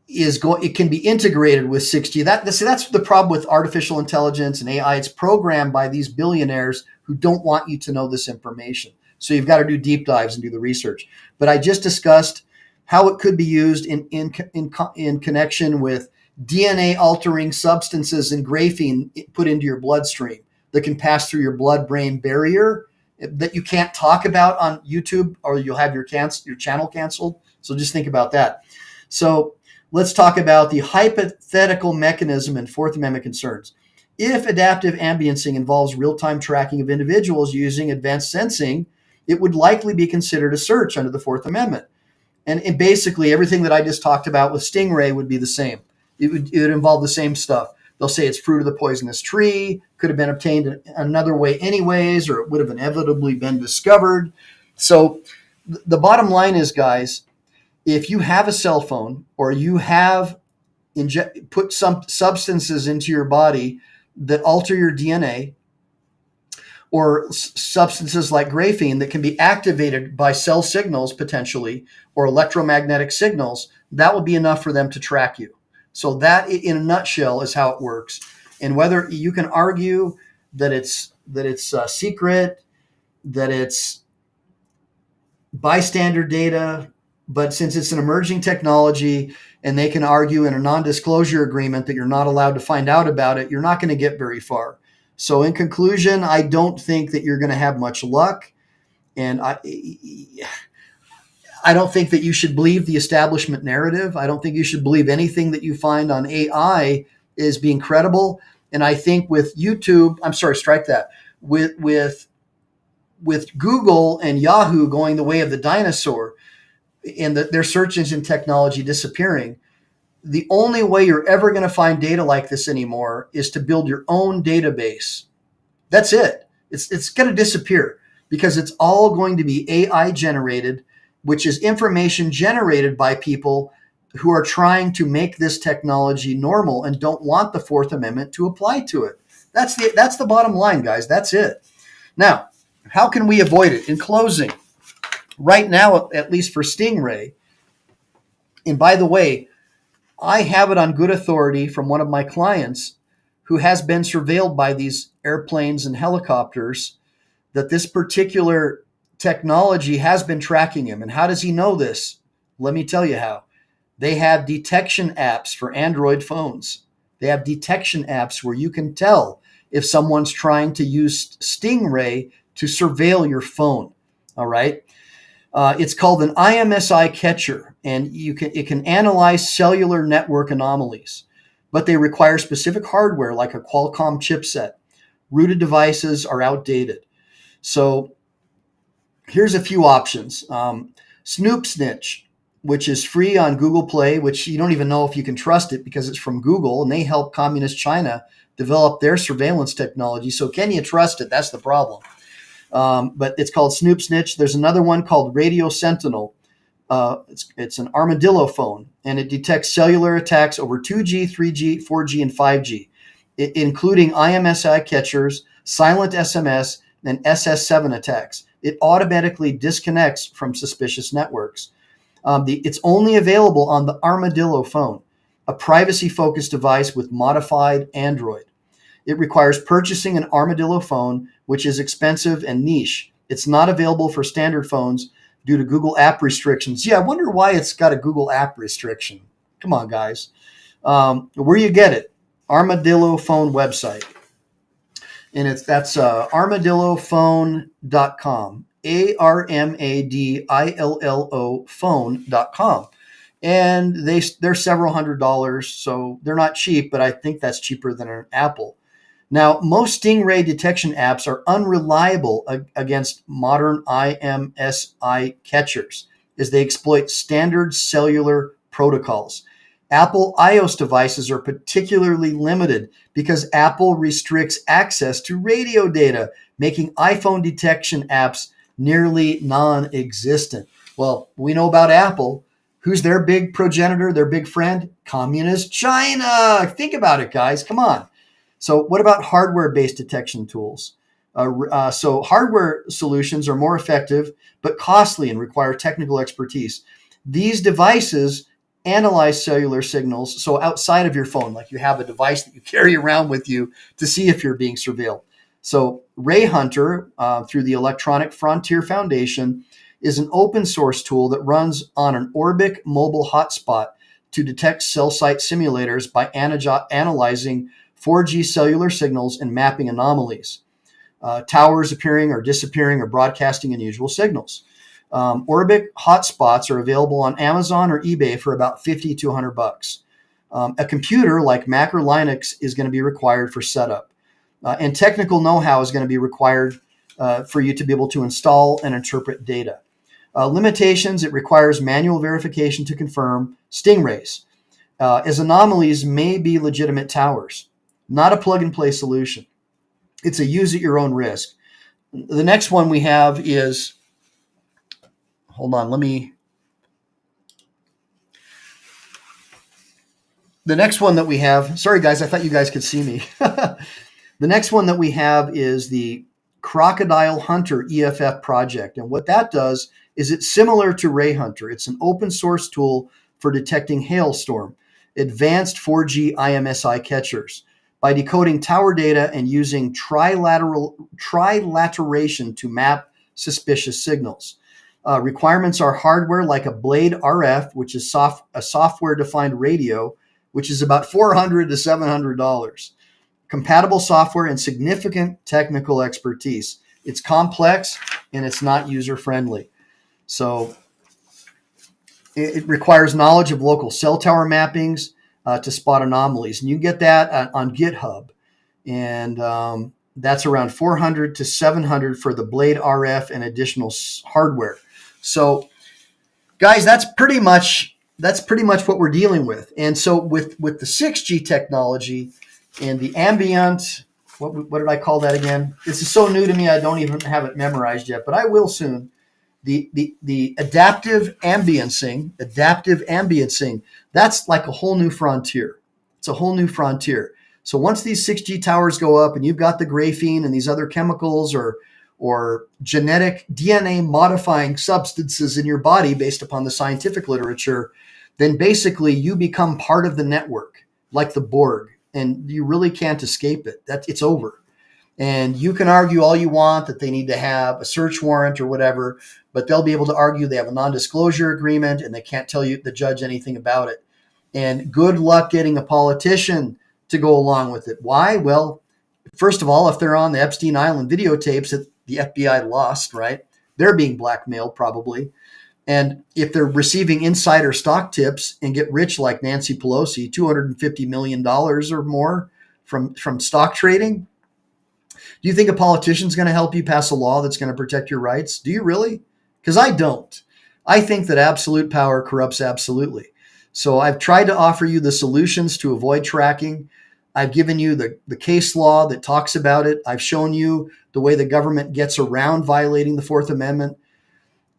it can be integrated with 6G. That's the problem with artificial intelligence and AI. It's programmed by these billionaires who don't want you to know this information. So you've got to do deep dives and do the research. But I just discussed how it could be used in connection with DNA altering substances and graphene put into your bloodstream that can pass through your blood-brain barrier that you can't talk about on YouTube, or you'll have your channel canceled. So just think about that. So let's talk about the hypothetical mechanism and Fourth Amendment concerns. If adaptive ambiancing involves real-time tracking of individuals using advanced sensing, it would likely be considered a search under the Fourth Amendment. And basically everything that I just talked about with Stingray would be the same. It would involve the same stuff. They'll say it's fruit of the poisonous tree, could have been obtained another way anyways, or it would have inevitably been discovered. So the bottom line is, guys, if you have a cell phone or you have put some substances into your body that alter your DNA, or substances like graphene that can be activated by cell signals potentially, or electromagnetic signals, that will be enough for them to track you. So that, in a nutshell, is how it works. And whether you can argue that it's secret, that it's bystander data, but since it's an emerging technology and they can argue in a non-disclosure agreement that you're not allowed to find out about it, you're not going to get very far. So in conclusion, I don't think that you're going to have much luck. And I don't think that you should believe the establishment narrative. I don't think you should believe anything that you find on AI is being credible. And I think with YouTube, strike that. With Google and Yahoo going the way of the dinosaur and their search engine technology disappearing, the only way you're ever going to find data like this anymore is to build your own database. That's it. It's going to disappear because it's all going to be AI generated, which is information generated by people who are trying to make this technology normal and don't want the Fourth Amendment to apply to it. That's the bottom line, guys. That's it. Now, how can we avoid it? In closing, right now, at least for Stingray, and by the way, I have it on good authority from one of my clients who has been surveilled by these airplanes and helicopters that this particular technology has been tracking him. And how does he know this? Let me tell you how. They have detection apps for Android phones. They have detection apps where you can tell if someone's trying to use Stingray to surveil your phone. All right. It's called an IMSI catcher, and it can analyze cellular network anomalies, but they require specific hardware like a Qualcomm chipset. Rooted devices are outdated. So here's a few options. Snoop Snitch. which is free on Google Play, which you don't even know if you can trust it because it's from Google, and they help communist China develop their surveillance technology. So can you trust it? That's the problem. But it's called Snoop Snitch. There's another one called Radio Sentinel. It's an armadillo phone, and it detects cellular attacks over 2G, 3G, 4G, and 5G, including IMSI catchers, silent SMS, and SS7 attacks. It automatically disconnects from suspicious networks. It's only available on the Armadillo phone, a privacy-focused device with modified Android. It requires purchasing an Armadillo phone, which is expensive and niche. It's not available for standard phones due to Google app restrictions. Yeah, I wonder why it's got a Google app restriction. Come on, guys. Where you get it? Armadillo phone website. And that's armadillophone.com. ARMADILLO phone.com. And they're several $100s, so they're not cheap, but I think that's cheaper than an Apple. Now, most Stingray detection apps are unreliable against modern IMSI catchers as they exploit standard cellular protocols. Apple iOS devices are particularly limited because Apple restricts access to radio data, making iPhone detection apps nearly non-existent. Well, we know about Apple. Who's their big progenitor, their big friend? Communist China. Think about it, guys. Come on. So what about hardware-based detection tools? So hardware solutions are more effective, but costly and require technical expertise. These devices analyze cellular signals, so outside of your phone, like you have a device that you carry around with you to see if you're being surveilled. So Ray Hunter, through the Electronic Frontier Foundation, is an open source tool that runs on an Orbic mobile hotspot to detect cell site simulators by analyzing 4G cellular signals and mapping anomalies. Towers appearing or disappearing or broadcasting unusual signals. Orbic hotspots are available on Amazon or eBay for about $50 to $100. A computer like Mac or Linux is going to be required for setup. And technical know-how is going to be required for you to be able to install and interpret data. Limitations, it requires manual verification to confirm Stingrays, as anomalies may be legitimate towers, not a plug-and-play solution. It's a use at your own risk. The next one we have is, hold on, the next one that we have, sorry guys, I thought you guys could see me. The next one that we have is the Crocodile Hunter EFF project. And what that does is it's similar to Ray Hunter. It's an open source tool for detecting hailstorm, advanced 4G IMSI catchers. By decoding tower data and using trilateration to map suspicious signals. Requirements are hardware like a Blade RF, which is a software-defined radio, which is about $400 to $700. Compatible software and significant technical expertise. It's complex and it's not user-friendly. So it requires knowledge of local cell tower mappings to spot anomalies. And you can get that on GitHub. And that's around $400 to $700 for the Blade RF and additional hardware. So guys, that's pretty much what we're dealing with. And so with the 6G technology and the ambient, what did I call that again? This is so new to me, I don't even have it memorized yet, but I will soon. The adaptive ambiancing, that's like a whole new frontier. It's a whole new frontier. So once these 6G towers go up and you've got the graphene and these other chemicals or genetic DNA modifying substances in your body based upon the scientific literature, then basically you become part of the network, like the Borg, and you really can't escape it. It's over. And you can argue all you want that they need to have a search warrant or whatever, but they'll be able to argue they have a non-disclosure agreement and they can't tell you, the judge, anything about it. And good luck getting a politician to go along with it. Why? Well, first of all, if they're on the Epstein Island videotapes that the FBI lost, right? They're being blackmailed probably. And if they're receiving insider stock tips and get rich like Nancy Pelosi, $250 million or more from stock trading, do you think a politician's going to help you pass a law that's going to protect your rights? Do you really? Because I don't. I think that absolute power corrupts absolutely. So I've tried to offer you the solutions to avoid tracking. I've given you the case law that talks about it. I've shown you the way the government gets around violating the Fourth Amendment.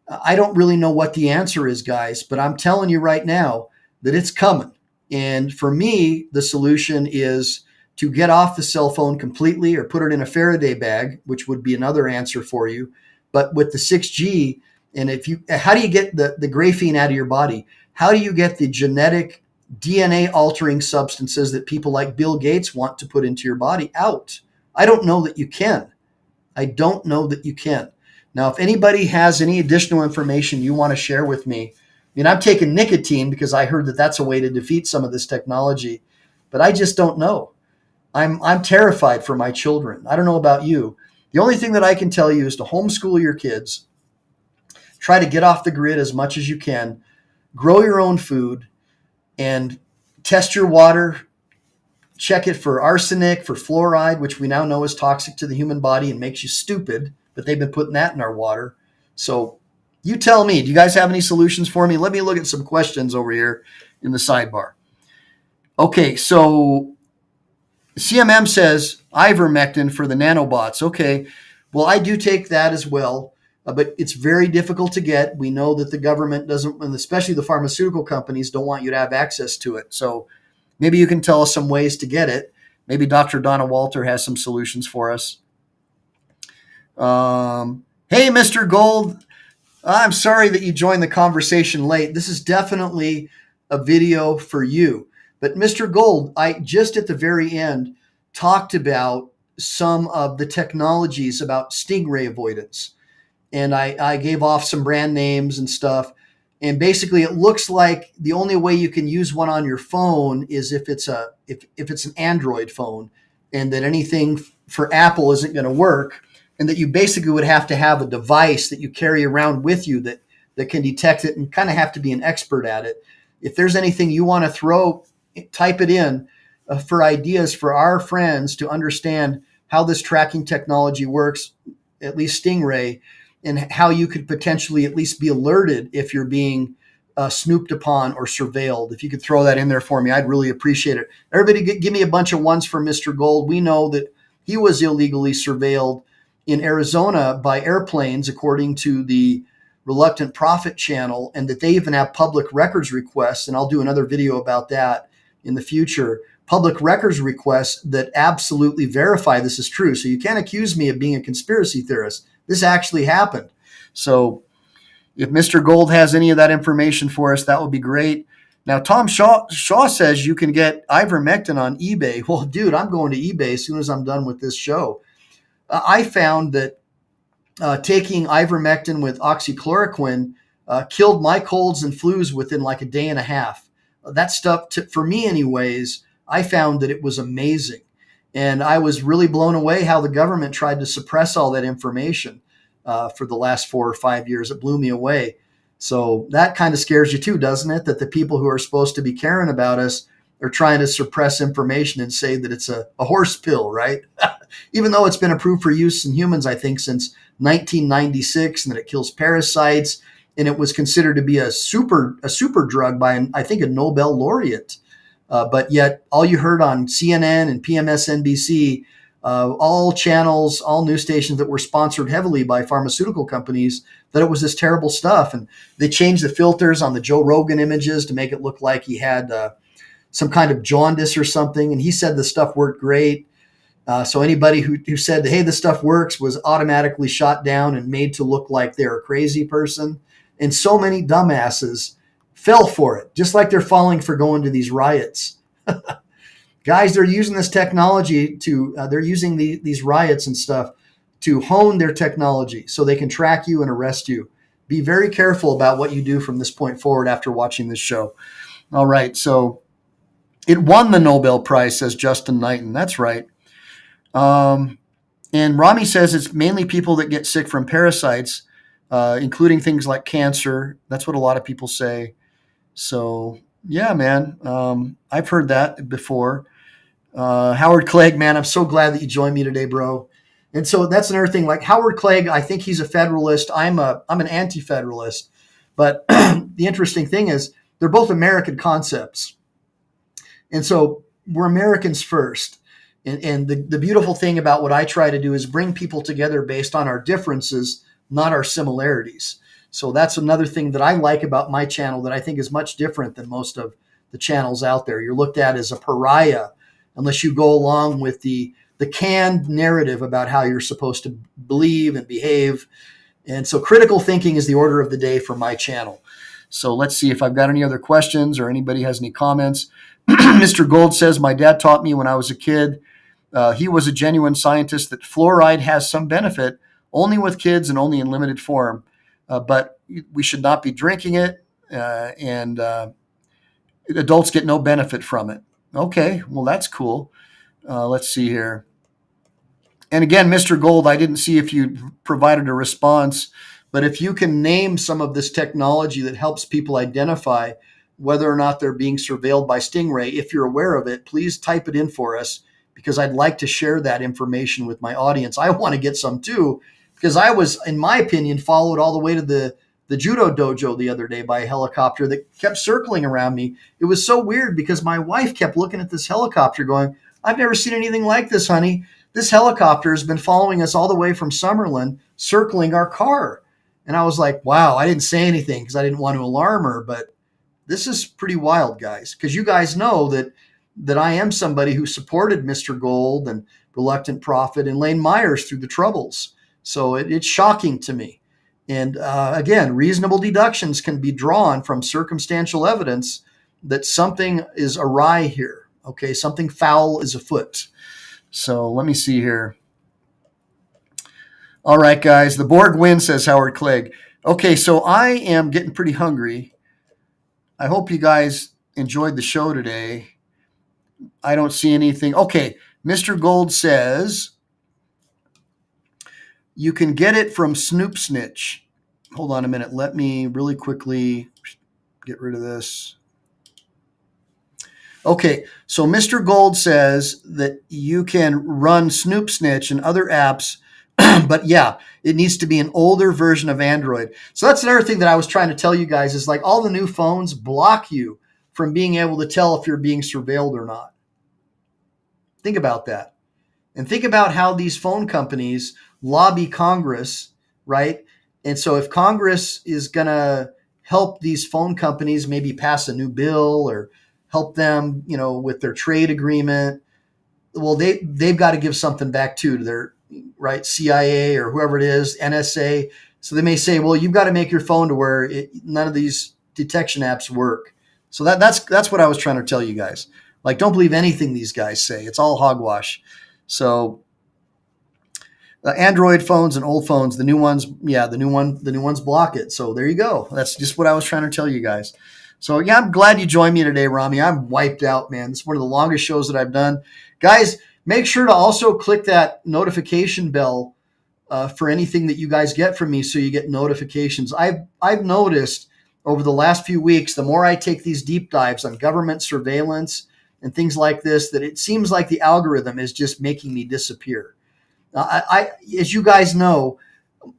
I don't really know what the answer is, guys, but I'm telling you right now that it's coming. And for me, the solution is to get off the cell phone completely or put it in a Faraday bag, which would be another answer for you. But with the 6G, and how do you get the graphene out of your body? How do you get the genetic DNA altering substances that people like Bill Gates want to put into your body out? I don't know that you can. I don't know that you can. Now, if anybody has any additional information you want to share with me, I mean, I've taken nicotine because I heard that that's a way to defeat some of this technology, but I just don't know. I'm terrified for my children. I don't know about you. The only thing that I can tell you is to homeschool your kids, try to get off the grid as much as you can, grow your own food, and test your water, check it for arsenic, for fluoride, which we now know is toxic to the human body and makes you stupid, but they've been putting that in our water. So you tell me, do you guys have any solutions for me? Let me look at some questions over here in the sidebar. Okay, so CMM says ivermectin for the nanobots. Okay, well, I do take that as well, but it's very difficult to get. We know that the government doesn't, and especially the pharmaceutical companies, don't want you to have access to it. So maybe you can tell us some ways to get it. Maybe Dr. Donna Walter has some solutions for us. Hey, Mr. Gold, I'm sorry that you joined the conversation late. This is definitely a video for you. But Mr. Gold, I just at the very end talked about some of the technologies about Stingray avoidance. And I gave off some brand names and stuff. And basically it looks like the only way you can use one on your phone is if it's an Android phone, and that anything for Apple isn't going to work. And that you basically would have to have a device that you carry around with you that can detect it, and kind of have to be an expert at it. If there's anything you want to throw, type it in for ideas for our friends to understand how this tracking technology works, at least Stingray, and how you could potentially at least be alerted if you're being snooped upon or surveilled. If you could throw that in there for me, I'd really appreciate it. Everybody give me a bunch of ones for Mr. Gold. We know that he was illegally surveilled in Arizona by airplanes, according to the Reluctant Prophet channel, and that they even have public records requests, and I'll do another video about that in the future, public records requests that absolutely verify this is true. So you can't accuse me of being a conspiracy theorist. This actually happened. So if Mr. Gold has any of that information for us, that would be great. Now, Tom Shaw says you can get ivermectin on eBay. Well, dude, I'm going to eBay as soon as I'm done with this show. I found that taking ivermectin with oxychloroquine killed my colds and flus within like a day and a half. That stuff, for me anyways, I found that it was amazing. And I was really blown away how the government tried to suppress all that information for the last 4 or 5 years. It blew me away. So that kind of scares you too, doesn't it? That the people who are supposed to be caring about us are trying to suppress information and say that it's a horse pill, right? Even though it's been approved for use in humans, I think, since 1996, and that it kills parasites, and it was considered to be a super drug by, I think, a Nobel laureate. But yet all you heard on CNN and PMSNBC, all channels, all news stations that were sponsored heavily by pharmaceutical companies, that it was this terrible stuff. And they changed the filters on the Joe Rogan images to make it look like he had some kind of jaundice or something. And he said the stuff worked great. So anybody who said, hey, this stuff works, was automatically shot down and made to look like they're a crazy person. And so many dumbasses fell for it, just like they're falling for going to these riots. Guys, they're using this technology they're using these riots and stuff to hone their technology so they can track you and arrest you. Be very careful about what you do from this point forward after watching this show. All right, so it won the Nobel Prize, says Justin Knighton. That's right. And Rami says it's mainly people that get sick from parasites, including things like cancer. That's what a lot of people say. So, yeah, man, I've heard that before. Howard Clegg, man, I'm so glad that you joined me today, bro. And so that's another thing. Like Howard Clegg, I think he's a federalist. I'm an anti-federalist. But the interesting thing is they're both American concepts. And so we're Americans first. And the beautiful thing about what I try to do is bring people together based on our differences, not our similarities. So that's another thing that I like about my channel that I think is much different than most of the channels out there. You're looked at as a pariah unless you go along with the canned narrative about how you're supposed to believe and behave. And so critical thinking is the order of the day for my channel. So let's see if I've got any other questions or anybody has any comments. Mr. Gold says, my dad taught me when I was a kid. He was a genuine scientist that fluoride has some benefit only with kids and only in limited form. But we should not be drinking it, and adults get no benefit from it. Okay, well, that's cool. Let's see here. And again, Mr. Gold, I didn't see if you provided a response, but if you can name some of this technology that helps people identify whether or not they're being surveilled by Stingray, if you're aware of it, please type it in for us, because I'd like to share that information with my audience. I want to get some too, because I was, in my opinion, followed all the way to the judo dojo the other day by a helicopter that kept circling around me. It was so weird because my wife kept looking at this helicopter going, I've never seen anything like this, honey. This helicopter has been following us all the way from Summerlin, circling our car. And I was like, wow, I didn't say anything because I didn't want to alarm her, but this is pretty wild, guys, because you guys know that I am somebody who supported Mr. Gold and Reluctant Prophet and Lane Myers through the Troubles. So it's shocking to me. And again, reasonable deductions can be drawn from circumstantial evidence that something is awry here. Okay, something foul is afoot. So let me see here. All right, guys, the Borg wins, says Howard Clegg. Okay, so I am getting pretty hungry. I hope you guys enjoyed the show today. I don't see anything. Okay, Mr. Gold says you can get it from Snoop Snitch. Hold on a minute. Let me really quickly get rid of this. Okay, so Mr. Gold says that you can run Snoop Snitch and other apps, but yeah, it needs to be an older version of Android. So that's another thing that I was trying to tell you guys is like all the new phones block you from being able to tell if you're being surveilled or not. Think about that. And think about how these phone companies lobby Congress, right? And so if Congress is going to help these phone companies maybe pass a new bill or help them, with their trade agreement, well, they've got to give something back too to their, right, CIA or whoever it is, NSA. So they may say, well, you've got to make your phone to where none of these detection apps work. So that's what I was trying to tell you guys. Like, don't believe anything these guys say. It's all hogwash. So Android phones and old phones, the new ones, the new ones block it. So there you go. That's just what I was trying to tell you guys. So yeah, I'm glad you joined me today, Rami. I'm wiped out, man. This is one of the longest shows that I've done. Guys, make sure to also click that notification bell for anything that you guys get from me so you get notifications. I've noticed over the last few weeks, the more I take these deep dives on government surveillance and things like this, that it seems like the algorithm is just making me disappear. As you guys know,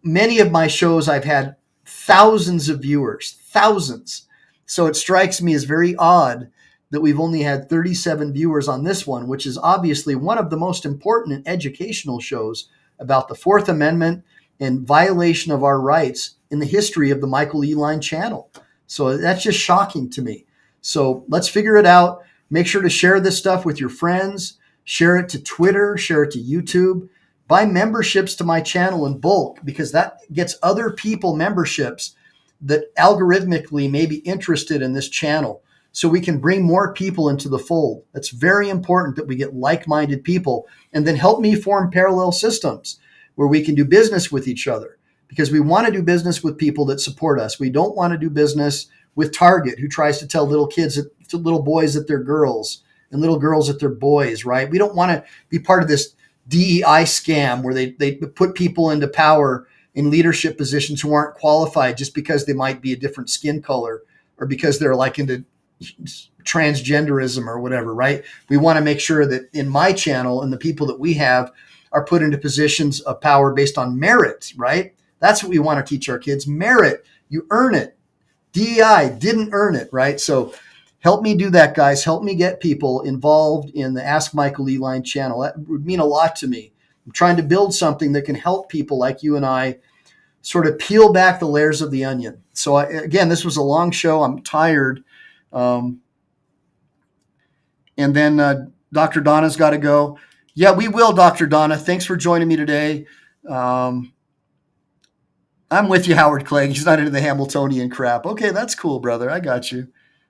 many of my shows I've had thousands of viewers, thousands. So it strikes me as very odd that we've only had 37 viewers on this one, which is obviously one of the most important and educational shows about the Fourth Amendment and violation of our rights in the history of the Michael Ehline channel. So that's just shocking to me. So let's figure it out. Make sure to share this stuff with your friends. Share it to Twitter. Share it to YouTube. Buy memberships to my channel in bulk because that gets other people memberships that algorithmically may be interested in this channel so we can bring more people into the fold. It's very important that we get like-minded people and then help me form parallel systems where we can do business with each other because we want to do business with people that support us. We don't want to do business with Target who tries to tell little boys that they're girls and little girls that they're boys, right? We don't want to be part of this DEI scam where they put people into power in leadership positions who aren't qualified just because they might be a different skin color or because they're like into transgenderism or whatever, right? We want to make sure that in my channel and the people that we have are put into positions of power based on merit, right? That's what we want to teach our kids. Merit, you earn it. DEI didn't earn it, right? So help me do that, guys. Help me get people involved in the Ask Michael Ehline channel. That would mean a lot to me. I'm trying to build something that can help people like you and I sort of peel back the layers of the onion. So again, this was a long show. I'm tired. And then Dr. Donna's got to go. Yeah, we will, Dr. Donna. Thanks for joining me today. I'm with you, Howard Clegg. He's not into the Hamiltonian crap. Okay, that's cool, brother. I got you.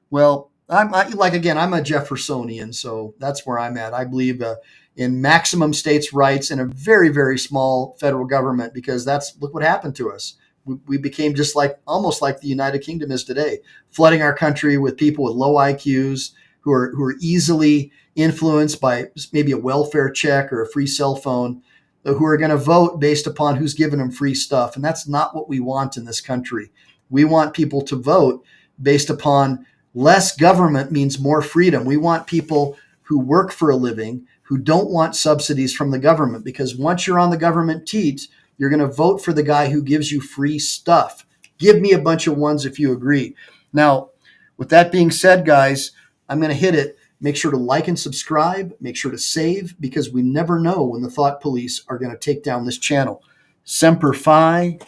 Well, I'm a Jeffersonian, so that's where I'm at. I believe in maximum states' rights and a very, very small federal government, because look what happened to us. We became just almost like the United Kingdom is today, flooding our country with people with low IQs who are easily influenced by maybe a welfare check or a free cell phone, who are going to vote based upon who's giving them free stuff. And that's not what we want in this country. We want people to vote based upon less government means more freedom. We want people who work for a living, who don't want subsidies from the government, because once you're on the government teat, you're going to vote for the guy who gives you free stuff. Give me a bunch of ones if you agree. Now, with that being said, guys, I'm going to hit it. Make sure to like and subscribe. Make sure to save, because we never know when the thought police are going to take down this channel. Semper Fi,